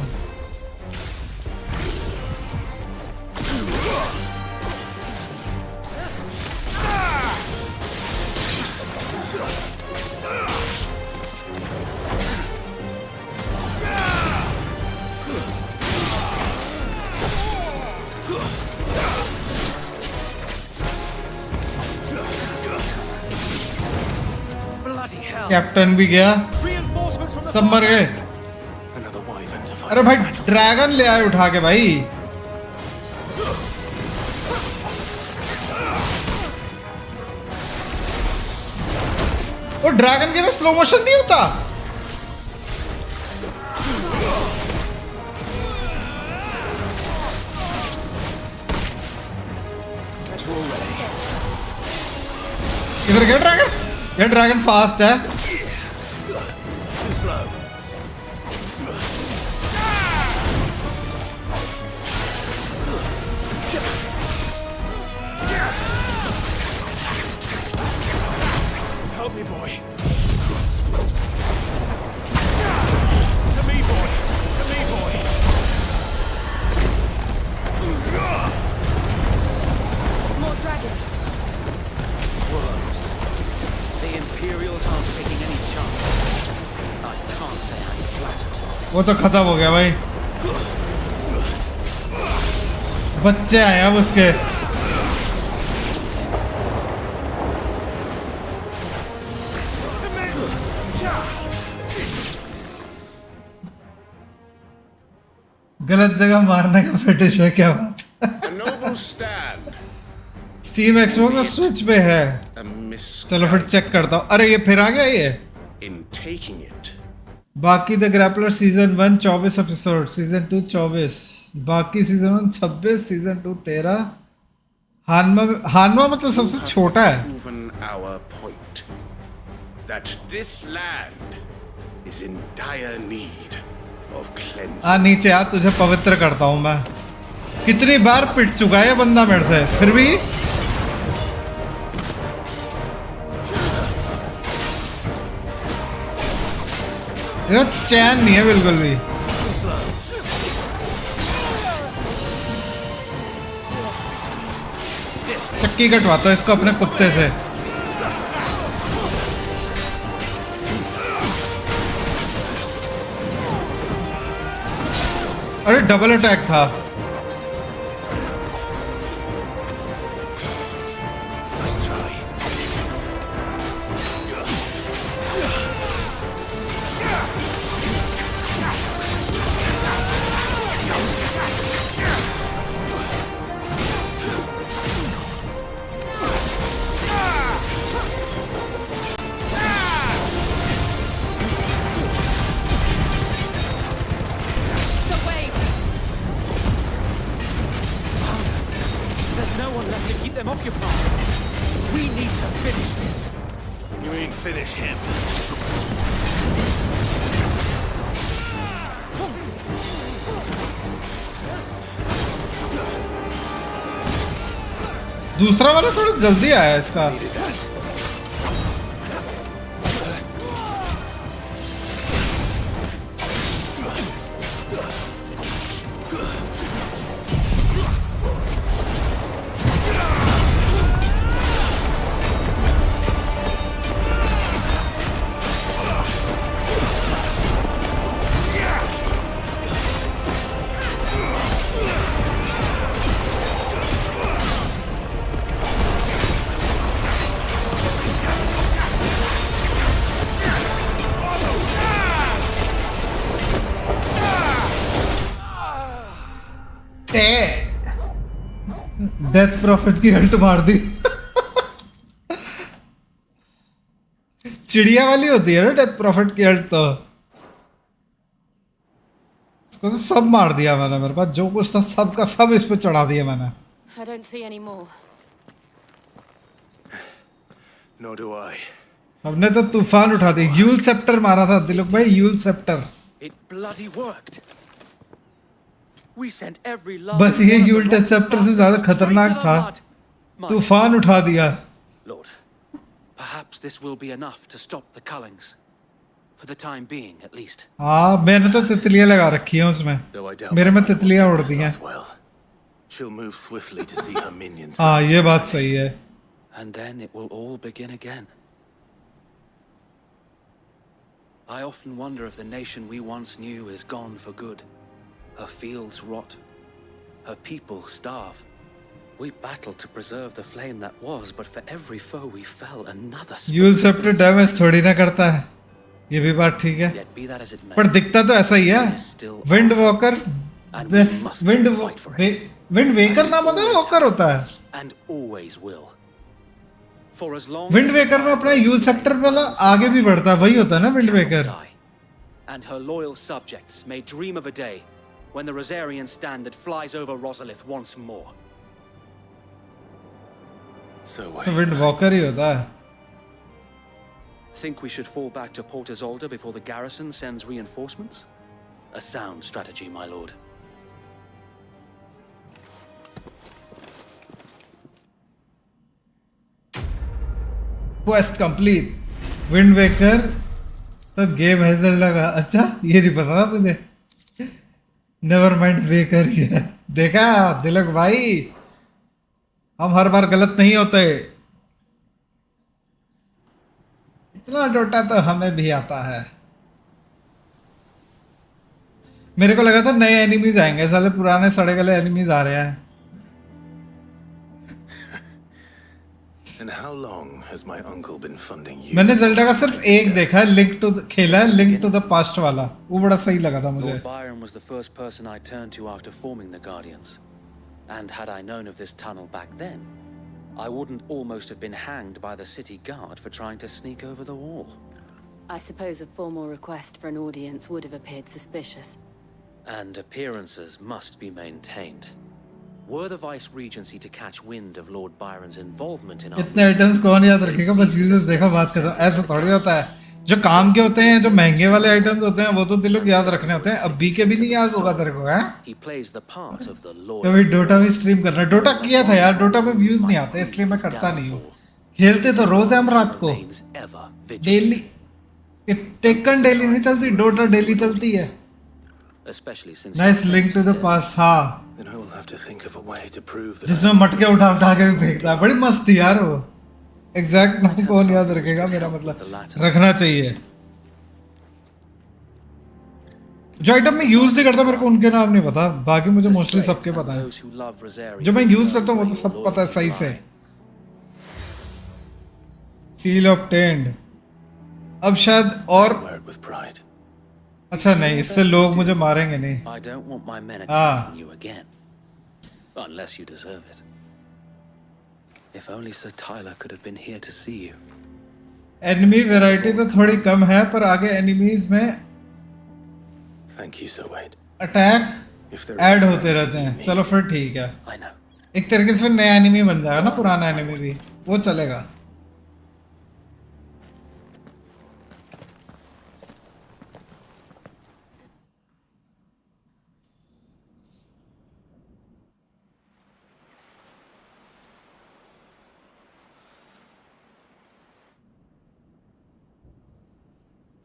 कैप्टन भी गया, सब मर गए. अरे भाई ड्रैगन ले आए उठा के भाई. वो ड्रैगन के में स्लो मोशन नहीं होता. इधर गया ड्रैगन. ये ड्रैगन फास्ट है. Help me, boy. To me, boy. To me, boy. More dragons. Worms. The Imperials aren't taking any chances. I can't say I'm flattered. वो तो खत्म हो गया भाई. बच्चे आए अब उसके. गलत जगह मारने का फेटिश है, क्या बात. A noble stand. Steam Xbox और स्विच पे है. चलो फिर चेक करता हूँ. अरे ये फिर आ गया ये. In taking it. बाकी the grappler season 1 24 episode, season 2 24, बाकी सीजन 1 26, सीजन 2 13. हानमा मतलब सबसे छोटा है. Proven our point that this land is in dire need of cleansing. नीचे आ, तुझे पवित्र करता हूँ मैं. कितनी बार पिट चुका है ये बंदा मेरे से, फिर भी ये चैन नहीं है बिल्कुल भी. चक्की कटवाता हूँ इसको अपने कुत्ते से. अरे डबल अटैक था. We need to finish this. You mean finish him? दूसरा वाला थोड़ा जल्दी आया इसका। डेथ प्रॉफिट की हल्ट मार दी। चिड़िया वाली होती है ना डेथ प्रॉफिट की हल्ट, तो इसको तो सब मार दिया मैंने। मेरे पास जो कुछ था सब का सब इस पे चढ़ा दिया मैंने। I don't see any more. Nor do I. हमने तो तूफान उठा दी। यूल सेप्टर मारा था दिलुक भाई, you'll sceptre. It bloody worked. We sent every last बस ये one of you'll the rock sceptre से ज्यादा bastards खतरनाक straight to था। the mud. तूफान उठा दिया। Lord, perhaps this will be enough to stop the Cullings. For the time being, at least. हाँ, मैंने तो तितलियां लगा रखी हैं उसमें। मेरे में तितलियां उड़ती हैं। She'll move swiftly to see her minions. हाँ, ये बात सही है। And then it will all begin again. I often wonder if the nation we once knew is gone for good. Her fields rot. Her people starve. We battled to preserve the flame that was, but for every foe we fell, another. You'll sceptre damage थोड़ी ना करता है, ये भी बात ठीक है। पर दिखता तो ऐसा ही है। विंड वॉकर, विंड वेकर नाम होता है, वॉकर होता है। And always will. For as long wind waker में अपना यूल सेप्टर वाला आगे भी बढ़ता है, वही होता है ना wind waker. And her loyal subjects may dream of a day when the Rosarian standard flies over Rosalith once more. So wind walker ही होता है। Think we should fall back to Port Isolde before the garrison sends reinforcements? A sound strategy, my lord. Quest complete. Wind waker तो game hazel लगा। अच्छा, ये नहीं पता था मुझे। नेवर माइंड वेकर ही है। देखा दिलक भाई, हम हर बार गलत नहीं होते। इतना डोटा तो हमें भी आता है। मेरे को लगा था नए एनिमीज आएंगे, साले पुराने सड़े गले एनिमीज आ रहे हैं। And how long has my uncle been funding you? मैंने ज़ेल्डा का सिर्फ एक देखा है, लिंक टू खेला है, लिंक टू द पास्ट वाला, वो बड़ा सही लगा था मुझे। Lord Byron was the first person I turned to after forming the Guardians. And had I known of this tunnel back then, I wouldn't almost have been hanged by the city guard for trying to sneak over the wall. I suppose a formal request for an audience would have appeared suspicious. And appearances must be maintained. Were the Vice Regency to catch wind of Lord Byron's involvement in our... इतने items कौन याद रखेगा, बस users देखो बात करता। ऐसा थोड़ी होता है, जो काम के होते हैं, जो महंगे वाले आइटम्स होते हैं, वो तो दिलों याद रखने होते हैं। अभी के भी नहीं याद होगा तेरे को, हैं? He plays the part of the Lord. कभी डोटा भी स्ट्रीम करना। डोटा किया था यार, डोटा में व्यूज नहीं आते इसलिए मैं करता नहीं हूँ। खेलते तो रोज है हम रात को, डेली। टेकन डेली नहीं चलती, डोटा डेली चलती है। Especially since nice link to the past. हाँ, Then I will have to think of a way to prove that. जिसमें मटके उठा उठा के भी फेंकता है। बड़ी मस्त थी यार वो। एग्जैक्ट नाम कौन याद रखेगा, मेरा मतलब रखना चाहिए। जो आइटम मैं यूज नहीं करता, मेरे को उनके नाम नहीं पता, बाकी मुझे मोस्टली सबके पता है। जो मैं यूज करता हूँ वो तो सब पता है सही से। Seal obtained. अब शायद और अच्छा नहीं, इससे लोग मुझे मारेंगे नहीं। I don't want my men attacking you again. Unless you deserve it. If only Sir Tyler could have been here to see you. Enemy variety तो थोड़ी कम है, पर आगे एनिमीज में Thank you, Sir Wade. Attack add होते रहते हैं। चलो फिर ठीक है। I know. एक तरीके से फिर नया एनिमी बन जाएगा ना, पुराना एनिमी भी वो चलेगा।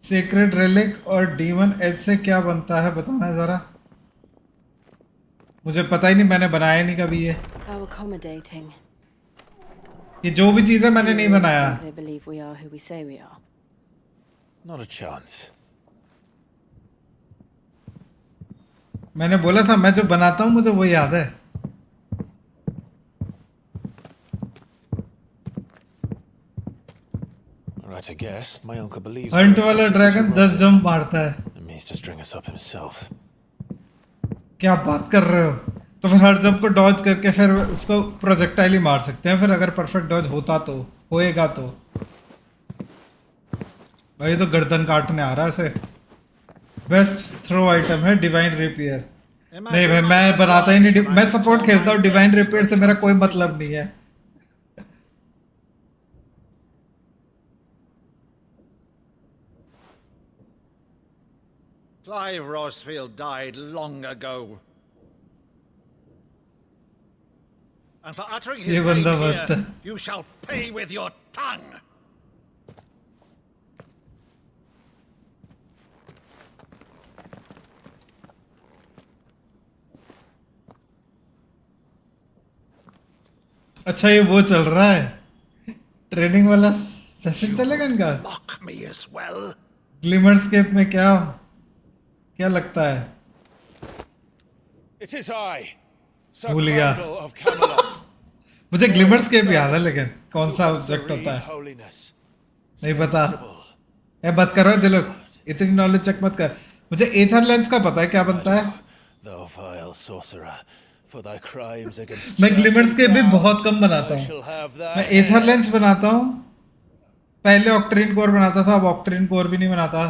सीक्रेट रिलिक और डीमन एज से क्या बनता है बताना जरा। मुझे पता ही नहीं, मैंने बनाया नहीं कभी ये। How accommodating. ये जो भी चीज़ है मैंने नहीं बनाया। They believe we are who we say we are. Not a chance. मैंने बोला था मैं जो बनाता हूँ मुझे वो याद है। Right, I guess my uncle believes. Hunt वाला ड्रैगन 10 जंप मारता है। And means to string us up himself. क्या बात कर रहे हो? तो फिर हर जंप को डॉज करके फिर उसको प्रोजेक्टाइल ही मार सकते हैं, फिर अगर परफेक्ट डॉज होता तो होएगा तो। भाई तो गर्दन काटने आ रहा है ऐसे। बेस्ट थ्रो आइटम है डिवाइन रिपेयर। नहीं भाई मैं बनाता ही नहीं, मैं सपोर्ट खेलता हूँ, डिवाइन रिपेयर से मेरा कोई मतलब नहीं है। Clive Rosfield died long ago. And for uttering his name here, you shall pay with your tongue. अच्छा ये वो चल रहा है ट्रेनिंग वाला सेशन चलेगा इनका। Mock me as well. ग्लिमरस्केप में क्या लगता है? It is I, Sir भूल गया। Crandall of Camelot. मुझे ग्लिमरस्केप याद है लेकिन कौन सा ऑब्जेक्ट होता है नहीं पता। ए मत करो दिलो, इतनी नॉलेज चेक मत कर। मुझे एथर लेंस का पता है क्या बनता है। Thou vile sorcerer, for thy crimes against मैं ग्लिमरस्केप भी बहुत कम बनाता हूँ। मैं एथर लेंस बनाता हूँ, पहले ऑक्ट्रीन कोर बनाता था, अब ऑक्ट्रीन कोर भी नहीं बनाता।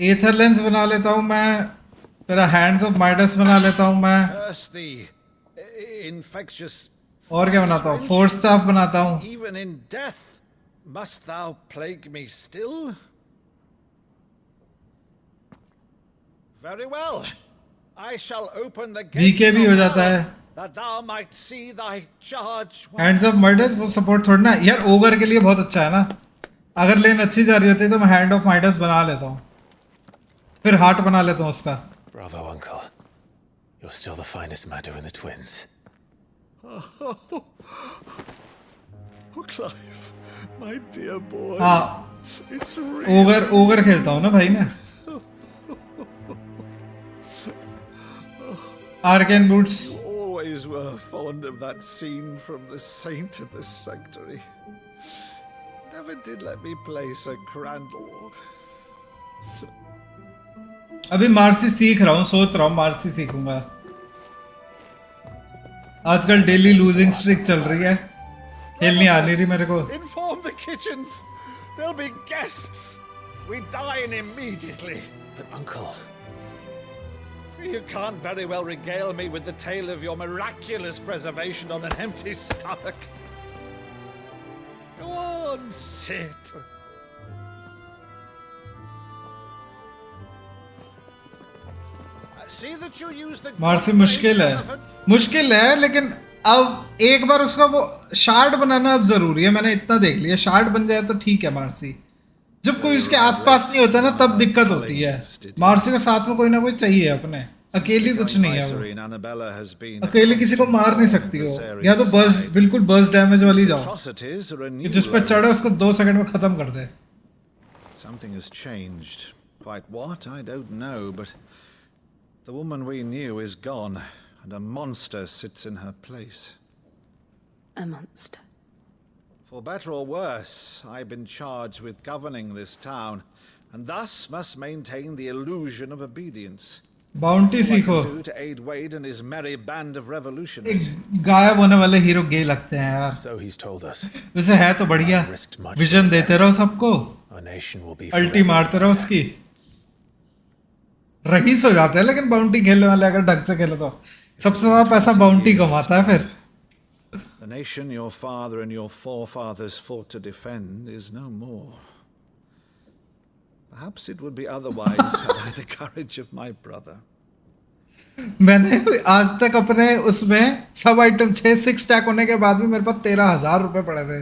एथर लेंस बना लेता हूँ मैं, तेरा हैंड्स ऑफ माइडस बना लेता हूँ मैं। और क्या बनाता हूँ? फोर्स स्टाफ बनाता हूँ। Even in death, must thou plague me still? Very well. I shall open the VK भी हो जाता है। that thou might see thy charge. Hands of Midas वो सपोर्ट थोड़ा ना यार, ओगर के लिए बहुत अच्छा है ना। अगर लेन अच्छी जा रही होती है तो मैं हैंड ऑफ माइडस बना लेता हूँ, फिर हार्ट बना लेता हूँ उसका। Bravo, uncle. You're still the finest madder in the twins. Oh, Clive, my dear boy. हाँ, It's real. ओगर खेलता हूँ ना भाई मैं। Arcane boots. You always were fond of that scene from The Saint of the Sanctuary. Never did let me play Sir Crandall. अभी Marcy सीख रहा हूँ, सोच रहा हूँ मार्सी सीखूंगा। आजकल डेली लूजिंग स्ट्रिक चल रही है, खेलनी आ नहीं रही मेरे को। Inform the kitchens. There'll be guests. We dine immediately. But uncle, you can't very well regale me with the tale of your miraculous preservation on an empty stomach. Go on, sit. See that you use the Marcy मुश्किल है लेकिन अब एक बार उसका वो shard बनाना अब जरूरी है। मैंने इतना देख लिया, शार्ड बन जाए तो ठीक है मार्सी। जब कोई उसके आसपास नहीं होता ना तब दिक्कत होती है। मार्सी को साथ में कोई ना कोई चाहिए अपने, अकेली कुछ नहीं है वो, अकेले किसी को मार नहीं सकती हो। या तो बर्स्ट, बिल्कुल बर्स्ट डैमेज वाली जाओ कि जिस पर चढ़े उसको 2 सेकंड में खत्म कर दे। Something has changed. Quite what, I don't know, but the woman we knew is gone, and a monster sits in her place. A monster. For better or worse, I've been charged with governing this town, and thus must maintain the illusion of obedience. Bounty सीखो। To aid Wade and his merry band of revolutionaries. एक गायब होने वाले hero गे लगते हैं यार। So he's told us. वैसे है तो बढ़िया, विजन देते रहो सबको, Our nation will be अल्टी मारते रहो उसकी। रईस हो जाते हैं, लेकिन बाउंटी खेलने वाले अगर ढंग से खेले तो सबसे ज्यादा पैसा बाउंटी कमाता है फिर। The nation your father and your forefathers fought to defend is no more. Perhaps it would be otherwise had I the courage of my brother. मैंने आज तक अपने उसमें सब आइटम 6 स्टैक होने के बाद भी मेरे पास 13,000 रुपए पड़े थे।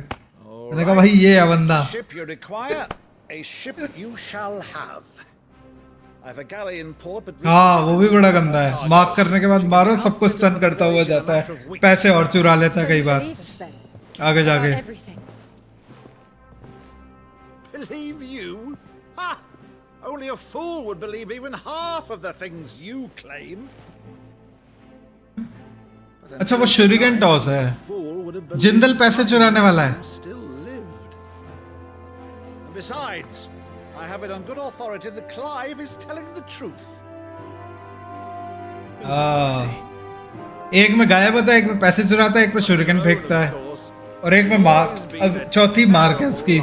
मैंने कहा भाई ये है बंदा। A ship you require, a ship you shall have. I've a galley in port, but हाँ वो भी बड़ा गंदा है, मार्क करने के बाद मारो सबको स्टन करता हुआ जाता है, पैसे और चुरा लेता है कई बार आगे जाके। Believe you? Ha! Only a fool would believe even half of the things you claim. अच्छा वो शूरिगन टॉस है, जिंदल पैसे चुराने वाला है। Still lived. And besides, I have it on good authority that Clive is telling the truth. एक में गायब होता है, एक में पैसे चुराता है, एक में शूरिगन फेंकता है, और एक में मार्क, अब चौथी मार्क है उसकी।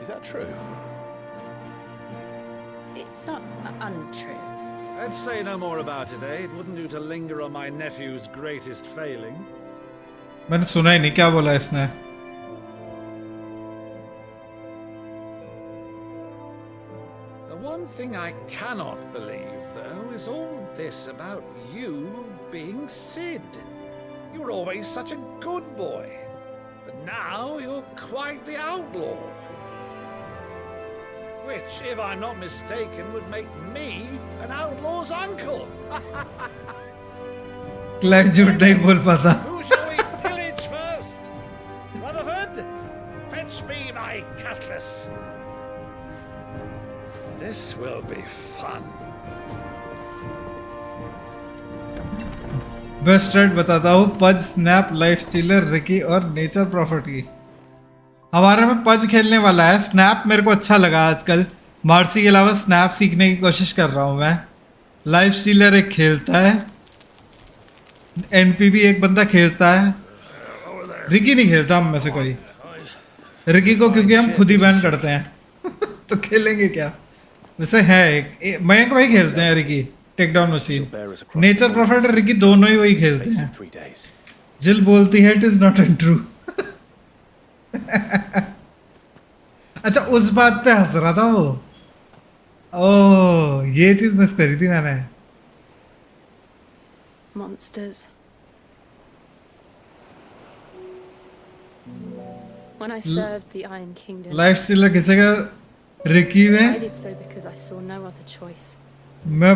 Is that true? It's not untrue. Let's say no more about it, eh? It wouldn't do to linger on my nephew's greatest failing. मैंने सुना ही नहीं क्या बोला इसने। The one thing I cannot believe, though, is all this about you being Sid. You were always such a good boy, but now you're quite the outlaw. Which, if I'm not mistaken, would make me an outlaw's uncle. Clack झूठ नहीं बोल पाता। Who shall we pillage first? Rutherford, fetch me my cutlass. This will be fun. Best rate बताता हूँ, पज, snap, life stealer, Ricky और nature profit की। हमारे में पज खेलने वाला है, स्नैप मेरे को अच्छा लगा आजकल, मार्सी के अलावा स्नैप सीखने की कोशिश कर रहा हूँ मैं। लाइफ स्टीलर एक खेलता है, एनपी भी एक बंदा खेलता है, रिकी नहीं खेलता हम में से कोई। रिकी को क्योंकि हम खुद ही बैन करते हैं तो खेलेंगे क्या। वैसे है एक मयंक भाई खेलते हैं Ricky, take down machine. Nature profit और रिकी दोनों ही वही खेलते हैं। जिल बोलती है इट इज नॉट ट्रू। अच्छा उस बात पे हंस रहा था वो। ओह ये चीज मिस करी थी मैंने। Monsters. When I served the Iron Kingdom, life stealer घिसेगा रिकी I में। did so because I saw no other choice. मैं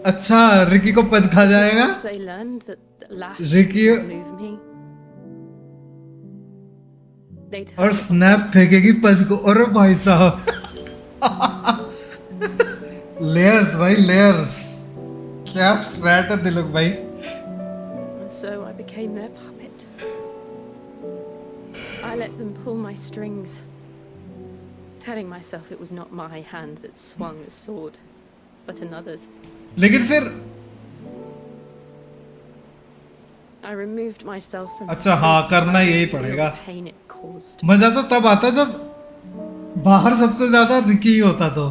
अच्छा रिकी को पज खा जाएगा। Once they learned that the lash Ricky would move me, they'd और heard स्नैप फेंकेगी पज को। और भाई साहब लेयर्स भाई लेयर्स, क्या स्ट्रैट है दिलक भाई। and so I became their puppet. I let them pull my strings, telling myself it was not my hand that swung the sword, but another's. लेकिन फिर I removed myself from अच्छा हाँ करना यही पड़ेगा। the pain it caused. मजा तो तब आता जब बाहर सबसे ज्यादा रिकी ही होता तो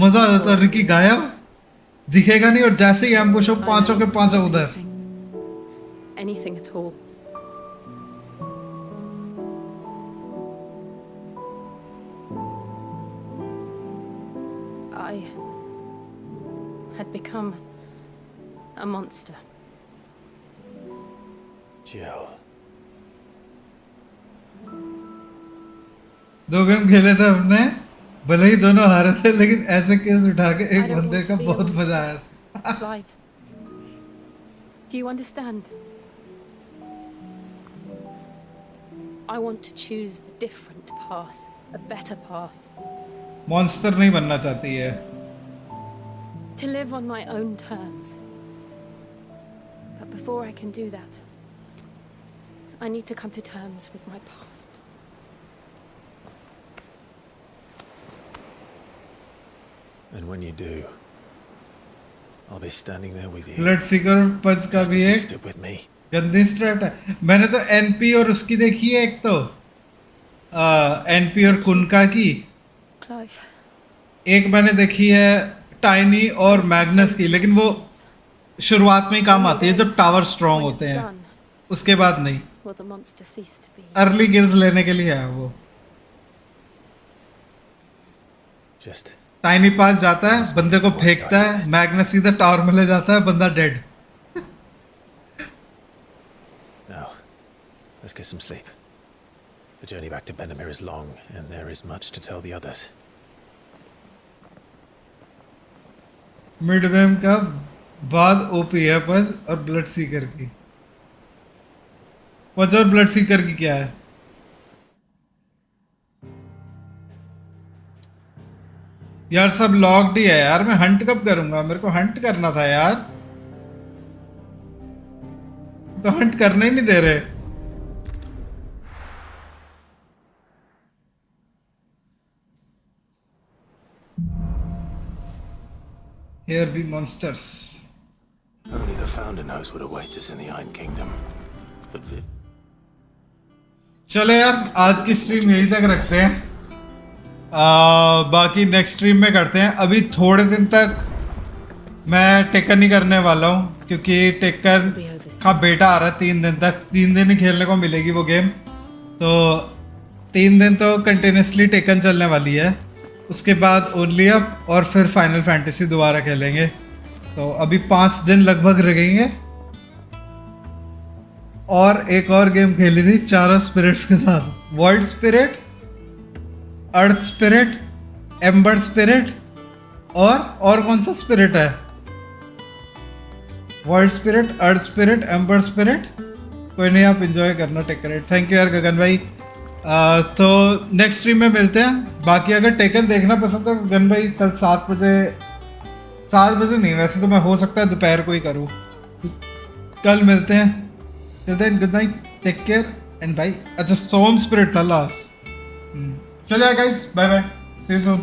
मजा आ जाता। रिकी गायब दिखेगा नहीं और जैसे ही एम्बुश हो पांचों के पांचों उधर। Anything at all. I had become a monster. Jill. दो गेम खेले थे हमने, भले ही दोनों हारे थे, लेकिन ऐसे केस उठा के एक बंदे का बहुत मजा आया। Clive, do you understand? I want to choose a different path, a better path. Monster नहीं बनना चाहती है। To live on my own terms. But before I can do that, I need to come to terms with my past. And when you do, I'll be standing there with you. Blood Sikar पज का भी एक Stood with me. गंदी straight है। मैंने तो NP और उसकी देखी है, एक तो एनपी और कुनका की, Clive. एक मैंने देखी है टाइनी और मैग्नस की, लेकिन वो शुरुआत में ही काम आती है जब टावर स्ट्रॉन्ग होते हैं, उसके बाद नहीं। Will the monster cease to be? Early gills लेने के लिए है वो। Just टाइनी पास जाता है, बंदे को फेंकता है, मैग्नस सीधा टावर में ले जाता है, बंदा dead. now, let's get some sleep. The journey back to Benamir is long, and there is much to tell the others. मिडवेम का बाद ओपी है पज और ब्लड सीकर की। पज और ब्लड सीकर की क्या है? यार सब लॉक्ड ही है यार, मैं हंट कब करूंगा? मेरे को हंट करना था यार, तो हंट करने ही नहीं दे रहे। Here be monsters. Only the Founder knows what awaits us in the Iron Kingdom. But चलो यार, आज की स्ट्रीम यहीं तक रखते हैं। बाकी नेक्स्ट स्ट्रीम में करते हैं। अभी थोड़े दिन तक मैं टेकन ही करने वाला हूँ, क्योंकि टेकन का बेटा आ रहा है 3 दिन तक। 3 दिन ही खेलने को मिलेगी वो गेम, तो 3 दिन तो कंटिन्यूसली टेकन चलने वाली है। उसके बाद ओनली अप और फिर फाइनल फैंटेसी दोबारा खेलेंगे। तो अभी 5 दिन लगभग रहेंगे। और एक और गेम खेली थी चारों स्पिरिट्स के साथ, वर्ल्ड स्पिरिट, अर्थ स्पिरिट, एम्बर स्पिरिट और कौन सा स्पिरिट है? वर्ल्ड स्पिरिट, अर्थ स्पिरिट, एम्बर स्पिरिट। कोई नहीं, आप एंजॉय करना टेकन। थैंक यू यार गगन भाई। तो नेक्स्ट स्ट्रीम में मिलते हैं। बाकी अगर टेकन देखना पसंद है तो गगन भाई कल 7 बजे नहीं, वैसे तो मैं हो सकता है दोपहर को ही करूँ। कल मिलते हैं। Till then good night, take care and bye. अच्छा, सोम स्पिरिट था लास्ट। चलो guys, bye bye, see you soon.